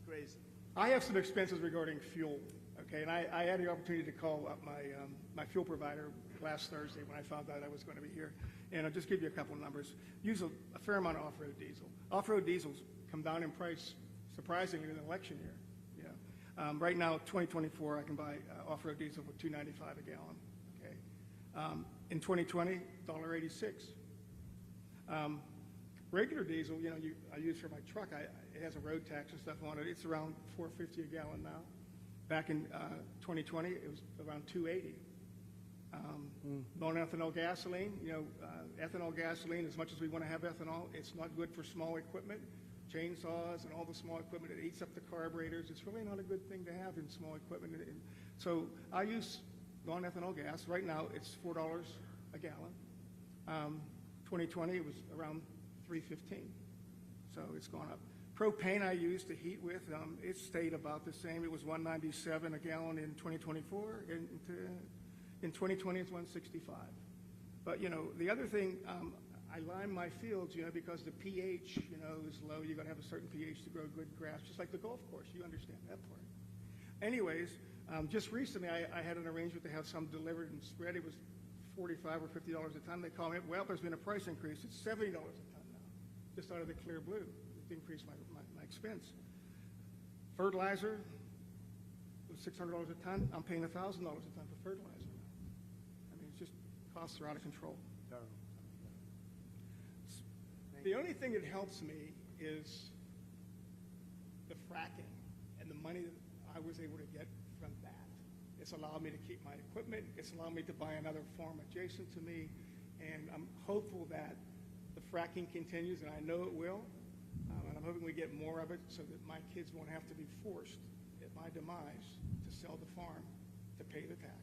crazy. I have some expenses regarding fuel, okay? And I had the opportunity to call up my fuel provider last Thursday when I found out I was going to be here. And I'll just give you a couple of numbers. Use a fair amount of off-road diesel. Off-road diesels come down in price surprisingly in an election year. Right now, 2024, I can buy off-road diesel for $2.95 a gallon. Okay. In 2020, $1.86. Regular diesel, I use for my truck. It has a road tax and stuff on it. It's around $4.50 a gallon now. Back in 2020, it was around $2.80. Non-ethanol gasoline, ethanol gasoline, as much as we want to have ethanol, it's not good for small equipment, chainsaws and all the small equipment. It eats up the carburetors. It's really not a good thing to have in small equipment. So I use non-ethanol gas. Right now, it's $4 a gallon. 2020, it was around $3.15. So it's gone up. Propane I use to heat with, it stayed about the same. It was $1.97 a gallon in 2024. In 2020, it's $1.65. But, the other thing, I lime my fields, because the pH, is low. You've got to have a certain pH to grow good grass, just like the golf course. You understand that part. Anyways, just recently, I had an arrangement to have some delivered and spread. It was $45 or $50 a ton. They call me, well, there's been a price increase. It's $70 a ton now, just out of the clear blue. It increased my expense. Fertilizer was $600 a ton. I'm paying $1,000 a ton for fertilizer now. I mean, it's just costs are out of control. The only thing that helps me is the fracking and the money that I was able to get from that. It's allowed me to keep my equipment. It's allowed me to buy another farm adjacent to me. And I'm hopeful that the fracking continues, and I know it will. And I'm hoping we get more of it so that my kids won't have to be forced at my demise to sell the farm to pay the tax.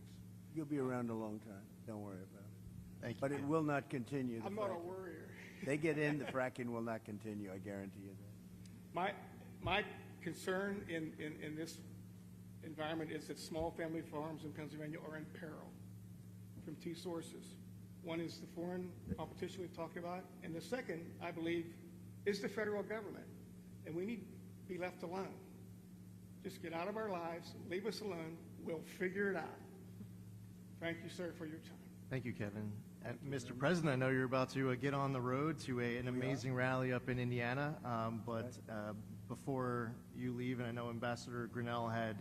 You'll be around a long time. Don't worry about it. Thank you. But it will not continue. I'm not a worrier. They get in, the fracking will not continue, I guarantee you that. My concern in this environment is that small family farms in Pennsylvania are in peril from two sources. One is the foreign competition we've talked about, and the second, I believe, is the federal government. And we need to be left alone. Just get out of our lives, leave us alone, we'll figure it out. Thank you, sir, for your time. Thank you, Kevin. Mr. President, I know you're about to get on the road to an amazing rally up in Indiana, but before you leave, and I know Ambassador Grinnell had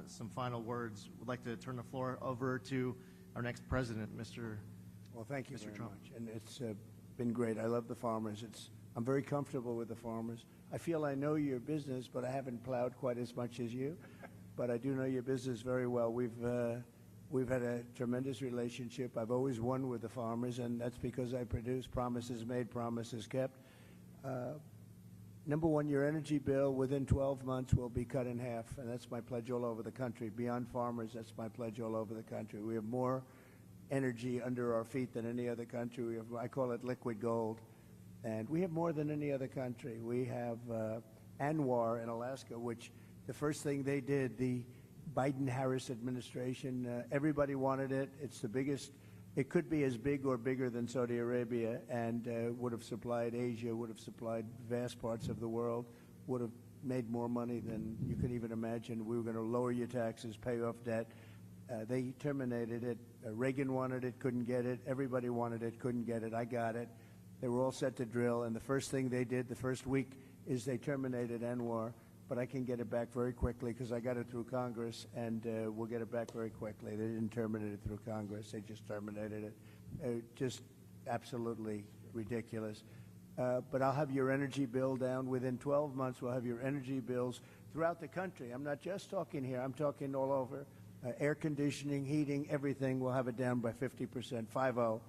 some final words, would like to turn the floor over to our next president, Mr. Well, thank you Mr. very Trump. much. And it's been great. I love the farmers. I'm very comfortable with the farmers. I feel I know your business, but I haven't plowed quite as much as you. But I do know your business very well. We've had a tremendous relationship. I've always won with the farmers, and that's because I produce promises made, promises kept. Number one, your energy bill within 12 months will be cut in half, and that's my pledge all over the country. Beyond farmers, that's my pledge all over the country. We have more energy under our feet than any other country. I call it liquid gold, and we have more than any other country. We have ANWR in Alaska, which the first thing they did, the Biden-Harris administration, everybody wanted it. It's the biggest. It could be as big or bigger than Saudi Arabia, and would have supplied Asia, would have supplied vast parts of the world, would have made more money than you could even imagine. We were going to lower your taxes, pay off debt. They terminated it. Reagan wanted it, couldn't get it. Everybody wanted it, couldn't get it. I got it. They were all set to drill, and the first thing they did the first week is they terminated ANWR. But I can get it back very quickly because I got it through Congress, and we'll get it back very quickly. They didn't terminate it through Congress. They just terminated it. Just absolutely ridiculous. But I'll have your energy bill down. Within 12 months, we'll have your energy bills throughout the country. I'm not just talking here. I'm talking all over. Air conditioning, heating, everything. We'll have it down by 50%, 5-0.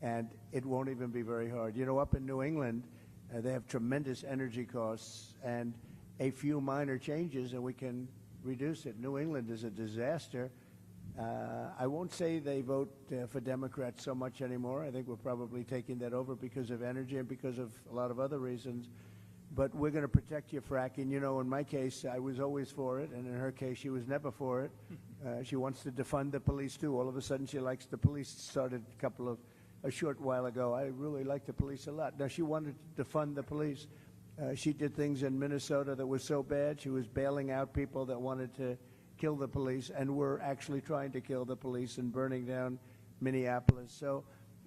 And it won't even be very hard. Up in New England, they have tremendous energy costs, and a few minor changes and we can reduce it. New England is a disaster. I won't say they vote for Democrats so much anymore. I think we're probably taking that over because of energy and because of a lot of other reasons. But we're going to protect your fracking. In my case, I was always for it, and in her case, she was never for it. She wants to defund the police, too. All of a sudden, she likes the police. Started a short while ago. I really like the police a lot. Now, she wanted to defund the police. She did things in Minnesota that were so bad. She was bailing out people that wanted to kill the police and were actually trying to kill the police and burning down Minneapolis. So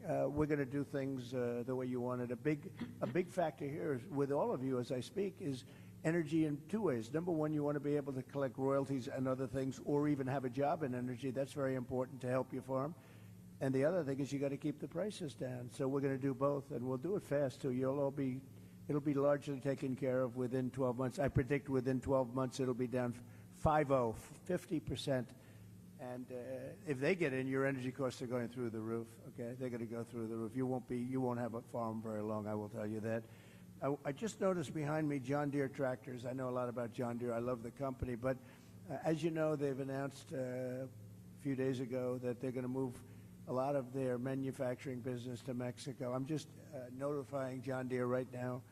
we're going to do things the way you want it. A big factor here is, with all of you as I speak, is energy in two ways. Number one, you want to be able to collect royalties and other things, or even have a job in energy. That's very important to help your farm. And the other thing is you got to keep the prices down. So we're going to do both, and we'll do it fast too. It'll be largely taken care of within 12 months. I predict within 12 months it'll be down 50%. And if they get in, your energy costs are going through the roof. Okay, they're going to go through the roof. You won't have a farm very long. I will tell you that. I just noticed behind me John Deere tractors. I know a lot about John Deere. I love the company, but as you know, they've announced a few days ago that they're going to move a lot of their manufacturing business to Mexico. I'm just notifying John Deere right now.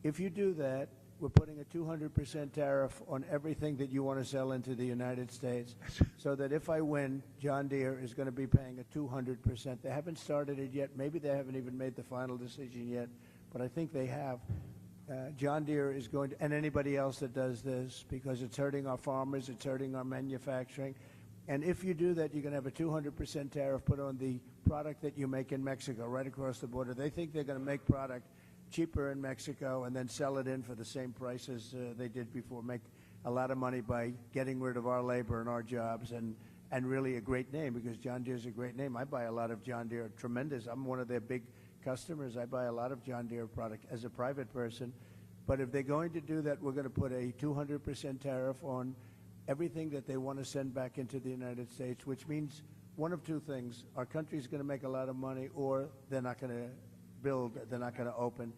If you do that, we're putting a 200% tariff on everything that you want to sell into the United States, so that if I win, John Deere is going to be paying a 200%. They haven't started it yet. Maybe they haven't even made the final decision yet, but I think they have. John Deere is going to, and anybody else that does this, because it's hurting our farmers, it's hurting our manufacturing. And if you do that, you're going to have a 200% tariff put on the product that you make in Mexico, right across the border. They think they're going to make product cheaper in Mexico and then sell it in for the same prices they did before, make a lot of money by getting rid of our labor and our jobs, and really a great name, because John Deere's a great name. I buy a lot of John Deere, tremendous. I'm one of their big customers. I buy a lot of John Deere product as a private person. But if they're going to do that, we're going to put a 200% tariff on everything that they want to send back into the United States, which means one of two things. Our country's going to make a lot of money, or they're not going to build, they're not going to open,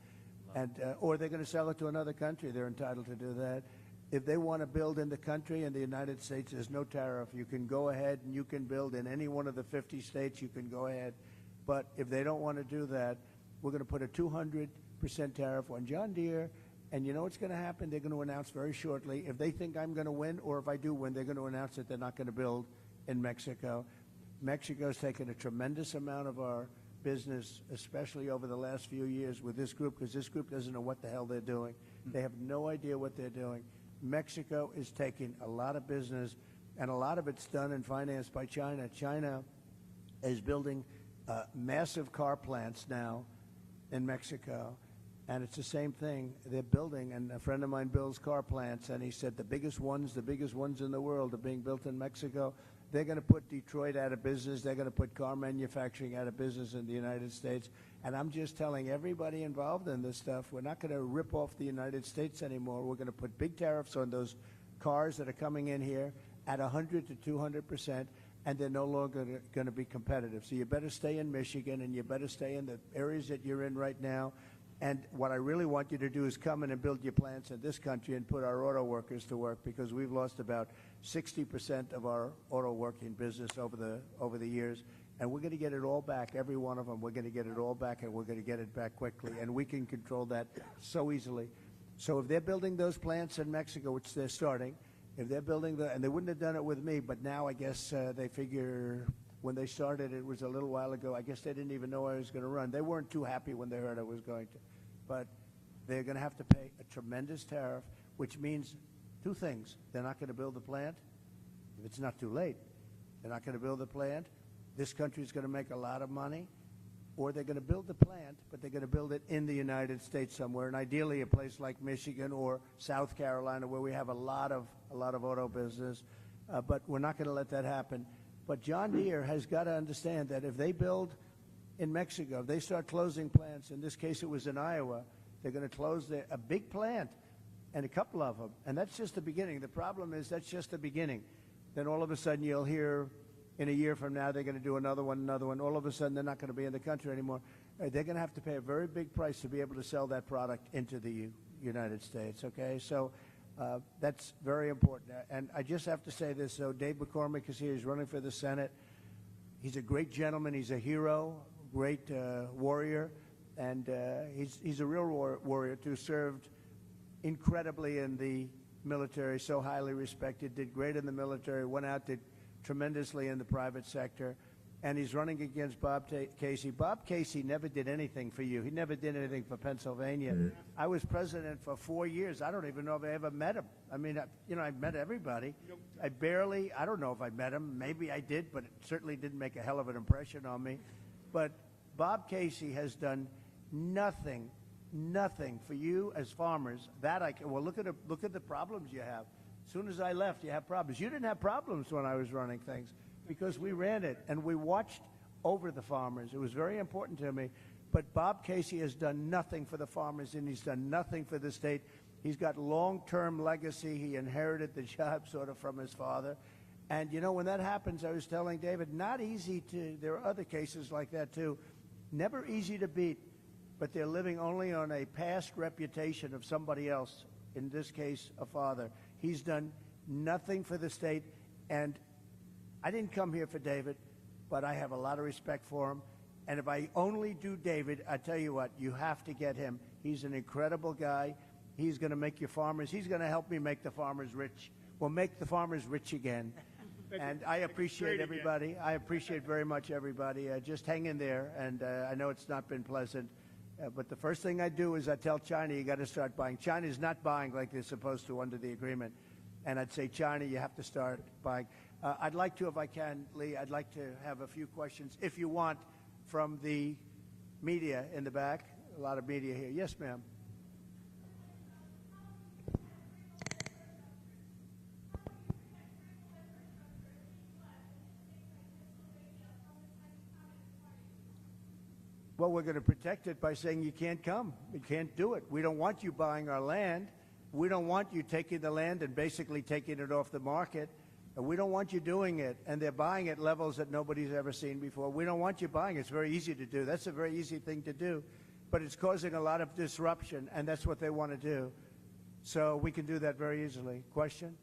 and or they're going to sell it to another country. They're entitled to do that. If they want to build in the country, in the United States, there's no tariff. You can go ahead and you can build in any one of the 50 states. You can go ahead. But if they don't want to do that, we're going to put a 200% tariff on John Deere. And you know what's going to happen? They're going to announce very shortly, if they think I'm going to win, or if I do win, they're going to announce that they're not going to build in Mexico. Mexico's taken a tremendous amount of our business, especially over the last few years with this group, because this group doesn't know what the hell they're doing. They have no idea what they're doing. Mexico is taking a lot of business, and a lot of it's done and financed by China. China is building massive car plants now in Mexico, and it's the same thing they're building. And a friend of mine builds car plants, and he said the biggest ones in the world are being built in Mexico. They're going to put Detroit out of business. They're going to put car manufacturing out of business in the United States. And I'm just telling everybody involved in this stuff, we're not going to rip off the United States anymore. We're going to put big tariffs on those cars that are coming in here at 100 to 200%, and they're no longer going to be competitive. So you better stay in Michigan, and you better stay in the areas that you're in right now. And what I really want you to do is come in and build your plants in this country and put our auto workers to work, because we've lost about 60% of our auto working business over the years. And we're going to get it all back, every one of them. We're going to get it all back, and we're going to get it back quickly. And we can control that so easily. So if they're building those plants in Mexico, which they're starting, if they're building and they wouldn't have done it with me, but now I guess they figure when they started, it was a little while ago, I guess they didn't even know I was going to run. They weren't too happy when they heard I was going to. But they're going to have to pay a tremendous tariff, which means two things. They're not going to build the plant. If it's not too late, they're not going to build the plant. This country is going to make a lot of money. Or they're going to build the plant, but they're going to build it in the United States somewhere, and ideally a place like Michigan or South Carolina, where we have a lot of auto business. But we're not going to let that happen. But John Deere has got to understand that if they build in Mexico, if they start closing plants, in this case it was in Iowa, they're going to close a big plant, and a couple of them. And that's just the beginning. The problem is that's just the beginning. Then all of a sudden you'll hear in a year from now they're going to do another one. All of a sudden they're not going to be in the country anymore. They're going to have to pay a very big price to be able to sell that product into the United States, okay? So that's very important. And I just have to say this. So Dave McCormick is here. He's running for the Senate. He's a great gentleman. He's a hero, great warrior. And he's a real warrior, too. Served incredibly in the military, so highly respected, did great in the military, went out, did tremendously in the private sector. And he's running against Bob Casey. Bob Casey never did anything for you. He never did anything for Pennsylvania. I was president for 4 years. I don't even know if I ever met him. I mean, I've met everybody. I don't know if I met him. Maybe I did, but it certainly didn't make a hell of an impression on me. But Bob Casey has done nothing for you as farmers. Well, look at the problems you have. As soon as I left, you have problems. You didn't have problems when I was running things because we ran it and we watched over the farmers. It was very important to me. But Bob Casey has done nothing for the farmers, and he's done nothing for the state. He's got long-term legacy. He inherited the job sort of from his father. And, you know, when that happens, I was telling David, not easy to, there are other cases like that too, never easy to beat, but they're living only on a past reputation of somebody else, in this case, a father. He's done nothing for the state, and I didn't come here for David, but I have a lot of respect for him. And if I only do David, I tell you what, you have to get him. He's an incredible guy. He's going to make your farmers, he's going to help me make the farmers rich. We'll make the farmers rich again. And I appreciate everybody. I appreciate very much everybody. Just hang in there, and I know it's not been pleasant. But the first thing I do is I tell China, you got to start buying. China is not buying like they're supposed to under the agreement. And I'd say, China, you have to start buying. I'd like to, if I can, Lee, I'd like to have a few questions, if you want, from the media in the back. A lot of media here. Yes, ma'am. Well, we're going to protect it by saying you can't come. You can't do it. We don't want you buying our land. We don't want you taking the land and basically taking it off the market. And we don't want you doing it. And they're buying at levels that nobody's ever seen before. We don't want you buying. It's very easy to do. That's a very easy thing to do. But it's causing a lot of disruption, and that's what they want to do. So we can do that very easily. Question?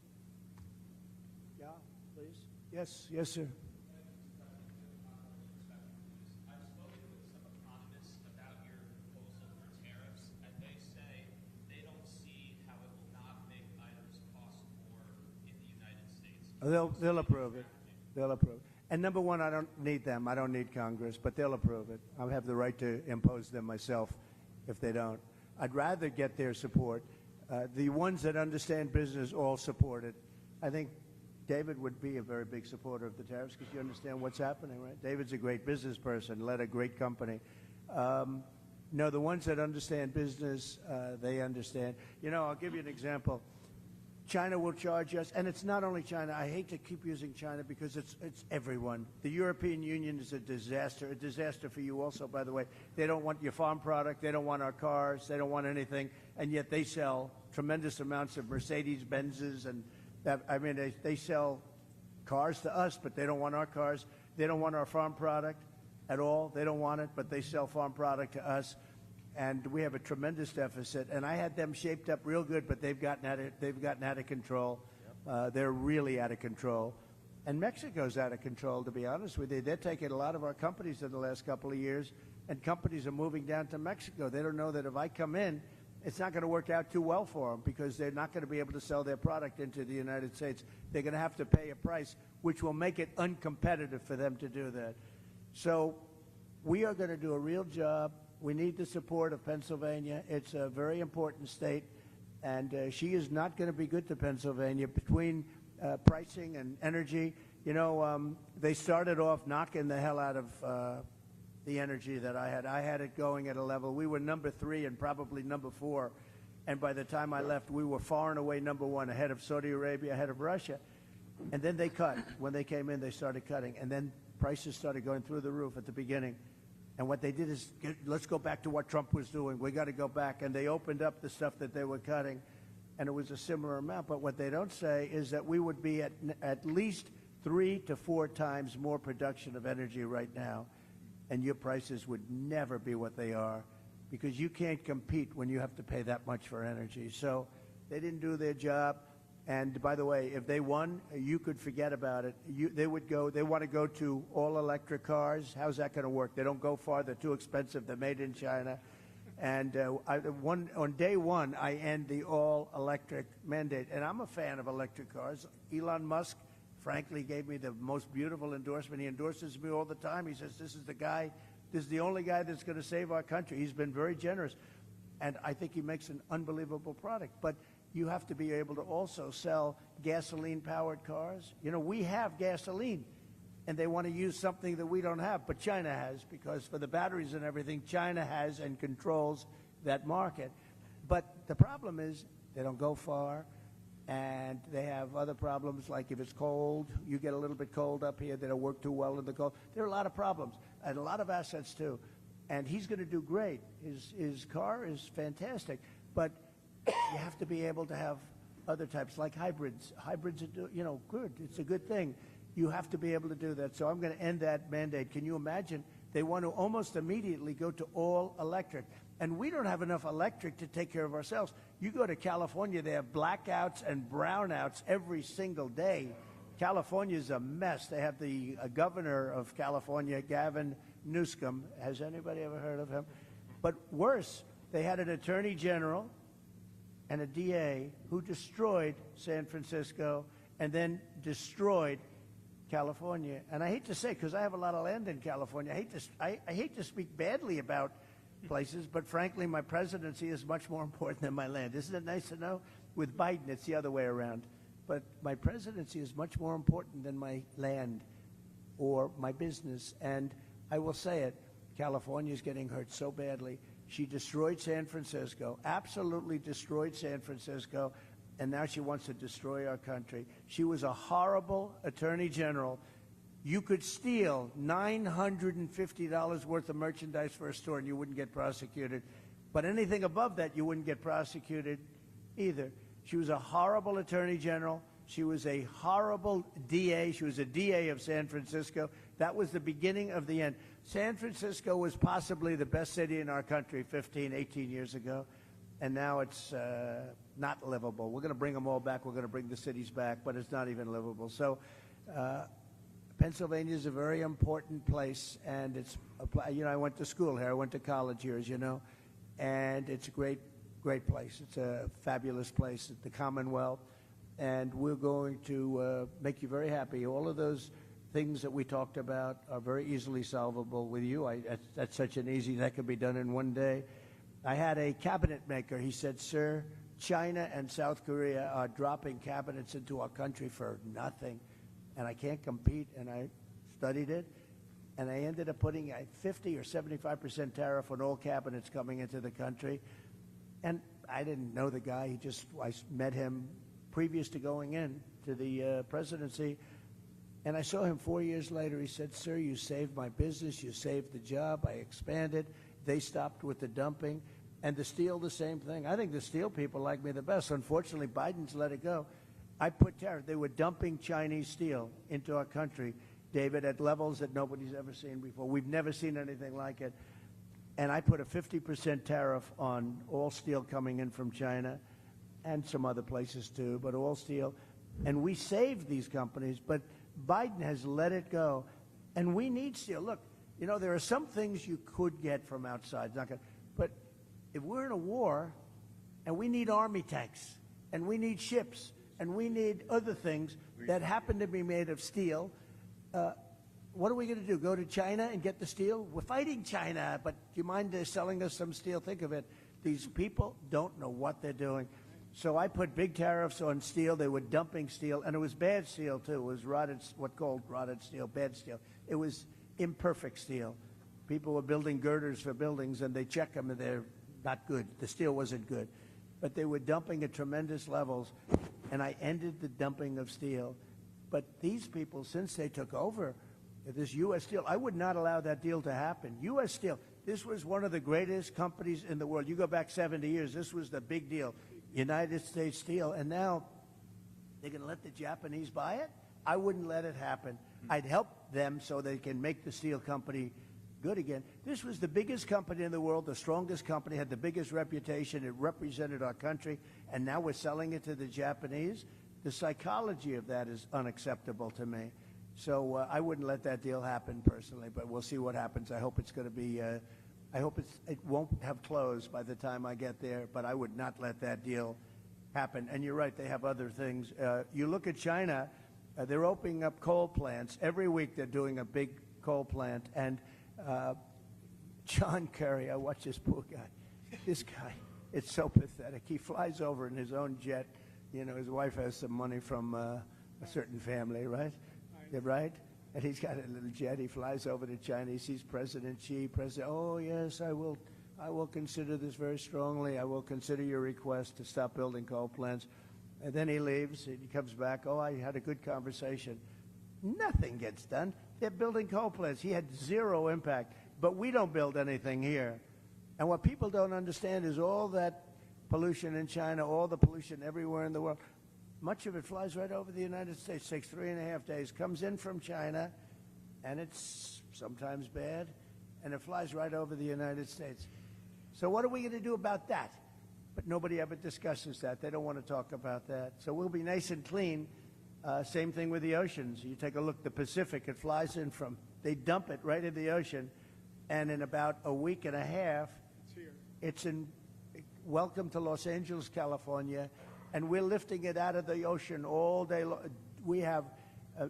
Yeah, please. Yes, yes, sir. They'll approve it. They'll approve it. And number one, I don't need them. I don't need Congress, but they'll approve it. I have the right to impose them myself if they don't. I'd rather get their support. The ones that understand business all support it. I think David would be a very big supporter of the tariffs because you understand what's happening, right? David's a great business person, led a great company. No, the ones that understand business, they understand. You know, I'll give you an example. China will charge us, and it's not only China. I hate to keep using China because it's everyone. The European Union is a disaster for you also, by the way. They don't want your farm product. They don't want our cars. They don't want anything, and yet they sell tremendous amounts of Mercedes-Benzes, and they sell cars to us, but they don't want our cars. They don't want our farm product at all. They don't want it, but they sell farm product to us. And we have a tremendous deficit. And I had them shaped up real good, but they've gotten out of control. They're really out of control. And Mexico's out of control, to be honest with you. They're taking a lot of our companies in the last couple of years, and companies are moving down to Mexico. They don't know that if I come in, it's not going to work out too well for them because they're not going to be able to sell their product into the United States. They're going to have to pay a price, which will make it uncompetitive for them to do that. So we are going to do a real job. We need the support of Pennsylvania. It's a very important state, and she is not going to be good to Pennsylvania between pricing and energy. You know, they started off knocking the hell out of the energy that I had. I had it going at a level. We were number 3 and probably number 4, and by the time I left, we were far and away number 1, ahead of Saudi Arabia, ahead of Russia. And then they cut. When they came in, they started cutting, and then prices started going through the roof at the beginning. And what they did is, let's go back to what Trump was doing. We got to go back. And they opened up the stuff that they were cutting, and it was a similar amount. But what they don't say is that we would be at least 3 to 4 times more production of energy right now, and your prices would never be what they are because you can't compete when you have to pay that much for energy. So they didn't do their job. And by the way, if they won, you could forget about it. They want to go to all-electric cars. How's that going to work? They don't go far. They're too expensive. They're made in China. And on day one, I end the all-electric mandate. And I'm a fan of electric cars. Elon Musk, frankly, gave me the most beautiful endorsement. He endorses me all the time. He says, this is the only guy that's going to save our country. He's been very generous. And I think he makes an unbelievable product. But you have to be able to also sell gasoline-powered cars. You know, we have gasoline, and they want to use something that we don't have, but China has, because for the batteries and everything, China has and controls that market. But the problem is they don't go far, and they have other problems, like if it's cold, you get a little bit cold up here, they don't work too well in the cold. There are a lot of problems, and a lot of assets too. And he's going to do great. His car is fantastic, but you have to be able to have other types, like hybrids. Hybrids are, good. It's a good thing. You have to be able to do that. So I'm going to end that mandate. Can you imagine? They want to almost immediately go to all electric. And we don't have enough electric to take care of ourselves. You go to California, they have blackouts and brownouts every single day. California's a mess. They have the governor of California, Gavin Newsom. Has anybody ever heard of him? But worse, they had an attorney general and a DA who destroyed San Francisco and then destroyed California. And I hate to say, because I have a lot of land in California, I hate to speak badly about places, but frankly, my presidency is much more important than my land. Isn't it nice to know? With Biden, it's the other way around. But my presidency is much more important than my land or my business. And I will say it, California is getting hurt so badly. She destroyed San Francisco, absolutely destroyed San Francisco, and now she wants to destroy our country. She was a horrible attorney general. You could steal $950 worth of merchandise for a store and you wouldn't get prosecuted. But anything above that, you wouldn't get prosecuted either. She was a horrible attorney general. She was a horrible DA. She was a DA of San Francisco. That was the beginning of the end. San Francisco was possibly the best city in our country 15, 18 years ago, and now it's not livable. We're going to bring them all back. We're going to bring the cities back, but it's not even livable. So Pennsylvania is a very important place, and it's, I went to school here. I went to college here, as you know, and it's a great place. It's a fabulous place. It's the Commonwealth, and we're going to make you very happy. All of those things that we talked about are very easily solvable with you. That's such an easy, that could be done in one day. I had a cabinet maker. He said, sir, China and South Korea are dropping cabinets into our country for nothing, and I can't compete. And I studied it, and I ended up putting a 50 or 75% tariff on all cabinets coming into the country. And I didn't know the guy. I met him previous to going in to the presidency. And I saw him 4 years later. He said, sir, you saved my business. You saved the job. I expanded. They stopped with the dumping. And the steel, the same thing. I think the steel people like me the best. Unfortunately, Biden's let it go. I put tariff. They were dumping Chinese steel into our country, David, at levels that nobody's ever seen before. We've never seen anything like it. And I put a 50% tariff on all steel coming in from China and some other places too, but all steel. And we saved these companies, but Biden has let it go. And we need steel. Look, there are some things you could get from outside, but if we're in a war and we need army tanks and we need ships and we need other things that happen to be made of steel, what are we going to do? Go to China and get the steel? We're fighting China, but do you mind selling us some steel? Think of it. These people don't know what they're doing. So I put big tariffs on steel. They were dumping steel, and it was bad steel, too. It was called rotted steel, bad steel. It was imperfect steel. People were building girders for buildings, and they check them, and they're not good. The steel wasn't good. But they were dumping at tremendous levels, and I ended the dumping of steel. But these people, since they took over this U.S. Steel, I would not allow that deal to happen. U.S. Steel, this was one of the greatest companies in the world. You go back 70 years, this was the big deal. United States Steel, and now they're going to let the Japanese buy it? I wouldn't let it happen. I'd help them so they can make the steel company good again. This was the biggest company in the world, the strongest company, had the biggest reputation. It represented our country, and now we're selling it to the Japanese. The psychology of that is unacceptable to me. So I wouldn't let that deal happen personally, but we'll see what happens. I hope it's going to be, I hope it won't have closed by the time I get there, but I would not let that deal happen. And you're right, they have other things. You look at China, they're opening up coal plants. Every week they're doing a big coal plant. And John Kerry, I watch this poor guy. This guy, it's so pathetic. He flies over in his own jet. His wife has some money from a certain family, right? Right? and he's got a little jet. He flies over to China. He sees President Xi. Oh, yes, I will consider this very strongly. I will consider your request to stop building coal plants. And then he leaves, and he comes back. Oh, I had a good conversation. Nothing gets done. They're building coal plants. He had zero impact. But we don't build anything here. And what people don't understand is all that pollution in China, all the pollution everywhere in the world, much of it flies right over the United States, takes 3.5 days, comes in from China, and it's sometimes bad, and it flies right over the United States. So what are we going to do about that? But nobody ever discusses that. They don't want to talk about that. So we'll be nice and clean. Same thing with the oceans. You take a look, the Pacific, it flies in from, they dump it right in the ocean, and in about a week and a half, it's in, welcome to Los Angeles, California, and we're lifting it out of the ocean all day long. We have,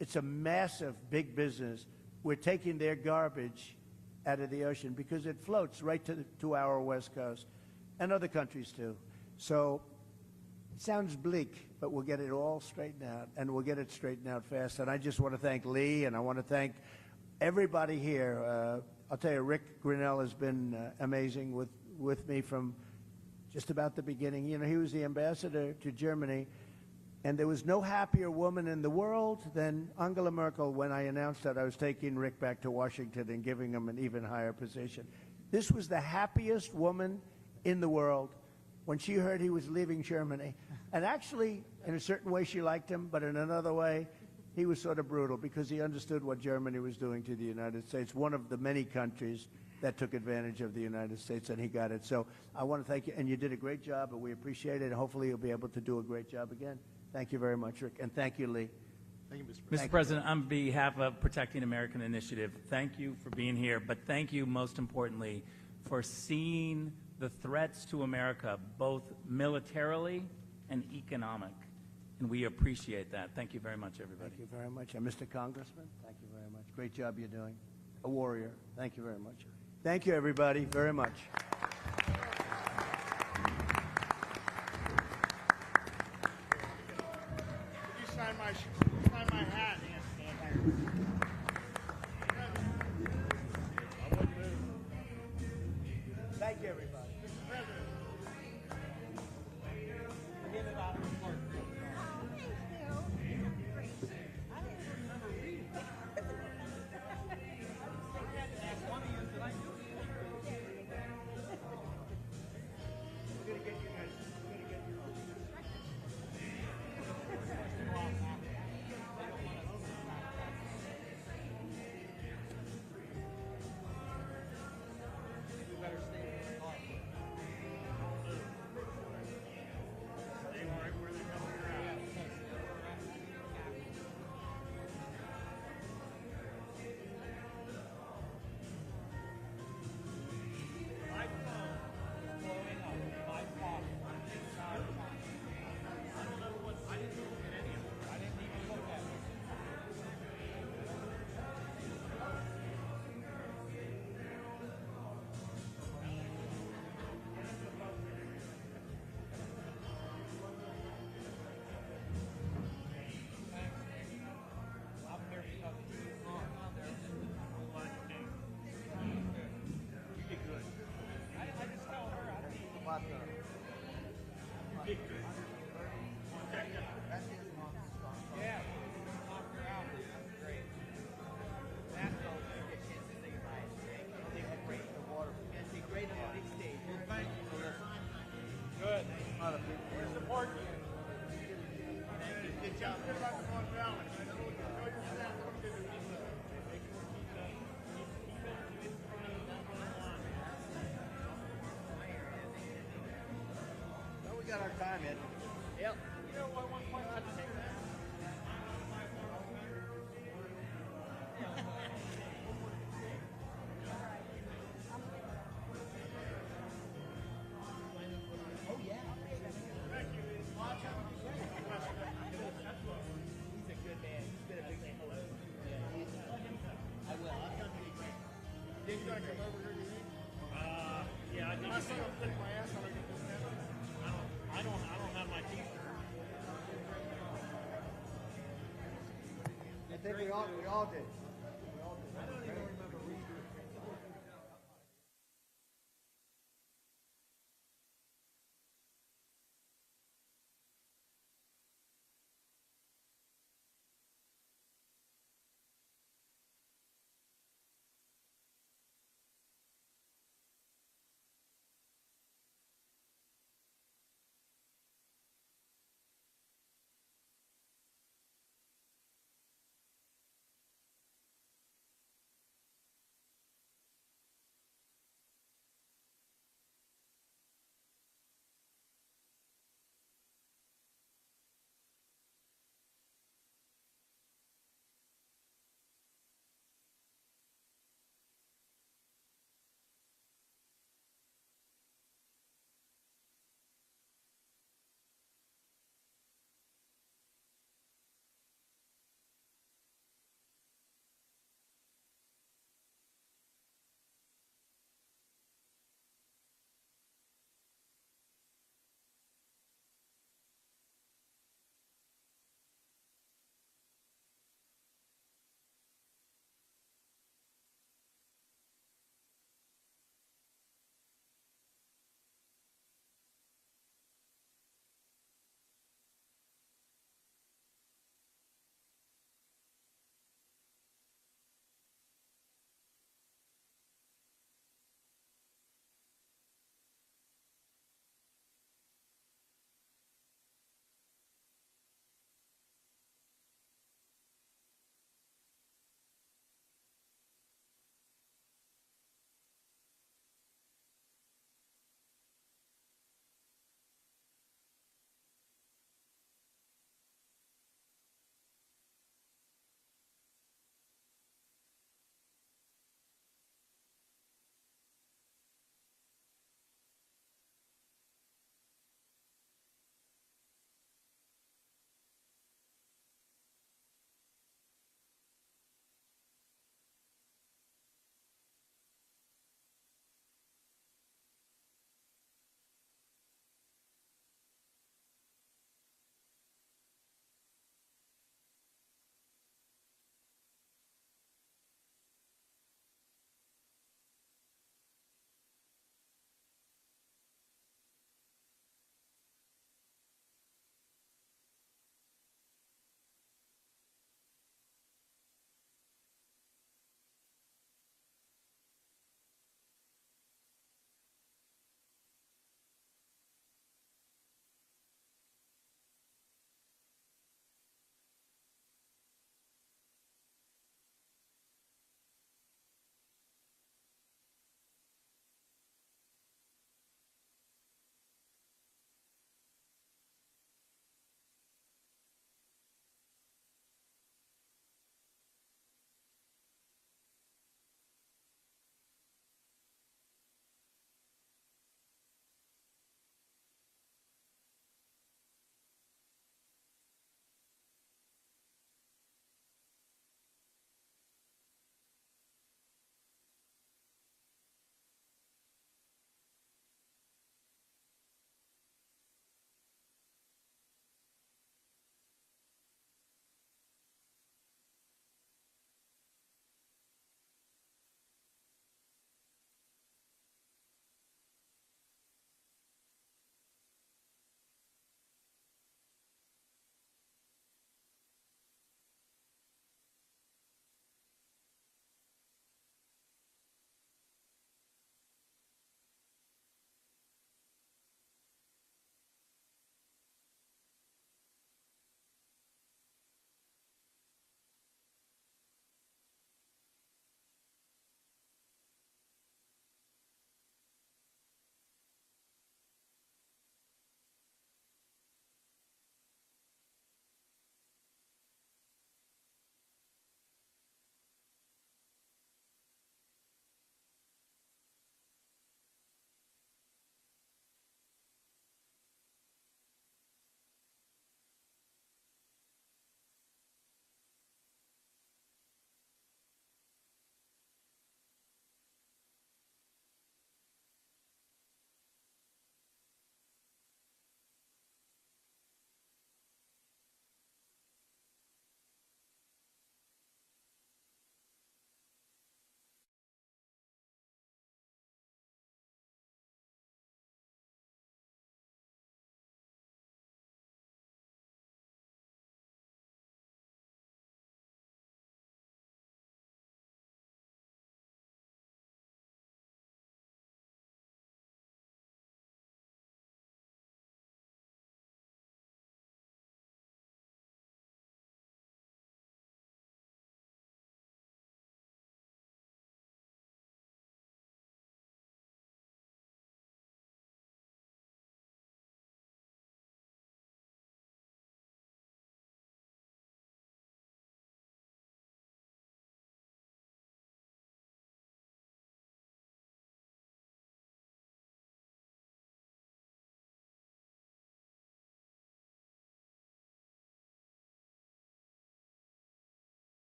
it's a massive, big business. We're taking their garbage out of the ocean because it floats right to our West Coast, and other countries too. So it sounds bleak, but we'll get it all straightened out, and we'll get it straightened out fast. And I just want to thank Lee, and I want to thank everybody here. I'll tell you, Rick Grinnell has been amazing with me from just about the beginning. You know, he was the ambassador to Germany, and there was no happier woman in the world than Angela Merkel when I announced that I was taking Rick back to Washington and giving him an even higher position. This was the happiest woman in the world when she heard he was leaving Germany. And actually, in a certain way, she liked him, but in another way, he was sort of brutal because he understood what Germany was doing to the United States, one of the many countries that took advantage of the United States, and he got it. So I want to thank you, and you did a great job, and we appreciate it, and hopefully you'll be able to do a great job again. Thank you very much, Rick, and thank you, Lee. Thank you, Mr. President, on behalf of Protecting American Initiative, thank you for being here, but thank you most importantly for seeing the threats to America, both militarily and economic. And we appreciate that. Thank you very much, everybody. Thank you very much. And Mr. Congressman, thank you very much. Great job you're doing. A warrior. Thank you very much. Thank you, everybody, very much. Could you sign my hat? Thank you, everybody. We got our time in. Yep. You know what? One point I'd take that. Oh, yeah. Thank you. He's a good man. He's been a big fan. I will. I'll come to you. He's going to come over here, do you think? Yeah, I think My son will kick my ass when I get this down. I don't have my T-shirt. I think we all did.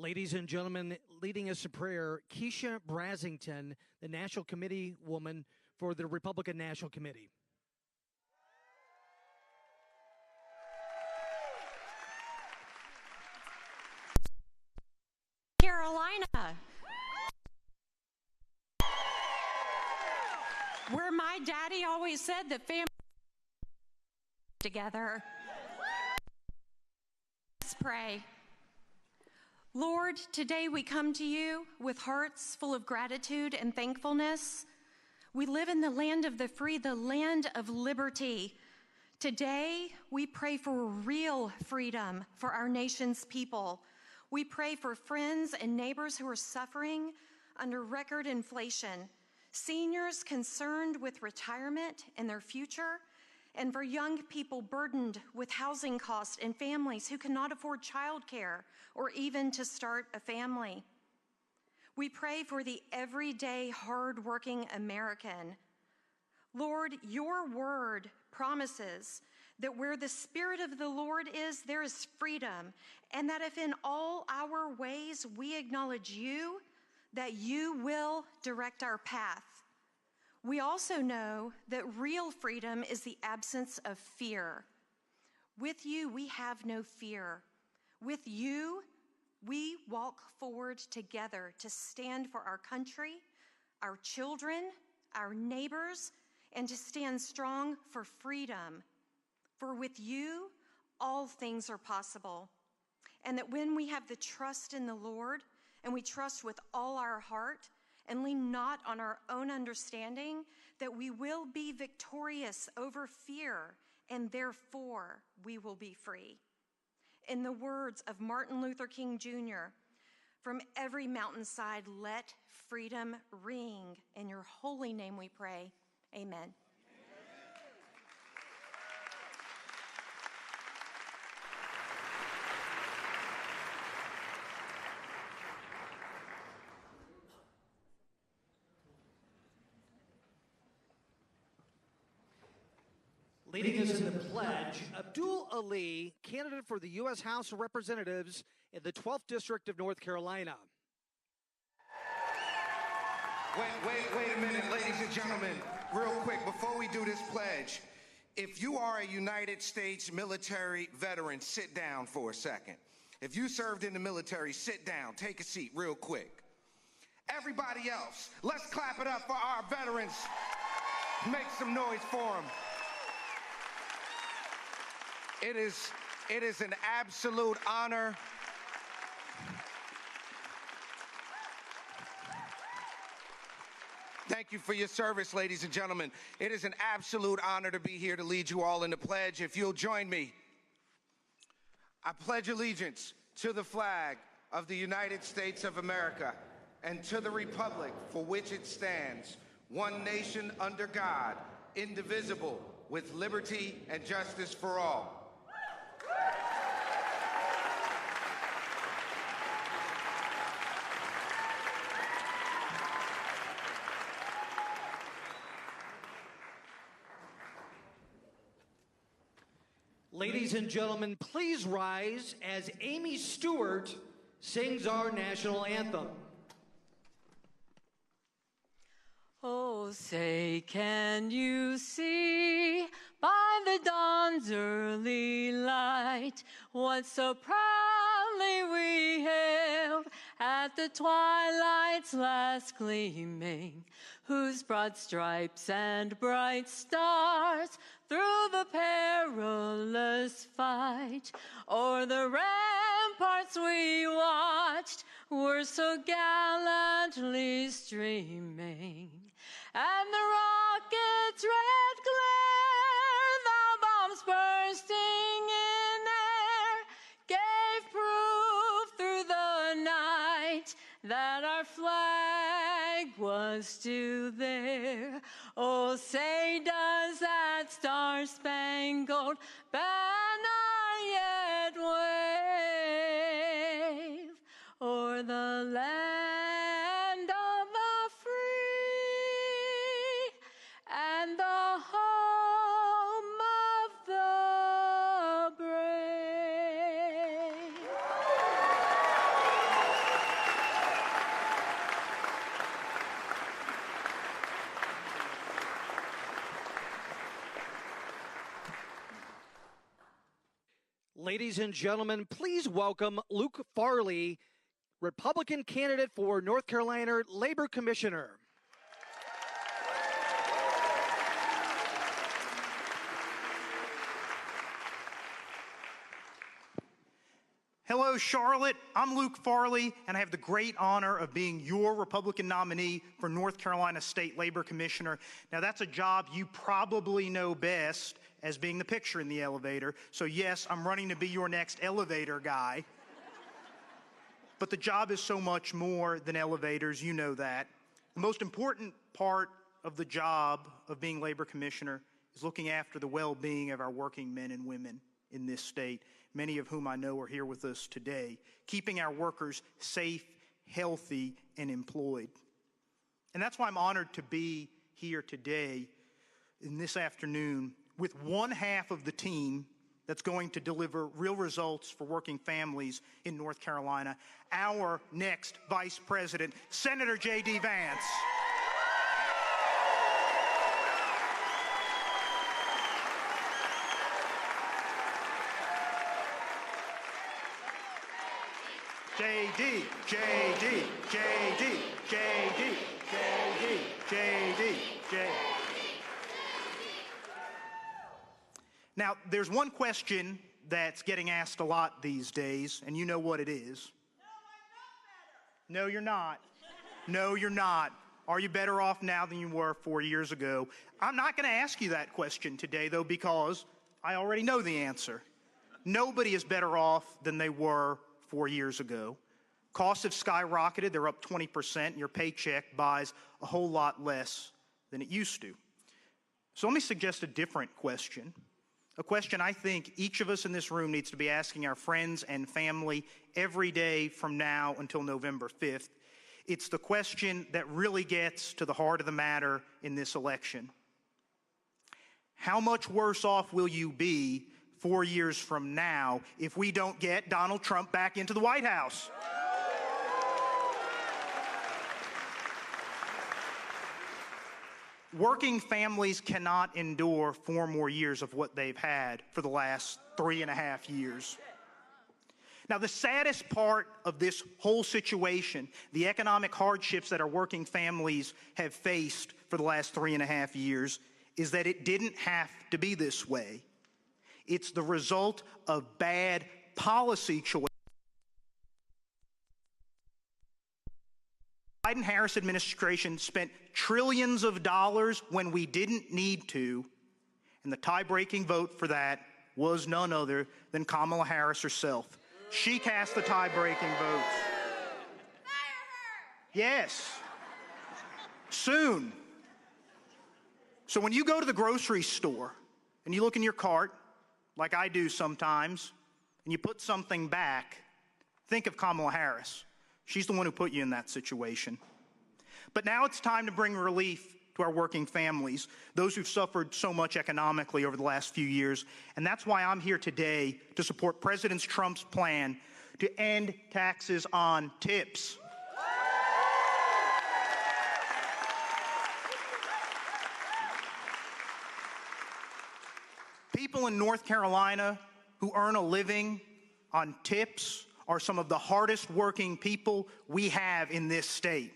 Ladies and gentlemen, leading us to prayer, Keisha Brasington, the National Committee woman for the Republican National Committee. Carolina, where my daddy always said that family together. Let's pray. Lord, today we come to you with hearts full of gratitude and thankfulness. We live in the land of the free, the land of liberty. Today, we pray for real freedom for our nation's people. We pray for friends and neighbors who are suffering under record inflation, seniors concerned with retirement and their future, and for young people burdened with housing costs and families who cannot afford childcare or even to start a family. We pray for the everyday hardworking American. Lord, your word promises that where the Spirit of the Lord is, there is freedom, and that if in all our ways we acknowledge you, that you will direct our path. We also know that real freedom is the absence of fear. With you, we have no fear. With you, we walk forward together to stand for our country, our children, our neighbors, and to stand strong for freedom. For with you, all things are possible. And that when we have the trust in the Lord, and we trust with all our heart, and lean not on our own understanding, that we will be victorious over fear, and therefore we will be free. In the words of Martin Luther King Jr., from every mountainside let freedom ring. In your holy name we pray. Amen. Leading us in the pledge, Abdul Ali, candidate for the U.S. House of Representatives in the 12th District of North Carolina. Wait a minute, ladies and gentlemen. Real quick, before we do this pledge, if you are a United States military veteran, sit down for a second. If you served in the military, sit down, take a seat real quick. Everybody else, let's clap it up for our veterans. Make some noise for them. It is an absolute honor. Thank you for your service, ladies and gentlemen. It is an absolute honor to be here to lead you all in the pledge. If you'll join me, I pledge allegiance to the flag of the United States of America and to the republic for which it stands, one nation under God, indivisible, with liberty and justice for all. Ladies and gentlemen, please rise as Amy Stewart sings our national anthem. Oh, say, can you see by the dawn's early light what so proudly we hailed at the twilight's last gleaming, whose broad stripes and bright stars through the perilous fight o'er the ramparts we watched were so gallantly streaming, and the rocket's red glare, the bombs bursting in air, gave proof through the night that our flag was still there. Oh, say, does that star-spangled banner yet wave o'er the land of the free and the home of the brave? Ladies and gentlemen, please welcome Luke Farley, Republican candidate for North Carolina Labor Commissioner. Hello, Charlotte. I'm Luke Farley, and I have the great honor of being your Republican nominee for North Carolina State Labor Commissioner. Now, that's a job you probably know best as being the picture in the elevator. So, yes, I'm running to be your next elevator guy. But the job is so much more than elevators. You know that. The most important part of the job of being Labor Commissioner is looking after the well-being of our working men and women in this state, many of whom I know are here with us today, keeping our workers safe, healthy, and employed. And that's why I'm honored to be here today in this afternoon with one half of the team that's going to deliver real results for working families in North Carolina, our next Vice President, Senator J.D. Vance. J.D., J.D., J.D., J.D., J.D., J.D., J.D. Now, there's one question that's getting asked a lot these days, and you know what it is. No, you're not. No, you're not. Are you better off now than you were 4 years ago? I'm not going to ask you that question today, though, because I already know the answer. Nobody is better off than they were 4 years ago. Costs have skyrocketed. They're up 20%, and your paycheck buys a whole lot less than it used to. So let me suggest a different question, a question I think each of us in this room needs to be asking our friends and family every day from now until November 5th. It's the question that really gets to the heart of the matter in this election. How much worse off will you be 4 years from now if we don't get Donald Trump back into the White House? Working families cannot endure 4 more years of what they've had for the last 3.5 years. Now, the saddest part of this whole situation, the economic hardships that our working families have faced for the last 3.5 years, is that it didn't have to be this way. It's the result of bad policy choices. The Biden-Harris administration spent trillions of dollars when we didn't need to, and the tie-breaking vote for that was none other than Kamala Harris herself. She cast the tie-breaking votes. Yes. Soon. So when you go to the grocery store and you look in your cart, like I do sometimes, and you put something back, think of Kamala Harris. She's the one who put you in that situation. But now it's time to bring relief to our working families, those who've suffered so much economically over the last few years. And that's why I'm here today to support President Trump's plan to end taxes on tips. People in North Carolina who earn a living on tips are some of the hardest working people we have in this state.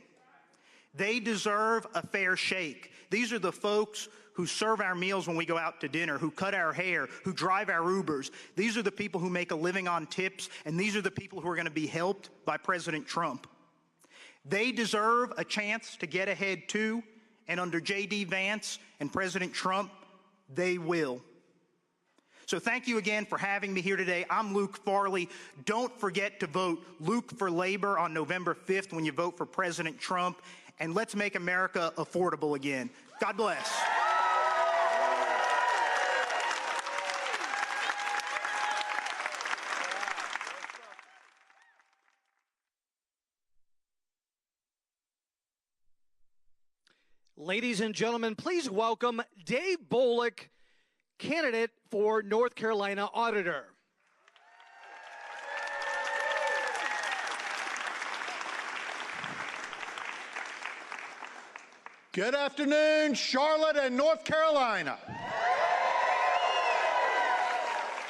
They deserve a fair shake. These are the folks who serve our meals when we go out to dinner, who cut our hair, who drive our Ubers. These are the people who make a living on tips, and these are the people who are going to be helped by President Trump. They deserve a chance to get ahead too, and under J.D. Vance and President Trump, they will. So thank you again for having me here today. I'm Luke Farley. Don't forget to vote Luke for Labor on November 5th when you vote for President Trump. And let's make America affordable again. God bless. Ladies and gentlemen, please welcome Dave Bolick, candidate for North Carolina Auditor. Good afternoon, Charlotte and North Carolina.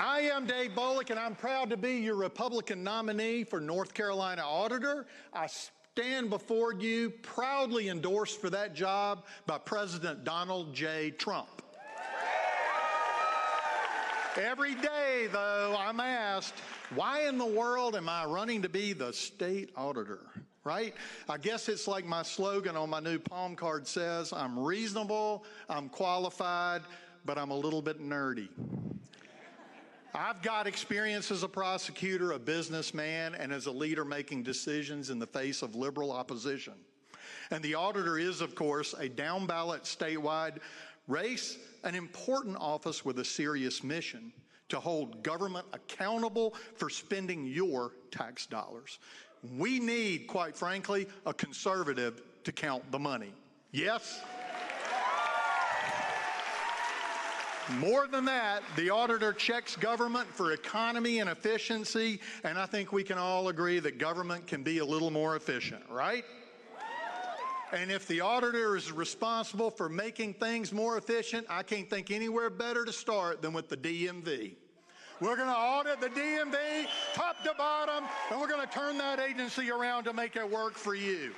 I am Dave Bullock, and I'm proud to be your Republican nominee for North Carolina Auditor. I stand before you proudly endorsed for that job by President Donald J. Trump. Every day, though, I'm asked, why in the world am I running to be the state auditor, right? I guess it's like my slogan on my new palm card says, I'm reasonable, I'm qualified, but I'm a little bit nerdy. I've got experience as a prosecutor, a businessman, and as a leader making decisions in the face of liberal opposition. And the auditor is, of course, a down-ballot statewide race, an important office with a serious mission to hold government accountable for spending your tax dollars. We need, quite frankly, a conservative to count the money. Yes? More than that, the auditor checks government for economy and efficiency, and I think we can all agree that government can be a little more efficient, right? And if the auditor is responsible for making things more efficient, I can't think anywhere better to start than with the DMV. We're going to audit the DMV top to bottom, and we're going to turn that agency around to make it work for you.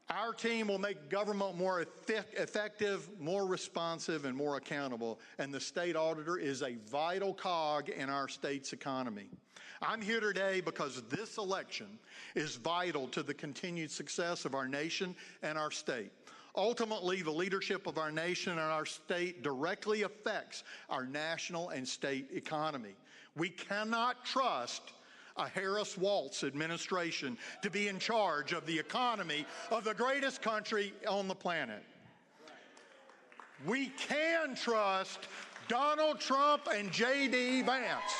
Our team will make government more effective, more responsive, and more accountable, and the state auditor is a vital cog in our state's economy. I'm here today because this election is vital to the continued success of our nation and our state. Ultimately, the leadership of our nation and our state directly affects our national and state economy. We cannot trust a Harris-Walz administration to be in charge of the economy of the greatest country on the planet. We can trust Donald Trump and J.D. Vance.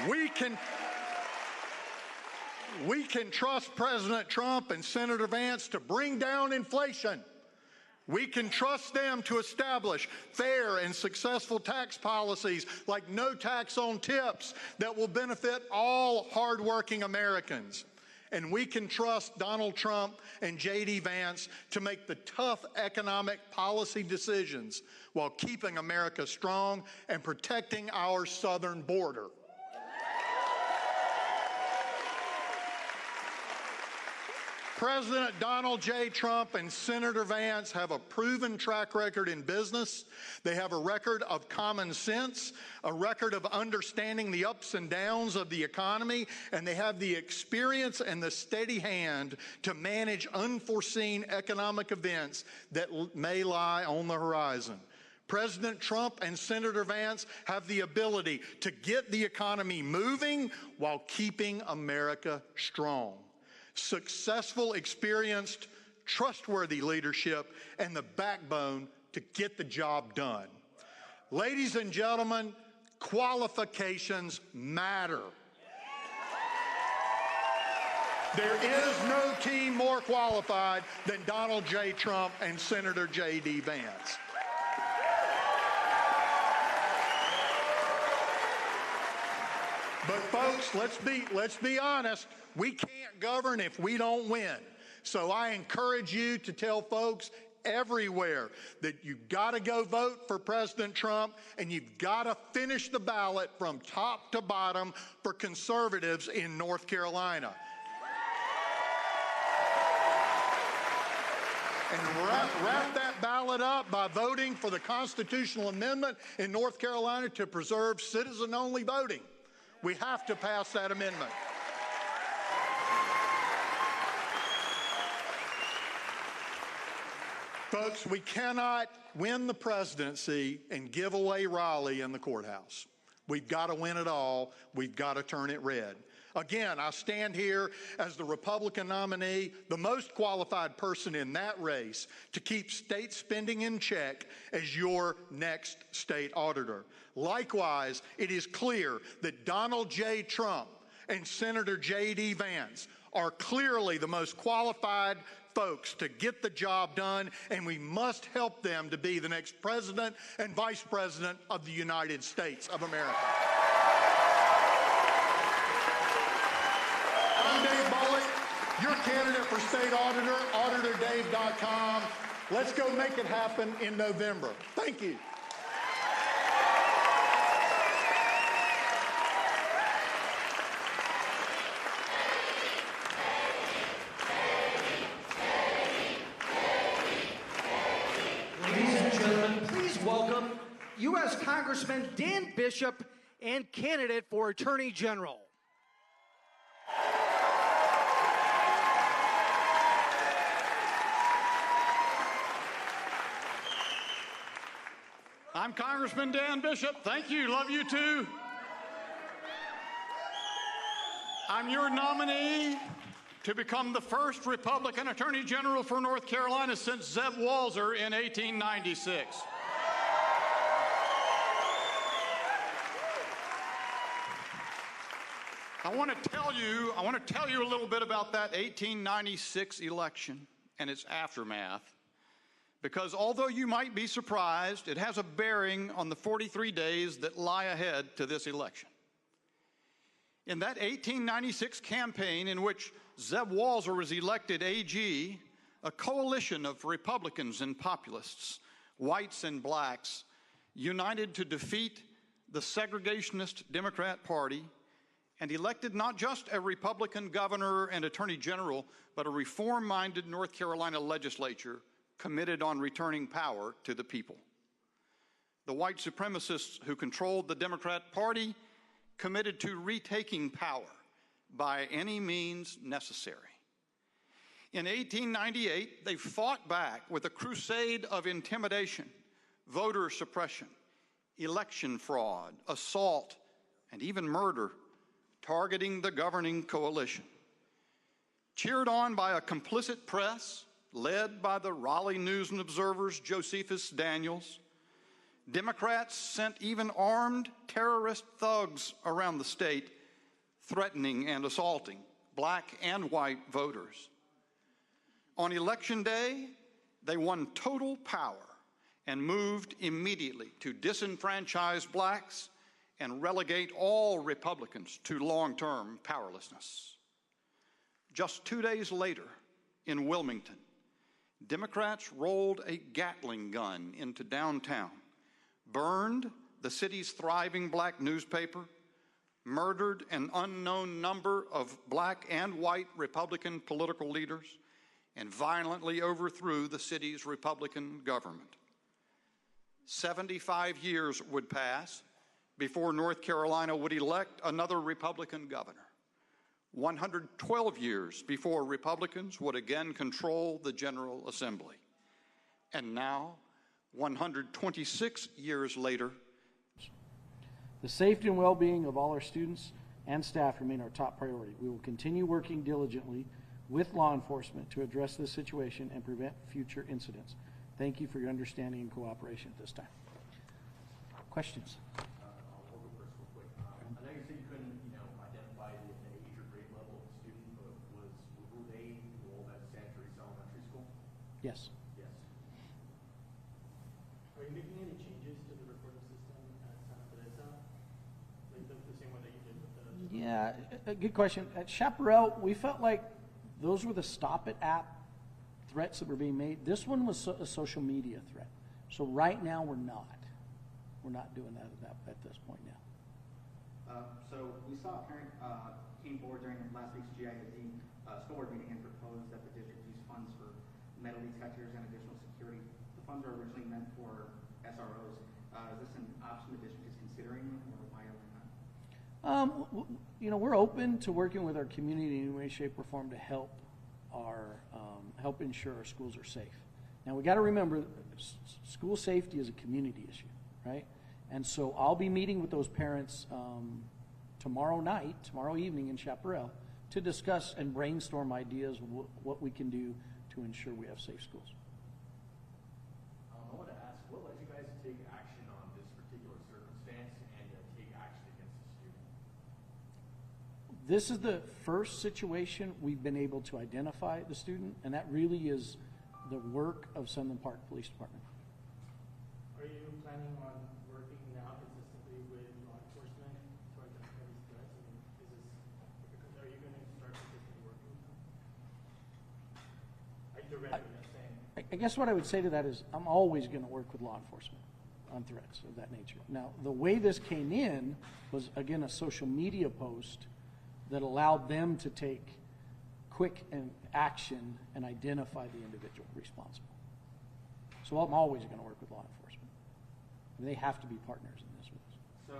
We can trust President Trump and Senator Vance to bring down inflation. We can trust them to establish fair and successful tax policies like no tax on tips that will benefit all hardworking Americans. And we can trust Donald Trump and J.D. Vance to make the tough economic policy decisions while keeping America strong and protecting our southern border. President Donald J. Trump and Senator Vance have a proven track record in business. They have a record of common sense, a record of understanding the ups and downs of the economy, and they have the experience and the steady hand to manage unforeseen economic events that may lie on the horizon. President Trump and Senator Vance have the ability to get the economy moving while keeping America strong. Successful, experienced, trustworthy leadership, and the backbone to get the job done. Ladies and gentlemen, qualifications matter. There is no team more qualified than Donald J. Trump and Senator J.D. Vance. But folks, let's be honest. We can't govern if we don't win. So I encourage you to tell folks everywhere that you've got to go vote for President Trump, and you've got to finish the ballot from top to bottom for conservatives in North Carolina. And wrap that ballot up by voting for the constitutional amendment in North Carolina to preserve citizen-only voting. We have to pass that amendment. Folks, we cannot win the presidency and give away Raleigh in the courthouse. We've got to win it all. We've got to turn it red. Again, I stand here as the Republican nominee, the most qualified person in that race to keep state spending in check as your next state auditor. Likewise, it is clear that Donald J. Trump and Senator J.D. Vance are clearly the most qualified folks to get the job done, and we must help them to be the next president and vice president of the United States of America. I'm Dave Bullock, your candidate for state auditor, auditordave.com. Let's go make it happen in November. Thank you. Ladies and gentlemen, please welcome U.S. Congressman Dan Bishop and candidate for Attorney General. I'm Congressman Dan Bishop. Thank you. Love you too. I'm your nominee to become the first Republican Attorney General for North Carolina since Zeb Walzer in 1896. I want to tell you a little bit about that 1896 election and its aftermath, because although you might be surprised, it has a bearing on the 43 days that lie ahead to this election. In that 1896 campaign in which Zeb Walzer was elected AG, a coalition of Republicans and populists, whites and blacks, united to defeat the segregationist Democrat Party and elected not just a Republican governor and attorney general, but a reform-minded North Carolina legislature committed on returning power to the people. The white supremacists who controlled the Democrat Party committed to retaking power by any means necessary. In 1898, they fought back with a crusade of intimidation, voter suppression, election fraud, assault, and even murder, targeting the governing coalition. Cheered on by a complicit press, led by the Raleigh News and Observer's Josephus Daniels, Democrats sent even armed terrorist thugs around the state, threatening and assaulting black and white voters. On Election Day, they won total power and moved immediately to disenfranchise blacks and relegate all Republicans to long-term powerlessness. Just 2 days later, in Wilmington, Democrats rolled a Gatling gun into downtown, burned the city's thriving black newspaper, murdered an unknown number of black and white Republican political leaders, and violently overthrew the city's Republican government. 75 years would pass before North Carolina would elect another Republican governor. 112 years before Republicans would again control the General Assembly. And now, 126 years later, the safety and well-being of all our students and staff remain our top priority. We will continue working diligently with law enforcement to address this situation and prevent future incidents. Thank you for your understanding and cooperation at this time. Questions? I know you said you couldn't, identify the age or grade level of the student, but were they enrolled at Santa Teresa Elementary School? Yes. Yes. Are you making any changes to the reporting system at Santa Teresa? Like the same way that you did with the... Yeah, a good question. At Chaparral, we felt like those were the Stop It app threats that were being made. This one was a social media threat. So right now we're not. We're not doing that at this point now. So we saw a parent came forward during last week's GISD school board meeting and proposed that the district use funds for metal detectors and additional security. The funds were originally meant for SROs. Is this an option the district is considering, or why are we not? We're open to working with our community in any way, shape, or form to help help ensure our schools are safe. Now we got to remember, school safety is a community issue, right? And so I'll be meeting with those parents tomorrow evening in Chaparral, to discuss and brainstorm ideas of what we can do to ensure we have safe schools. I want to ask, what led you guys to take action on this particular circumstance and take action against the student? This is the first situation we've been able to identify the student, and that really is the work of Sunland Park Police Department. Are you planning on working now consistently with law enforcement to identify these threats? Are you going to start consistently working with them? Like directly, I'm saying. I guess what I would say to that is I'm always going to work with law enforcement on threats of that nature. Now, the way this came in was, again, a social media post that allowed them to take quick action and identify the individual responsible. So I'm always going to work with law enforcement. They have to be partners in this with us. So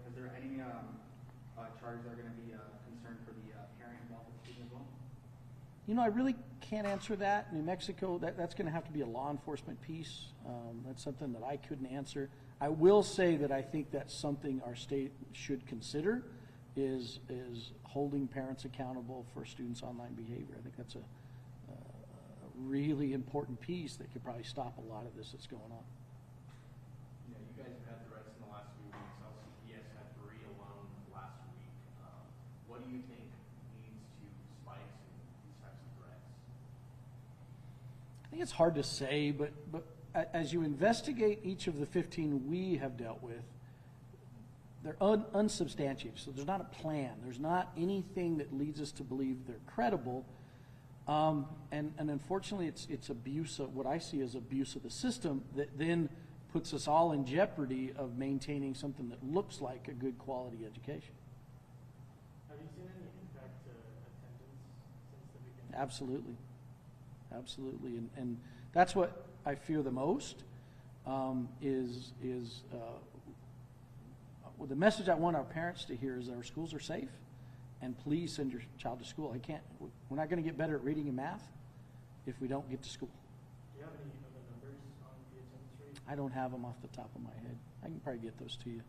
is there any charges that are going to be concerned for the parent involved with the student as well? You know, I really can't answer that. New Mexico, that's going to have to be a law enforcement piece. That's something that I couldn't answer. I will say that I think that's something our state should consider is holding parents accountable for students' online behavior. I think that's a really important piece that could probably stop a lot of this that's going on. You know, you guys have had threats in the last few weeks. LCPS had 3 alone last week. What do you think leads to spikes in these types of threats? I think it's hard to say, but as you investigate each of the 15 we have dealt with, they're unsubstantiated. So there's not a plan. There's not anything that leads us to believe they're credible. And unfortunately, it's abuse of what I see as abuse of the system that then puts us all in jeopardy of maintaining something that looks like a good quality education. Have you seen any impact to attendance since the beginning? Absolutely. Absolutely. And that's what I fear the most is well, the message I want our parents to hear is that our schools are safe, and please send your child to school. We're not going to get better at reading and math if we don't get to school. Do you have any other numbers on the attendance rate? I don't have them off the top of my head. I can probably get those to you.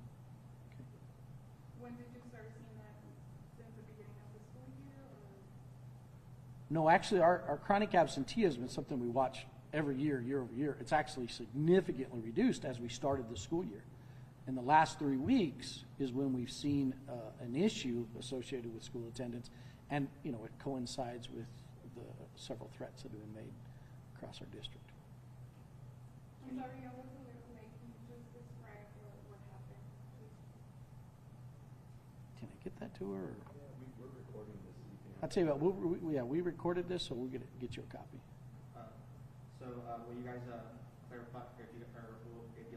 Okay. When did you start seeing that? Since the beginning of the school year? Or? No, actually, our chronic absenteeism is something we watch every year, year over year. It's actually significantly reduced as we started the school year. In the last 3 weeks is when we've seen an issue associated with school attendance, and you know it coincides with the several threats that have been made across our district. I'm sorry, I wasn't there to make you just describe what happened. Can I get that to her? Or? Yeah, we're recording this. I'll tell you what, we recorded this, so we'll get you a copy. So will you guys clarify if you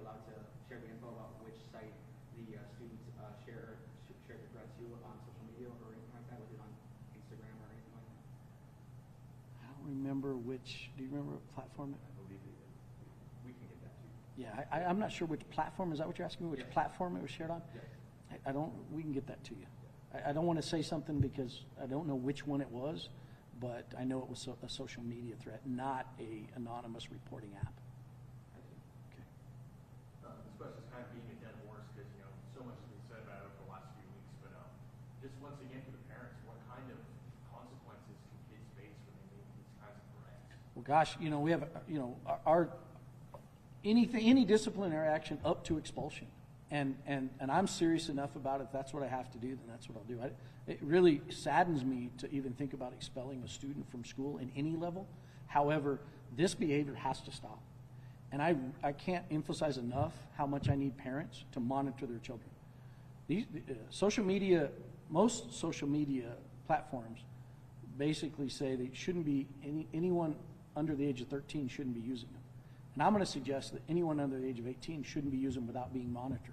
allowed to share the info about which site the students share the thread to on social media or anything like that? Was it on Instagram or anything like that? I don't remember which. Do you remember what platform? I believe we can get that to you. Yeah, I'm not sure which platform. Is that what you're asking me? Which platform it was shared on? Yes. I don't. We can get that to you. I don't want to say something because I don't know which one it was, but I know it was a social media threat, not a anonymous reporting app. Okay. This question's kind of being a dead horse because, you know, so much has been said about it over the last few weeks, but just once again for the parents, what kind of consequences can kids face when they make these kinds of threats? Well, gosh, you know, we have, you know, any disciplinary action up to expulsion. And I'm serious enough about it. If that's what I have to do, then that's what I'll do. It really saddens me to even think about expelling a student from school in any level. However, this behavior has to stop. And I can't emphasize enough how much I need parents to monitor their children. These social media, most social media platforms basically say that shouldn't be anyone under the age of 13 shouldn't be using them. And I'm going to suggest that anyone under the age of 18 shouldn't be using them without being monitored.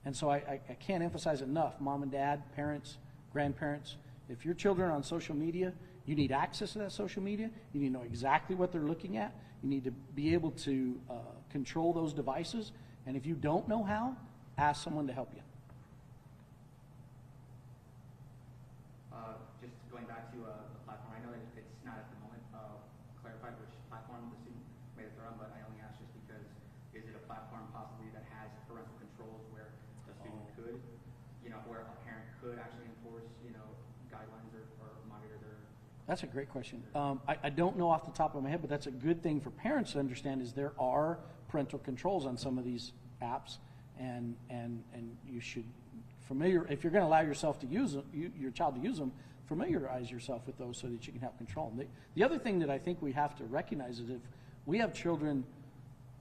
And so I can't emphasize enough, mom and dad, parents, grandparents, if your children are on social media, you need access to that social media. You need to know exactly what they're looking at. You need to be able to control those devices. And if you don't know how, ask someone to help you. Just going back to the platform, I know that it's not at the moment clarified which platform the student made it on, but I only asked just because is it a platform possibly that has parental controls where a student could, you know, where a parent could actually enforce, you know, guidelines or monitor their... That's a great question. I don't know off the top of my head, but that's a good thing for parents to understand is there are parental controls on some of these apps, and you should if you're going to allow yourself to use them, your child to use them, familiarize yourself with those so that you can have control. The other thing that I think we have to recognize is if we have children,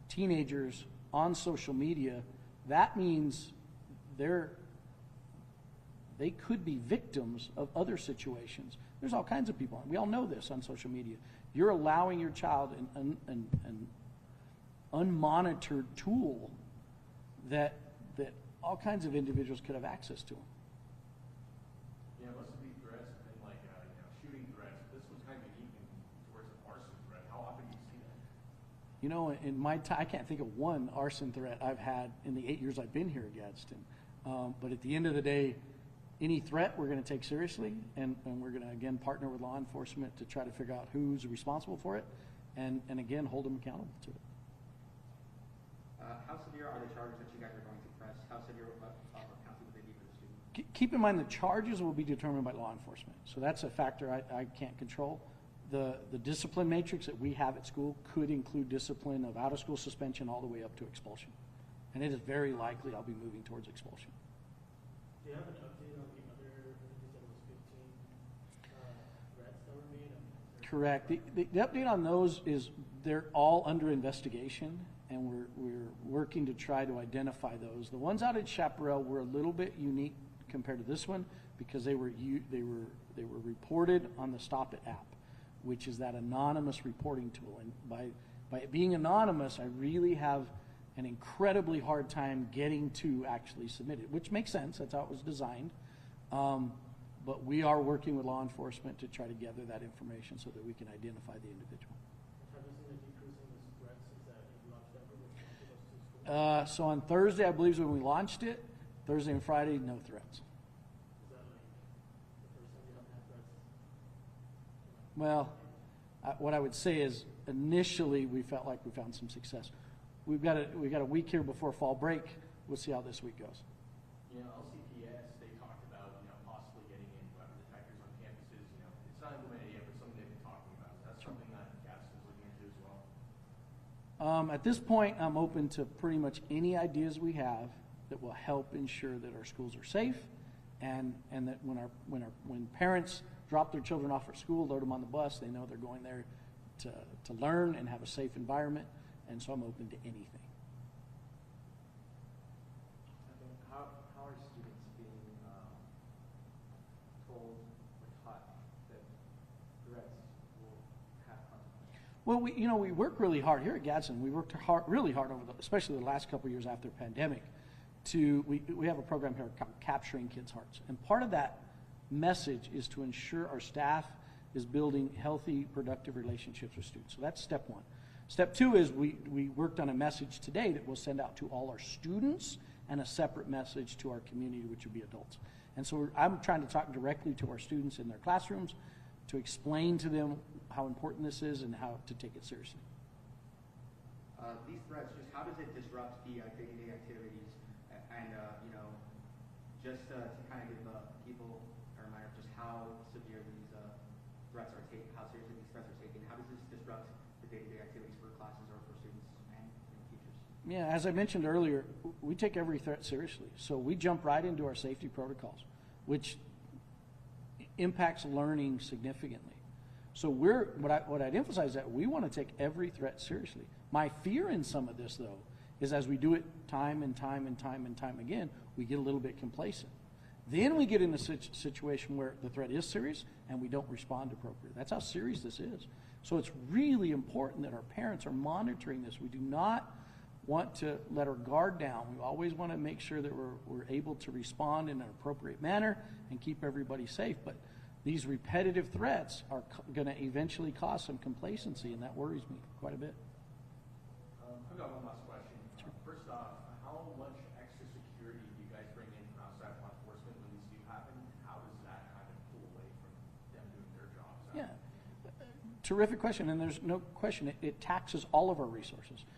teenagers on social media, that means they're They could be victims of other situations. There's all kinds of people. We all know this on social media. You're allowing your child an unmonitored tool that all kinds of individuals could have access to. Yeah, most of these threats have been like, shooting threats. This one's kind of unique towards an arson threat. How often do you see that? You know, in my time, I can't think of one arson threat I've had in the 8 years I've been here at Gadsden. But at the end of the day, any threat we're going to take seriously, and we're going to, again, partner with law enforcement to try to figure out who's responsible for it, and again, hold them accountable to it. How severe are the charges that you guys are going to press? How severe of a penalty would they be for the student? Keep in mind the charges will be determined by law enforcement. So that's a factor I can't control. The discipline matrix that we have at school could include discipline of out-of-school suspension all the way up to expulsion. And it is very likely I'll be moving towards expulsion. Do you have an update on the other, I think that was 15 threats that were made? Correct. The update on those is they're all under investigation, and we're working to try to identify those. The ones out at Chaparral were a little bit unique compared to this one because they were reported on the Stop It app, which is that anonymous reporting tool. And by it being anonymous, I really have an incredibly hard time getting to actually submit it, which makes sense. That's how it was designed. But we are working with law enforcement to try to gather that information so that we can identify the individual. Have you seen a decrease in the threats since that you launched that program? So on Thursday, I believe is when we launched it. Thursday and Friday, no threats. Is that like the first time you haven't had threats? Well, what I would say is initially we felt like we found some success. We've got a week here before fall break. We'll see how this week goes. You know, LCPS, they talked about, possibly getting in weapon detectors on campuses. It's not implemented yet, but something they've been talking about. Is that something that Gadsden's looking into as well? At this point, I'm open to pretty much any ideas we have that will help ensure that our schools are safe, and that when parents drop their children off at school, load them on the bus, they know they're going there to learn and have a safe environment. And so I'm open to anything. How are students being told or taught that threats will have consequences? Well, we work really hard here at Gadsden. We worked really hard over especially the last couple of years after the pandemic. We have a program here called Capturing Kids' Hearts, and part of that message is to ensure our staff is building healthy, productive relationships with students. So that's step one. Step two is we worked on a message today that we'll send out to all our students and a separate message to our community, which would be adults. And so I'm trying to talk directly to our students in their classrooms to explain to them how important this is and how to take it seriously. These threats, just how does it disrupt the day-to-day activities and, just to kind of give people a reminder of just how severe these threats are taken, how seriously these threats are taken, how does this disrupt the day-to-day activities for classes or for students and teachers? Yeah, as I mentioned earlier, we take every threat seriously. So we jump right into our safety protocols, which impacts learning significantly. So what I'd emphasize is that we want to take every threat seriously. My fear in some of this, though, is as we do it time and time and time and time again, we get a little bit complacent. Then we get in a situation where the threat is serious and we don't respond appropriately. That's how serious this is. So it's really important that our parents are monitoring this. We do not want to let our guard down. We always want to make sure that we're able to respond in an appropriate manner and keep everybody safe. But these repetitive threats are going to eventually cause some complacency, and that worries me quite a bit. I've got one last question. Sure. First off, how much extra security do you guys bring in from outside law enforcement when these do happen? How does that kind of pull away from them doing their jobs? Yeah, terrific question, and there's no question. It taxes all of our resources.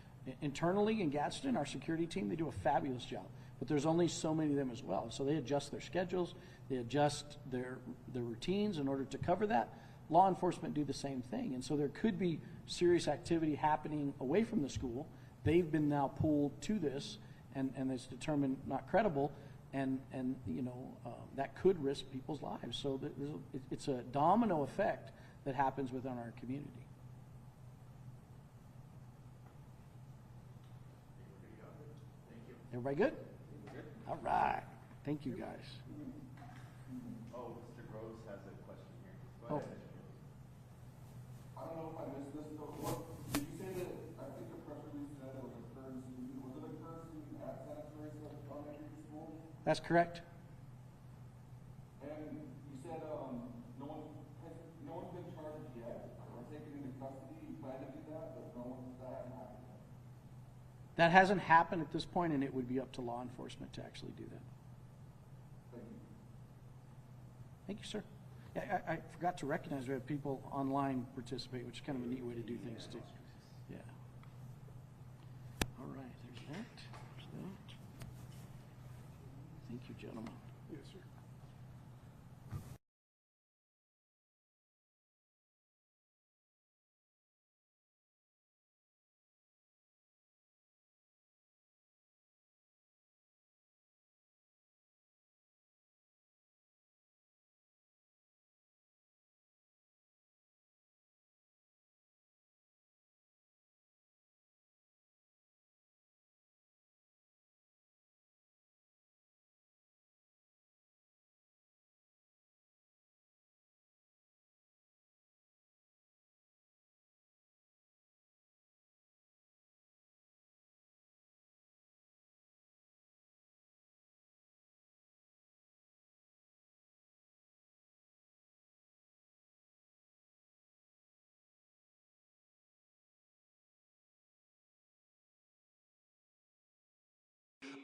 Internally in Gadsden, our security team, they do a fabulous job, but there's only so many of them as well. So they adjust their schedules, they adjust their routines in order to cover that. Law enforcement do the same thing, and so there could be serious activity happening away from the school. They've been now pulled to this, and it's determined not credible, and that could risk people's lives. So it's a domino effect that happens within our community. Everybody good? All right. Thank you, guys. Oh. I don't know if I missed this, but what, did you say that, I think the press release said it was a currency, was it a currency at sanitary elementary school? That's correct. And you said, no one's been charged yet, or taken into custody, you plan to do that, but that hasn't happened yet. That hasn't happened at this point, and it would be up to law enforcement to actually do that. Thank you. Thank you, sir. Yeah, I forgot to recognize we have people online participate, which is kind of a neat way to do things too. Yeah. All right, there's that. There's that. Thank you, gentlemen. Yes, sir.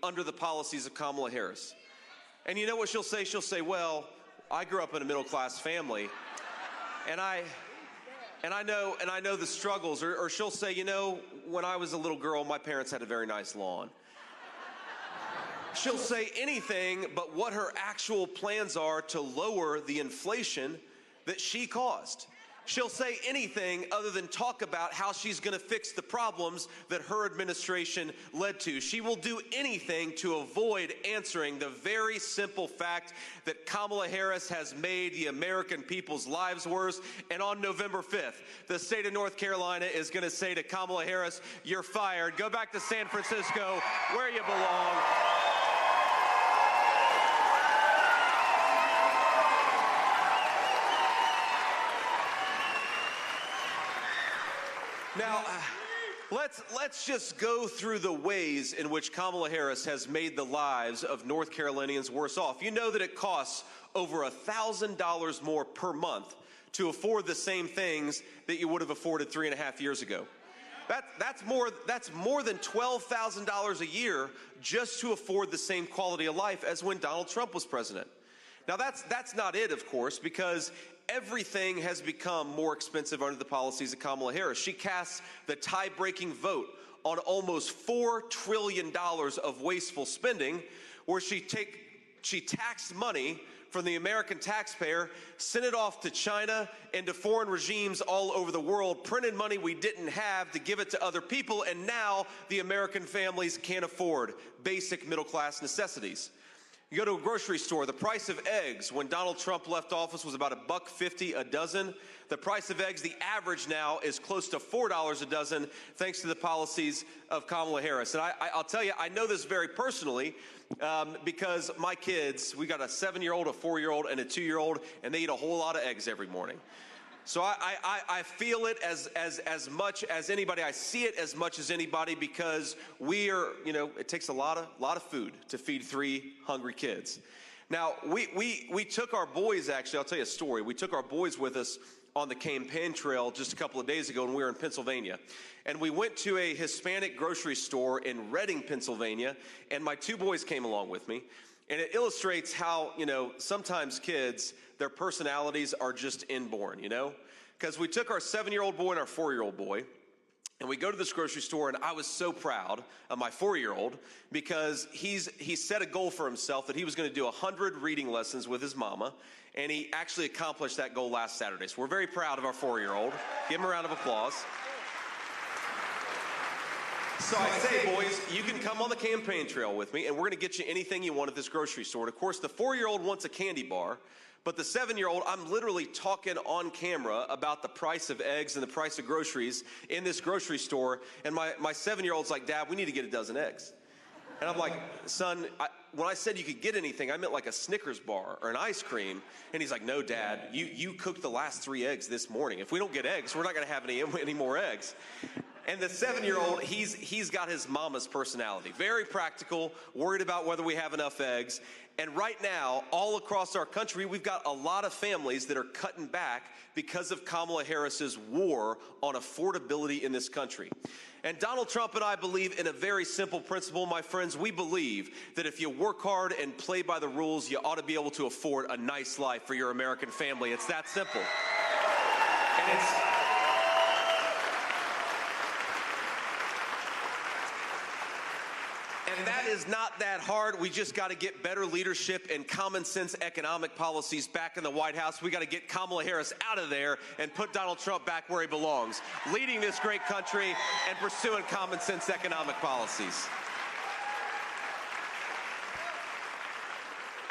Under the policies of Kamala Harris. And you know what she'll say? She'll say, well, I grew up in a middle-class family, and I know the struggles. Or she'll say, you know, when I was a little girl, my parents had a very nice lawn. She'll say anything but what her actual plans are to lower the inflation that she caused. She'll say anything other than talk about how she's going to fix the problems that her administration led to. She will do anything to avoid answering the very simple fact that Kamala Harris has made the American people's lives worse. And on November 5th, the state of North Carolina is going to say to Kamala Harris, you're fired. Go back to San Francisco where you belong. Now, let's just go through the ways in which Kamala Harris has made the lives of North Carolinians worse off. You know that it costs over $1,000 more per month to afford the same things that you would have afforded 3.5 years ago. That's more than $12,000 a year just to afford the same quality of life as when Donald Trump was president. Now, that's not it, of course, because everything has become more expensive under the policies of Kamala Harris. She casts the tie-breaking vote on almost $4 trillion of wasteful spending, where she taxed money from the American taxpayer, sent it off to China and to foreign regimes all over the world, printed money we didn't have to give it to other people, and now the American families can't afford basic middle-class necessities. You go to a grocery store, the price of eggs when Donald Trump left office was about $1.50 a dozen. The price of eggs, the average now, is close to $4 a dozen, thanks to the policies of Kamala Harris. And I'll tell you, I know this very personally because my kids, we got a 7-year-old, a 4-year-old, and a 2-year-old, and they eat a whole lot of eggs every morning. So I feel it as much as anybody. I see it as much as anybody because we are, you know, it takes a lot of food to feed 3 hungry kids. Now, we took our boys, actually, I'll tell you a story. We took our boys with us on the campaign trail just a couple of days ago when we were in Pennsylvania. And we went to a Hispanic grocery store in Reading, Pennsylvania, and my 2 boys came along with me. And it illustrates how, you know, sometimes kids, their personalities are just inborn, you know? Because we took our 7-year-old boy and our 4-year-old boy, and we go to this grocery store, and I was so proud of my 4-year-old because he set a goal for himself that he was going to do 100 reading lessons with his mama, and he actually accomplished that goal last Saturday. So we're very proud of our 4-year-old. Give him a round of applause. So I say, boys, you can come on the campaign trail with me, and we're going to get you anything you want at this grocery store. And of course, the 4-year-old wants a candy bar, but the 7-year-old, I'm literally talking on camera about the price of eggs and the price of groceries in this grocery store. And my 7-year-old's like, Dad, we need to get a dozen eggs. And I'm like, son, when I said you could get anything, I meant like a Snickers bar or an ice cream. And he's like, no, Dad, you cooked the last 3 eggs this morning. If we don't get eggs, we're not going to have any more eggs. And the 7-year-old, he's got his mama's personality. Very practical, worried about whether we have enough eggs. And right now, all across our country, we've got a lot of families that are cutting back because of Kamala Harris's war on affordability in this country. And Donald Trump and I believe in a very simple principle, my friends. We believe that if you work hard and play by the rules, you ought to be able to afford a nice life for your American family. It's that simple. And that is not that hard. We just got to get better leadership and common sense economic policies back in the White House. We got to get Kamala Harris out of there and put Donald Trump back where he belongs, leading this great country and pursuing common sense economic policies.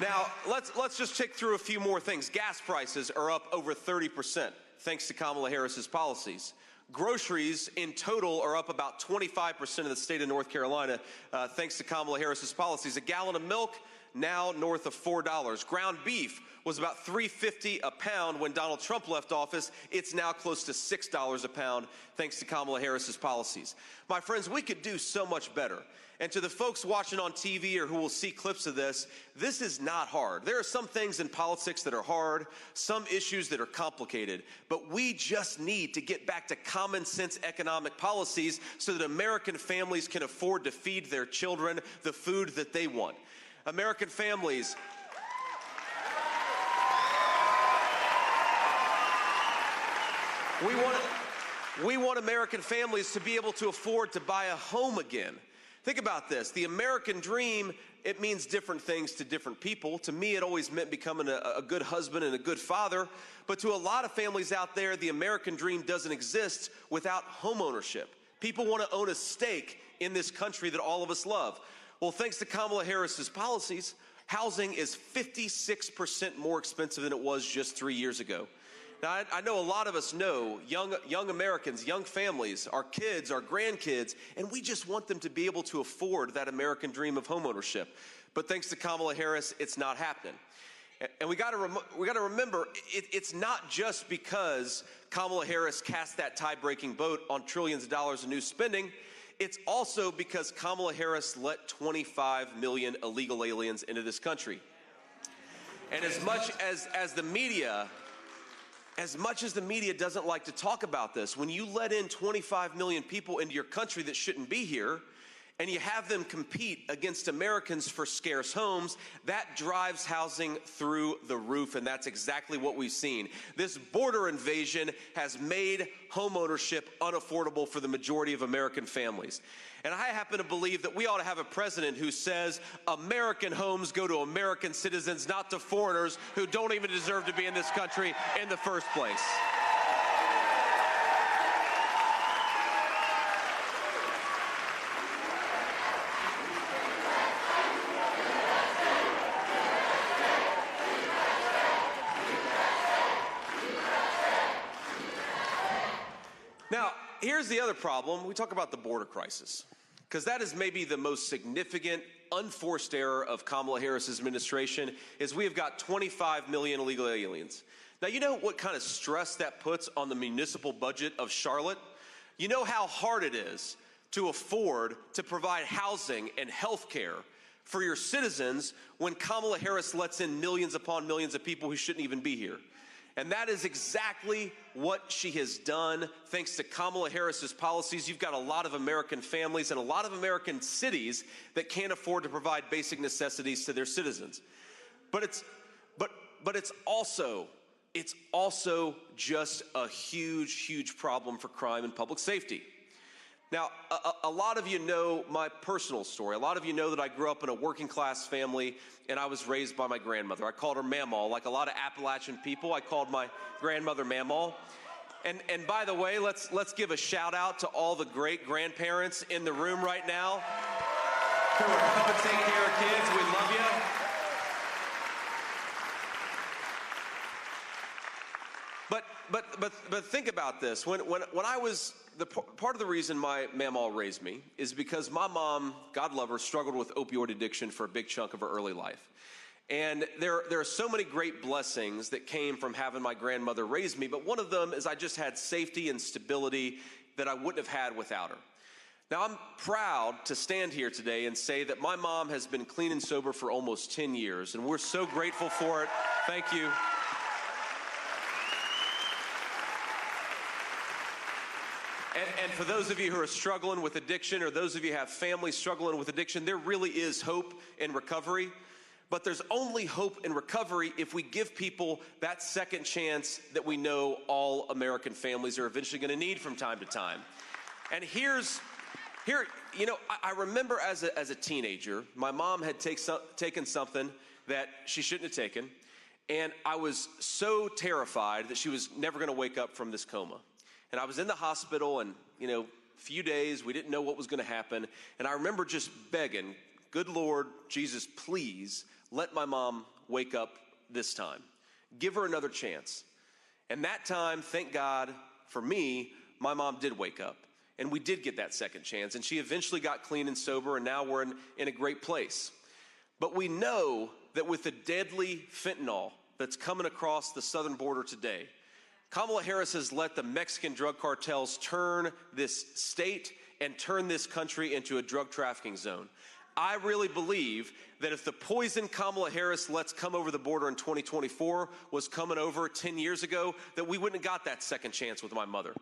Now, let's just tick through a few more things. Gas prices are up over 30% thanks to Kamala Harris's policies. Groceries in total are up about 25% in the state of North Carolina thanks to Kamala Harris's policies. A gallon of milk now north of $4. Ground beef was about $3.50 a pound when Donald Trump left office. It's now close to $6 a pound thanks to Kamala Harris's policies. My friends, we could do so much better. And to the folks watching on TV or who will see clips of this, this is not hard. There are some things in politics that are hard, some issues that are complicated, but we just need to get back to common sense economic policies so that American families can afford to feed their children the food that they want. American families, we want American families to be able to afford to buy a home again. Think about this. The American dream, it means different things to different people. To me, it always meant becoming a good husband and a good father. But to a lot of families out there, the American dream doesn't exist without home ownership. People want to own a stake in this country that all of us love. Well, thanks to Kamala Harris's policies, housing is 56% more expensive than it was just 3 years ago. Now, I know a lot of us know young Americans, young families, our kids, our grandkids, and we just want them to be able to afford that American dream of homeownership. But thanks to Kamala Harris, it's not happening. And we got to remember, it's not just because Kamala Harris cast that tie-breaking vote on trillions of dollars in new spending. It's also because Kamala Harris let 25 million illegal aliens into this country. And as much as the media doesn't like to talk about this, when you let in 25 million people into your country that shouldn't be here, and you have them compete against Americans for scarce homes, that drives housing through the roof, and that's exactly what we've seen. This border invasion has made homeownership unaffordable for the majority of American families. And I happen to believe that we ought to have a president who says American homes go to American citizens, not to foreigners who don't even deserve to be in this country in the first place. Now, here's the other problem. We talk about the border crisis, because that is maybe the most significant unforced error of Kamala Harris's administration, is we have got 25 million illegal aliens. Now, you know what kind of stress that puts on the municipal budget of Charlotte? You know how hard it is to afford to provide housing and health care for your citizens when Kamala Harris lets in millions upon millions of people who shouldn't even be here. And that is exactly what she has done. Thanks to Kamala Harris's policies, you've got a lot of American families and a lot of American cities that can't afford to provide basic necessities to their citizens. But it's also just a huge problem for crime and public safety. Now, a lot of you know my personal story. A lot of you know that I grew up in a working class family and I was raised by my grandmother. I called her Mamaw. Like a lot of Appalachian people, I called my grandmother Mamaw. And by the way, let's give a shout out to all the great grandparents in the room right now who are helping take care of kids. We love you. But think about this. When I was part of the reason my mamaw raised me is because my mom, God love her, struggled with opioid addiction for a big chunk of her early life. And there are so many great blessings that came from having my grandmother raise me, but one of them is I just had safety and stability that I wouldn't have had without her. Now, I'm proud to stand here today and say that my mom has been clean and sober for almost 10 years, and we're so grateful for it. Thank you. And for those of you who are struggling with addiction, or those of you who have families struggling with addiction, there really is hope in recovery. But there's only hope in recovery if we give people that second chance that we know all American families are eventually going to need from time to time. And I remember as a teenager, my mom had taken something that she shouldn't have taken, and I was so terrified that she was never going to wake up from this coma. And I was in the hospital, and a few days, we didn't know what was going to happen, and I remember just begging, good Lord, Jesus, please let my mom wake up this time. Give her another chance. And that time, thank God for me, my mom did wake up. And we did get that second chance. And she eventually got clean and sober, and now we're in a great place. But we know that with the deadly fentanyl that's coming across the southern border today, Kamala Harris has let the Mexican drug cartels turn this state and turn this country into a drug trafficking zone. I really believe that if the poison Kamala Harris lets come over the border in 2024 was coming over 10 years ago, that we wouldn't have got that second chance with my mother.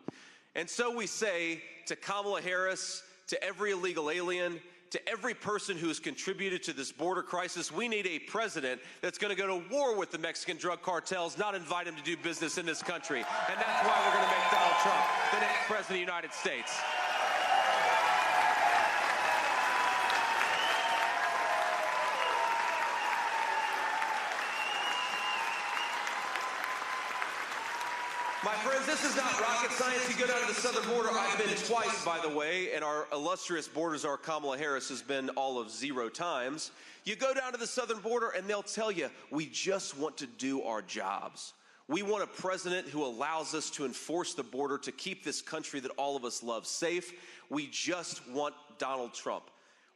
And so we say to Kamala Harris, to every illegal alien, to every person who has contributed to this border crisis, we need a president that's going to go to war with the Mexican drug cartels, not invite them to do business in this country. And that's why we're going to make Donald Trump the next president of the United States. My friends, this is not rocket science. You go down to the southern border. I've been twice, by the way, and our illustrious border czar Kamala Harris has been all of 0 times. You go down to the southern border, and they'll tell you, we just want to do our jobs. We want a president who allows us to enforce the border to keep this country that all of us love safe. We just want Donald Trump.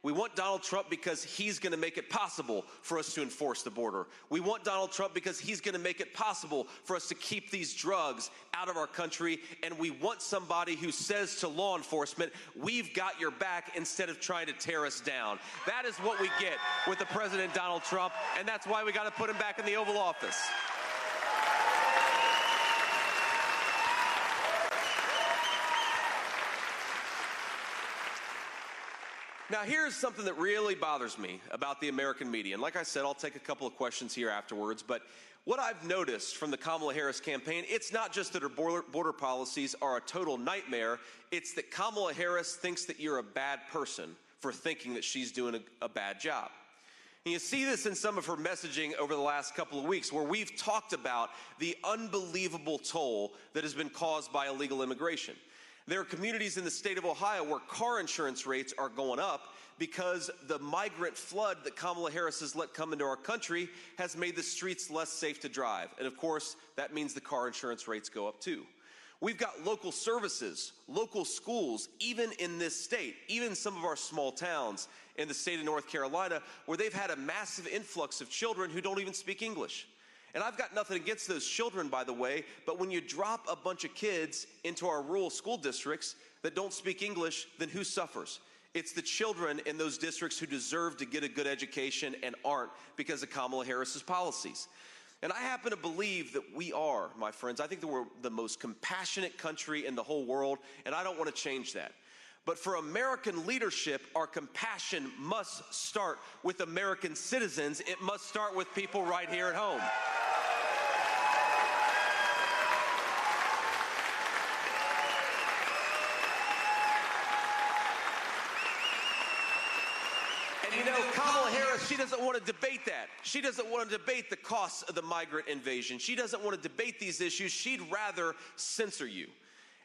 We want Donald Trump because he's going to make it possible for us to enforce the border. We want Donald Trump because he's going to make it possible for us to keep these drugs out of our country. And we want somebody who says to law enforcement, we've got your back, instead of trying to tear us down. That is what we get with the President Donald Trump, and that's why we got to put him back in the Oval Office. Now, here's something that really bothers me about the American media. And like I said, I'll take a couple of questions here afterwards. But what I've noticed from the Kamala Harris campaign, it's not just that her border policies are a total nightmare. It's that Kamala Harris thinks that you're a bad person for thinking that she's doing a bad job. And you see this in some of her messaging over the last couple of weeks, where we've talked about the unbelievable toll that has been caused by illegal immigration. There are communities in the state of Ohio where car insurance rates are going up because the migrant flood that Kamala Harris has let come into our country has made the streets less safe to drive. And of course, that means the car insurance rates go up too. We've got local services, local schools, even in this state, even some of our small towns in the state of North Carolina, where they've had a massive influx of children who don't even speak English. And I've got nothing against those children, by the way, but when you drop a bunch of kids into our rural school districts that don't speak English, then who suffers? It's the children in those districts who deserve to get a good education and aren't, because of Kamala Harris's policies. And I happen to believe that we are, my friends, I think that we're the most compassionate country in the whole world, and I don't want to change that. But for American leadership, our compassion must start with American citizens. It must start with people right here at home. And you know, Kamala Harris, she doesn't want to debate that. She doesn't want to debate the costs of the migrant invasion. She doesn't want to debate these issues. She'd rather censor you.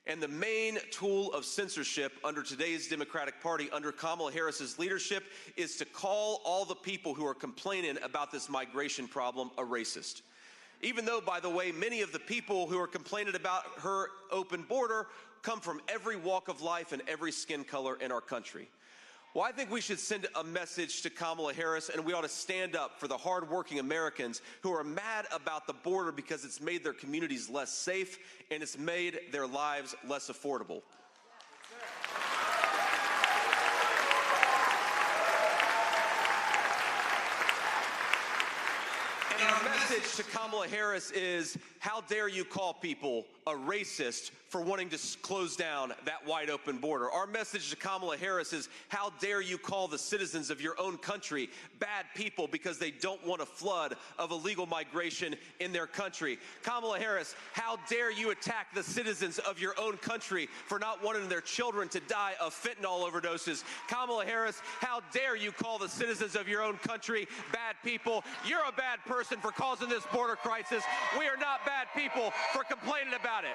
And the main tool of censorship under today's Democratic Party, under Kamala Harris's leadership, is to call all the people who are complaining about this migration problem a racist. Even though, by the way, many of the people who are complaining about her open border come from every walk of life and every skin color in our country. Well, I think we should send a message to Kamala Harris, and we ought to stand up for the hardworking Americans who are mad about the border because it's made their communities less safe and it's made their lives less affordable. And our message to Kamala Harris is, how dare you call people a racist for wanting to close down that wide open border? Our message to Kamala Harris is, how dare you call the citizens of your own country bad people because they don't want a flood of illegal migration in their country? Kamala Harris, how dare you attack the citizens of your own country for not wanting their children to die of fentanyl overdoses? Kamala Harris, how dare you call the citizens of your own country bad people? You're a bad person for causing this border crisis. We are not bad people for complaining about it.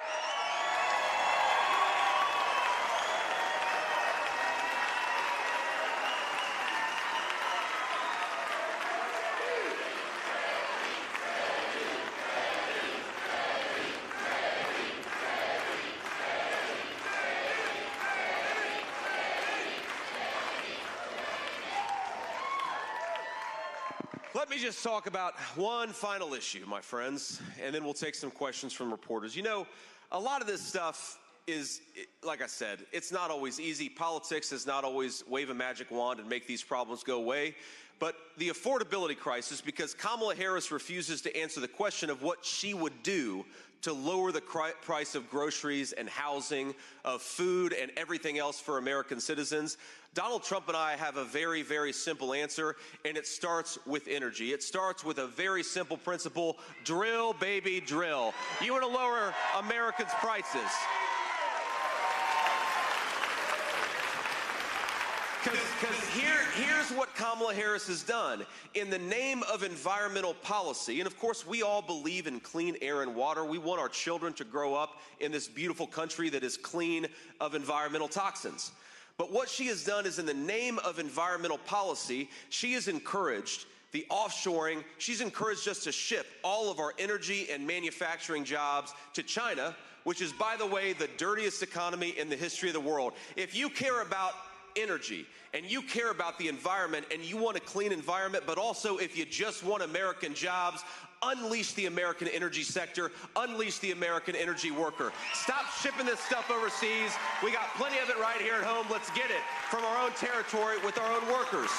Let me just talk about one final issue, my friends, and then we'll take some questions from reporters. You know, a lot of this stuff is, like I said, it's not always easy. Politics is not always wave a magic wand and make these problems go away. But the affordability crisis, because Kamala Harris refuses to answer the question of what she would do to lower the price of groceries and housing, of food and everything else for American citizens, Donald Trump and I have a very, very simple answer, and it starts with energy. It starts with a very simple principle: drill, baby, drill. You want to lower Americans' prices. Because here's what Kamala Harris has done. In the name of environmental policy, and of course we all believe in clean air and water. We want our children to grow up in this beautiful country that is clean of environmental toxins. But what she has done is, in the name of environmental policy, she has encouraged the offshoring. She's encouraged us to ship all of our energy and manufacturing jobs to China, which is, by the way, the dirtiest economy in the history of the world. If you care about energy and you care about the environment and you want a clean environment, but also if you just want American jobs, unleash the American energy sector, unleash the American energy worker. Stop shipping this stuff overseas. We got plenty of it right here at home. Let's get it from our own territory with our own workers.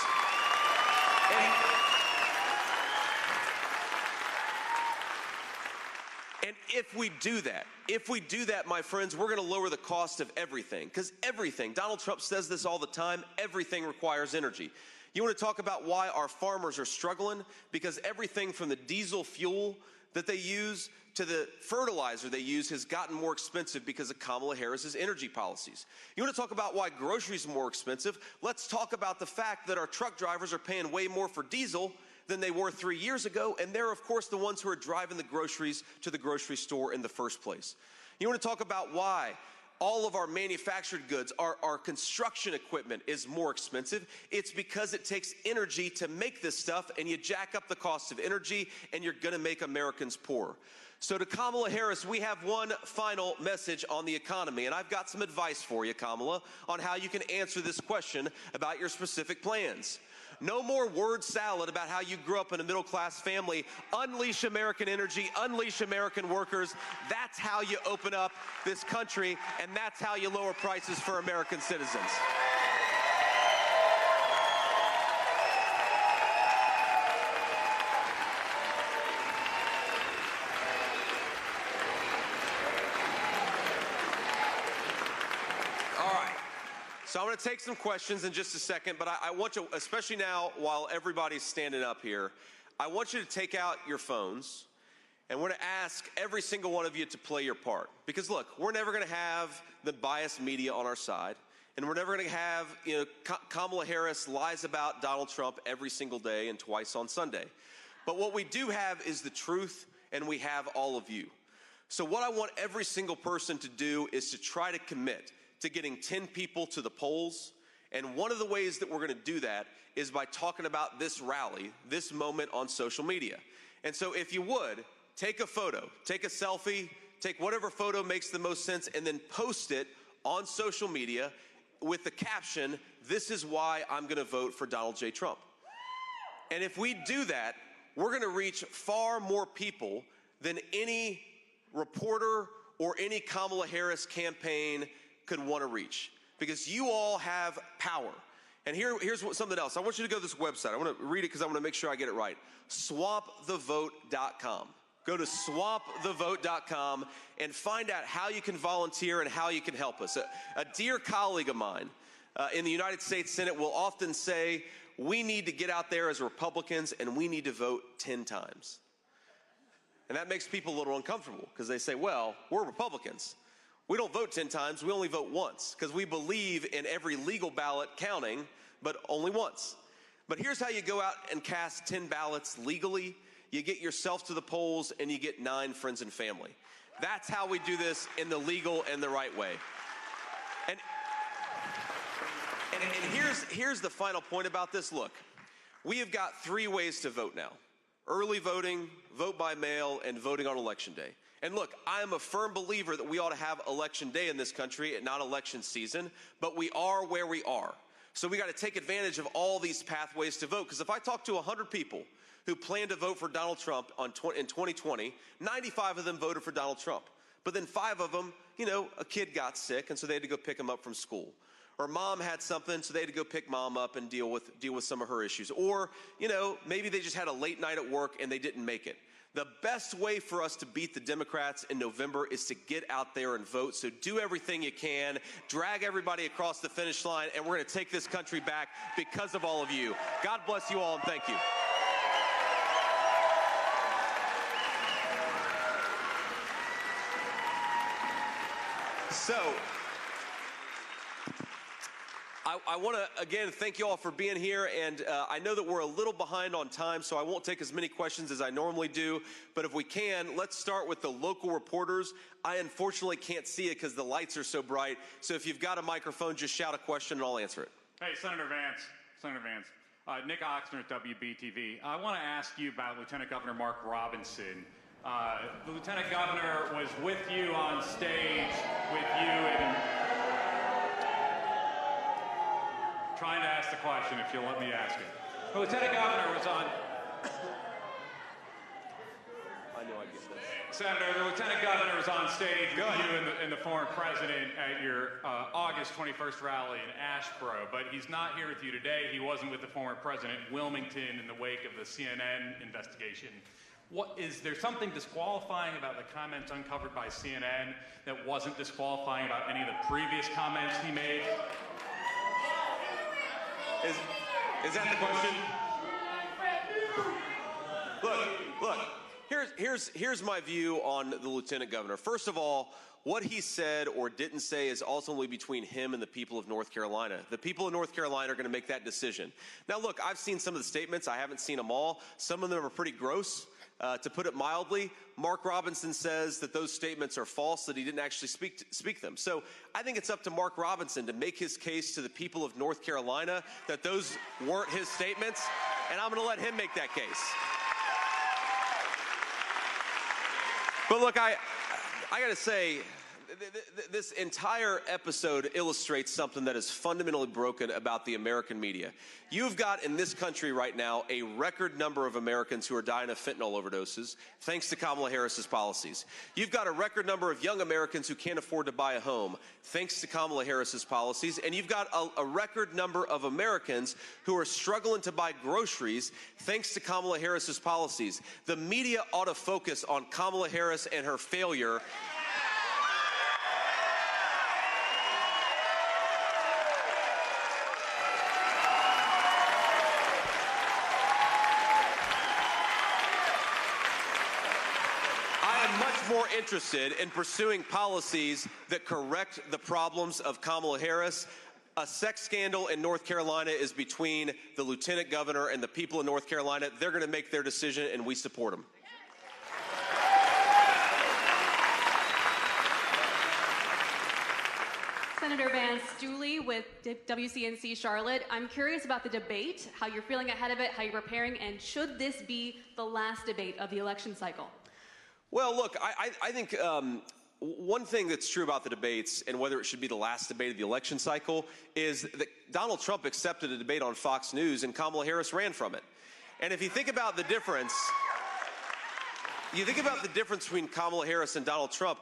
And if we do that, my friends, we're going to lower the cost of everything. Because everything, Donald Trump says this all the time, everything requires energy. You want to talk about why our farmers are struggling? Because everything from the diesel fuel that they use to the fertilizer they use has gotten more expensive because of Kamala Harris's energy policies. You want to talk about why groceries are more expensive? Let's talk about the fact that our truck drivers are paying way more for diesel than they were 3 years ago, and they're, of course, the ones who are driving the groceries to the grocery store in the first place. You want to talk about why all of our manufactured goods, our construction equipment is more expensive? It's because it takes energy to make this stuff, and you jack up the cost of energy, and you're going to make Americans poor. So to Kamala Harris, we have one final message on the economy, and I've got some advice for you, Kamala, on how you can answer this question about your specific plans. No more word salad about how you grew up in a middle-class family. Unleash American energy, unleash American workers. That's how you open up this country, and that's how you lower prices for American citizens. So I'm going to take some questions in just a second, but I want you, especially now while everybody's standing up here, I want you to take out your phones, and we're going to ask every single one of you to play your part. Because look, we're never going to have the biased media on our side, and we're never going to have, Kamala Harris lies about Donald Trump every single day and twice on Sunday. But what we do have is the truth, and we have all of you. So what I want every single person to do is to try to commit to getting 10 people to the polls. And one of the ways that we're going to do that is by talking about this rally, this moment on social media. And so if you would, take a photo, take a selfie, take whatever photo makes the most sense, and then post it on social media with the caption, "This is why I'm going to vote for Donald J. Trump." And if we do that, we're going to reach far more people than any reporter or any Kamala Harris campaign could want to reach, because you all have power. And here's something else. I want you to go to this website. I want to read it because I want to make sure I get it right. swampthevote.com. Go to swampthevote.com and find out how you can volunteer and how you can help us. A dear colleague of mine in the United States Senate will often say, we need to get out there as Republicans and we need to vote 10 times. And that makes people a little uncomfortable because they say, well, we're Republicans. We don't vote 10 times, we only vote once because we believe in every legal ballot counting, but only once. But here's how you go out and cast 10 ballots legally. You get yourself to the polls and you get 9 friends and family. That's how we do this in the legal and the right way. And here's the final point about this. Look, we have got 3 ways to vote now. Early voting, vote by mail, and voting on Election Day. And look, I am a firm believer that we ought to have Election Day in this country and not election season, but we are where we are. So we got to take advantage of all these pathways to vote. Because if I talk to 100 people who plan to vote for Donald Trump in 2020, 95 of them voted for Donald Trump. But then 5 of them, a kid got sick, and so they had to go pick him up from school. Or mom had something, so they had to go pick mom up and deal with some of her issues. Or, maybe they just had a late night at work and they didn't make it. The best way for us to beat the Democrats in November is to get out there and vote. So do everything you can, drag everybody across the finish line, and we're going to take this country back because of all of you. God bless you all, and thank you. So, I want to, again, thank you all for being here, and I know that we're a little behind on time, so I won't take as many questions as I normally do, but if we can, let's start with the local reporters. I unfortunately can't see it because the lights are so bright, so if you've got a microphone, just shout a question and I'll answer it. Hey, Senator Vance. Nick Oxner, WBTV. I want to ask you about Lieutenant Governor Mark Robinson. The Lieutenant Governor was with you on stage, with you in... Trying to ask the question, if you'll let me ask it. The Lieutenant Governor was on... I know I'd get this. Senator, the Lieutenant Governor was on stage with you and the former president at your August 21st rally in Asheboro, but he's not here with you today. He wasn't with the former president in Wilmington in the wake of the CNN investigation. Is there something disqualifying about the comments uncovered by CNN that wasn't disqualifying about any of the previous comments he made? Is that the question? Look. Here's my view on the Lieutenant Governor. First of all, what he said or didn't say is ultimately between him and the people of North Carolina. The people of North Carolina are going to make that decision. Now, look, I've seen some of the statements. I haven't seen them all. Some of them are pretty gross. To put it mildly, Mark Robinson says that those statements are false, that he didn't actually speak them. So I think it's up to Mark Robinson to make his case to the people of North Carolina that those weren't his statements, and I'm going to let him make that case. But look, I got to say, this entire episode illustrates something that is fundamentally broken about the American media. You've got in this country right now a record number of Americans who are dying of fentanyl overdoses thanks to Kamala Harris's policies. You've got a record number of young Americans who can't afford to buy a home thanks to Kamala Harris's policies. And you've got a record number of Americans who are struggling to buy groceries thanks to Kamala Harris's policies. The media ought to focus on Kamala Harris and her failure. More interested in pursuing policies that correct the problems of Kamala Harris. A sex scandal in North Carolina is between the Lieutenant Governor and the people of North Carolina. They're going to make their decision, and we support them. Senator Vance, Julie with WCNC Charlotte. I'm curious about the debate, how you're feeling ahead of it, how you're preparing, and should this be the last debate of the election cycle? Well, look, I think one thing that's true about the debates, and whether it should be the last debate of the election cycle, is that Donald Trump accepted a debate on Fox News and Kamala Harris ran from it. And if you think about the difference, between Kamala Harris and Donald Trump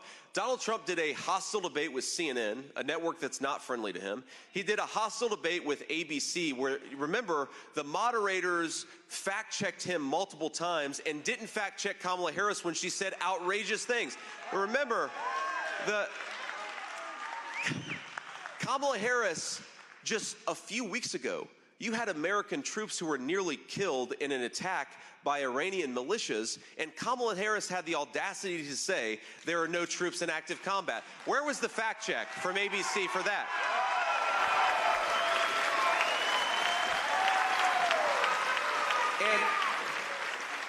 did a hostile debate with CNN, a network that's not friendly to him. He did a hostile debate with ABC where, remember, the moderators fact-checked him multiple times and didn't fact-check Kamala Harris when she said outrageous things. Remember, Kamala Harris, just a few weeks ago, you had American troops who were nearly killed in an attack by Iranian militias, and Kamala Harris had the audacity to say there are no troops in active combat. Where was the fact check from ABC for that?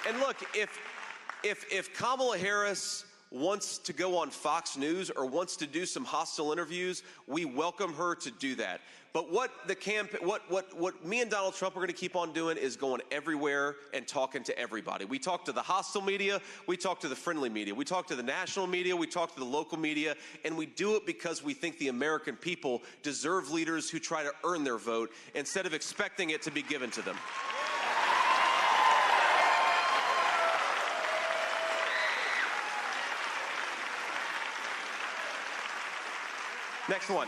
And look, if Kamala Harris wants to go on Fox News or wants to do some hostile interviews, we welcome her to do that. But what me and Donald Trump are going to keep on doing is going everywhere and talking to everybody. We talk to the hostile media, we talk to the friendly media, we talk to the national media, we talk to the local media, and we do it because we think the American people deserve leaders who try to earn their vote instead of expecting it to be given to them. Next one.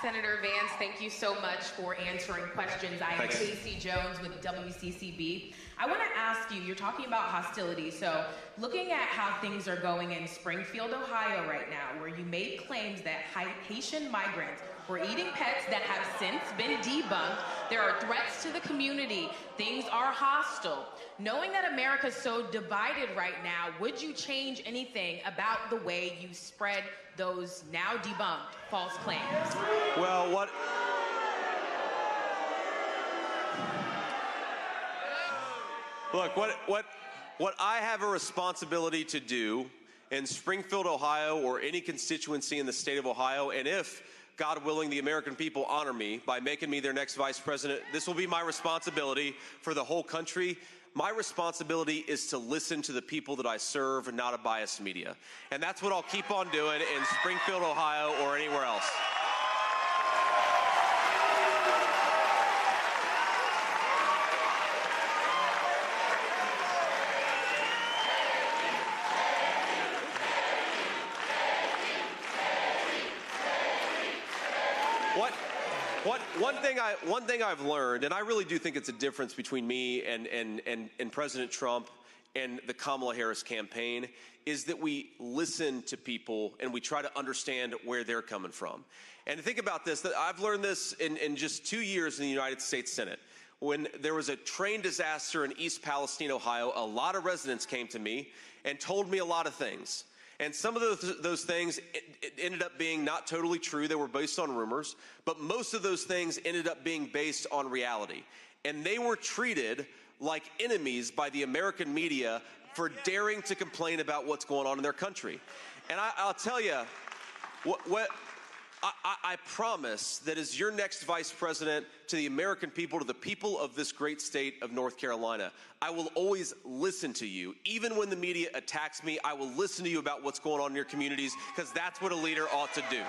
Senator Vance, thank you so much for answering questions. I am Thanks. Casey Jones with WCCB. I want to ask you, you're talking about hostility, so looking at how things are going in Springfield, Ohio right now, where you made claims that Haitian migrants were eating pets that have since been debunked, there are threats to the community, things are hostile. Knowing that America's so divided right now, would you change anything about the way you spread those now debunked false claims? Well, what I have a responsibility to do in Springfield, Ohio, or any constituency in the state of Ohio, and if, God willing, the American people honor me by making me their next vice president, this will be my responsibility for the whole country. My responsibility is to listen to the people that I serve and not a biased media. And that's what I'll keep on doing in Springfield, Ohio, or anywhere else. One thing I've learned, and I really do think it's a difference between me and President Trump and the Kamala Harris campaign, is that we listen to people and we try to understand where they're coming from. And think about this, that I've learned this in just 2 years in the United States Senate. When there was a train disaster in East Palestine, Ohio, a lot of residents came to me and told me a lot of things. And some of those things it ended up being not totally true. They were based on rumors. But most of those things ended up being based on reality. And they were treated like enemies by the American media for daring to complain about what's going on in their country. And I'll tell you, I promise that as your next vice president, to the American people, to the people of this great state of North Carolina, I will always listen to you. Even when the media attacks me, I will listen to you about what's going on in your communities, because that's what a leader ought to do.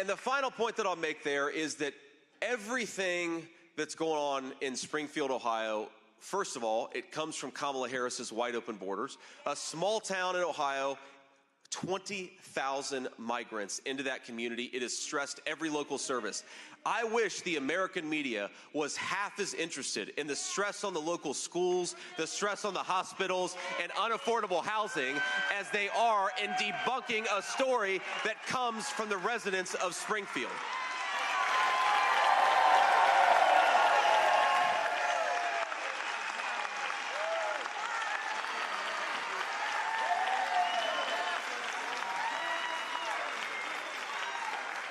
And the final point that I'll make there is that everything that's going on in Springfield, Ohio, first of all, it comes from Kamala Harris's wide open borders. A small town in Ohio, 20,000 migrants into that community. It has stressed every local service. I wish the American media was half as interested in the stress on the local schools, the stress on the hospitals, and unaffordable housing as they are in debunking a story that comes from the residents of Springfield.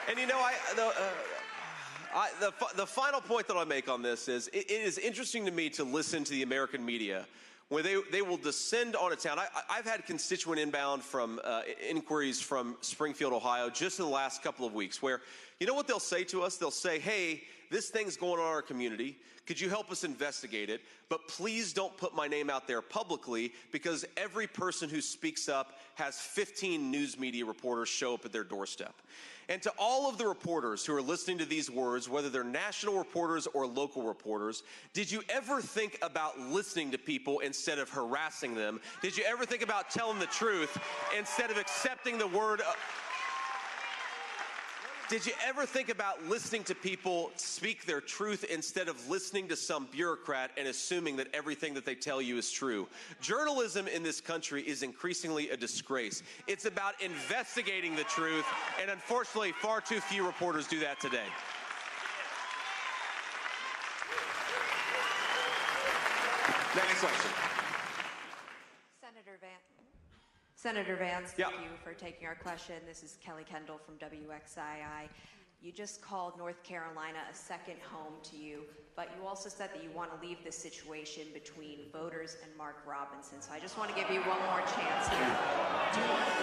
And you know, the final point that I'll make on this is it is interesting to me to listen to the American media where they will descend on a town. I've had constituent inbound from inquiries from Springfield, Ohio, just in the last couple of weeks, where, you know what they'll say to us? They'll say, hey, this thing's going on in our community. Could you help us investigate it? But please don't put my name out there publicly, because every person who speaks up has 15 news media reporters show up at their doorstep. And to all of the reporters who are listening to these words, whether they're national reporters or local reporters, did you ever think about listening to people instead of harassing them? Did you ever think about telling the truth instead of accepting the word? Did you ever think about listening to people speak their truth instead of listening to some bureaucrat and assuming that everything that they tell you is true? Journalism in this country is increasingly a disgrace. It's about investigating the truth, and unfortunately, far too few reporters do that today. Next question. Senator Vance, Yeah. thank you for taking our question. This is Kelly Kendall from WXII. You just called North Carolina a second home to you, but you also said that you want to leave this situation between voters and Mark Robinson. So I just want to give you one more chance here.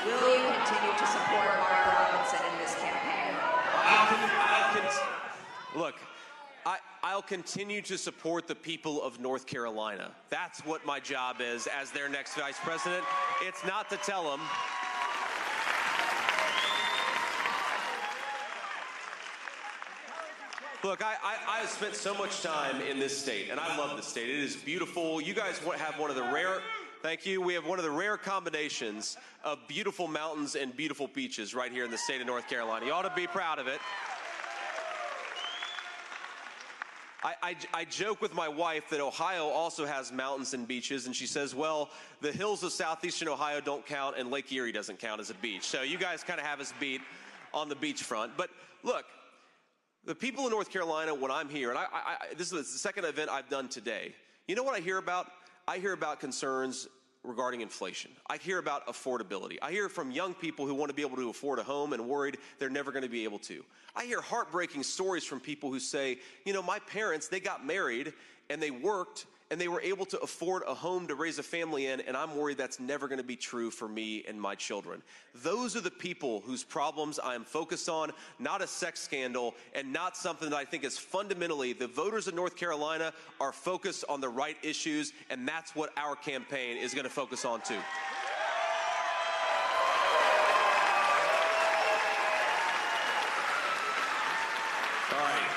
Will you continue to support Mark Robinson in this campaign? Look, I'll continue to support the people of North Carolina. That's what my job is as their next vice president. It's not to tell them. Look, I have spent so much time in this state, and I love this state. It is beautiful. You guys have one of the rare, thank you, we have one of the rare combinations of beautiful mountains and beautiful beaches right here in the state of North Carolina. You ought to be proud of it. I joke with my wife that Ohio also has mountains and beaches, and she says, well, the hills of southeastern Ohio don't count, and Lake Erie doesn't count as a beach. So you guys kind of have us beat on the beach front. But look, the people of North Carolina, when I'm here, and this is the second event I've done today, you know what I hear about? I hear about concerns regarding inflation. I hear about affordability. I hear from young people who want to be able to afford a home and worried they're never going to be able to. I hear heartbreaking stories from people who say, you know, my parents, they got married and they worked and they were able to afford a home to raise a family in, and I'm worried that's never going to be true for me and my children. Those are the people whose problems I am focused on, not a sex scandal, and not something that I think is fundamentally, the voters of North Carolina are focused on the right issues, and that's what our campaign is going to focus on too. All right.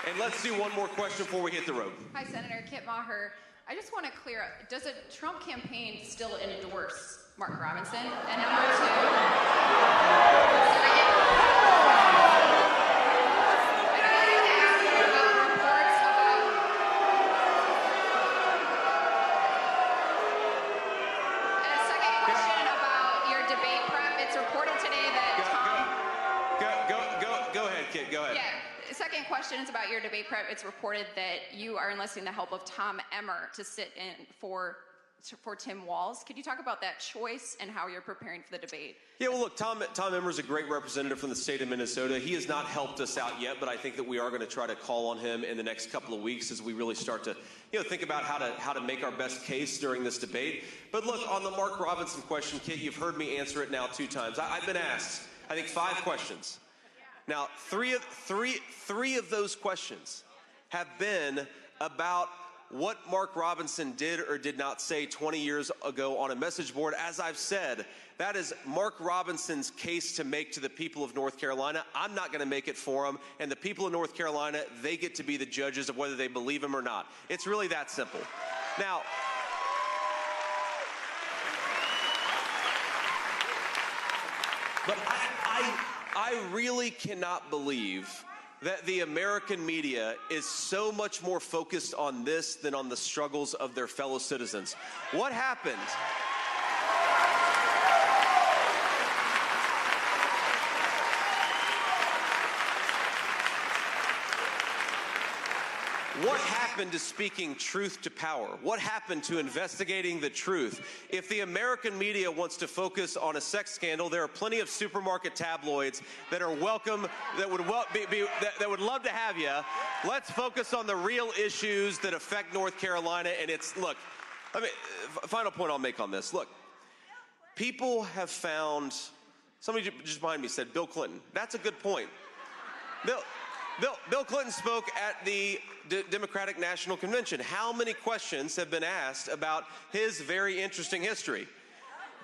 And let's do one more question before we hit the road. Hi, Senator Kit Maher. I just want to clear up, does a Trump campaign still endorse Mark Robinson? And number Go ahead. Yeah. Second question is about your debate prep. It's reported that you are enlisting the help of Tom Emmer to sit in for Tim Walz. Could you talk about that choice and how you're preparing for the debate? Yeah, well, look, Tom Emmer is a great representative from the state of Minnesota. He has not helped us out yet, but I think that we are going to try to call on him in the next couple of weeks as we really start to, think about how to make our best case during this debate. But look, on the Mark Robinson question, Kit, you've heard me answer it now 2 times. I've been asked, I think, 5 questions. Now, three of those questions have been about what Mark Robinson did or did not say 20 years ago on a message board. As I've said, that is Mark Robinson's case to make to the people of North Carolina. I'm not going to make it for him. And the people of North Carolina, they get to be the judges of whether they believe him or not. It's really that simple. Now, but I really cannot believe that the American media is so much more focused on this than on the struggles of their fellow citizens. What happened? What happened to speaking truth to power? What happened to investigating the truth? If the American media wants to focus on a sex scandal, there are plenty of supermarket tabloids that are welcome, that would love to have you. Let's focus on the real issues that affect North Carolina. And look, final point I'll make on this. Look, people have found, somebody just behind me said Bill Clinton. That's a good point. Bill Clinton spoke at the Democratic National Convention. How many questions have been asked about his very interesting history?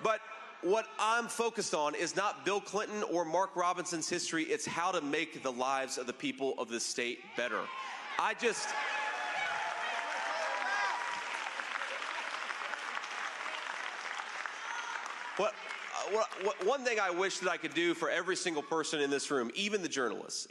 But what I'm focused on is not Bill Clinton or Mark Robinson's history. It's how to make the lives of the people of this state better. One thing I wish that I could do for every single person in this room, even the journalists,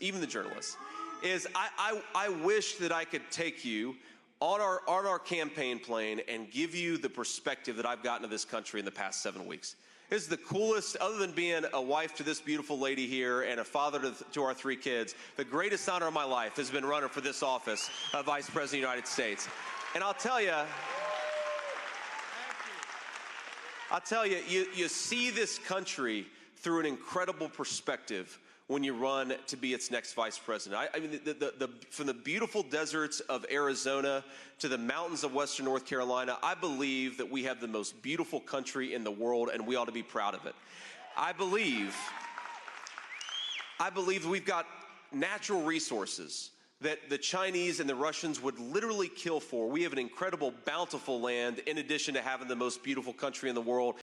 is I wish that I could take you on our campaign plane and give you the perspective that I've gotten of this country in the past 7 weeks. This is the coolest, other than being a wife to this beautiful lady here and a father to our 3 kids, the greatest honor of my life has been running for this office of Vice President of the United States. And I'll tell you, you see this country through an incredible perspective when you run to be its next vice president. I mean, from the beautiful deserts of Arizona to the mountains of Western North Carolina, I believe that we have the most beautiful country in the world, and we ought to be proud of it. I believe we've got natural resources that the Chinese and the Russians would literally kill for. We have an incredible, bountiful land in addition to having the most beautiful country in the world.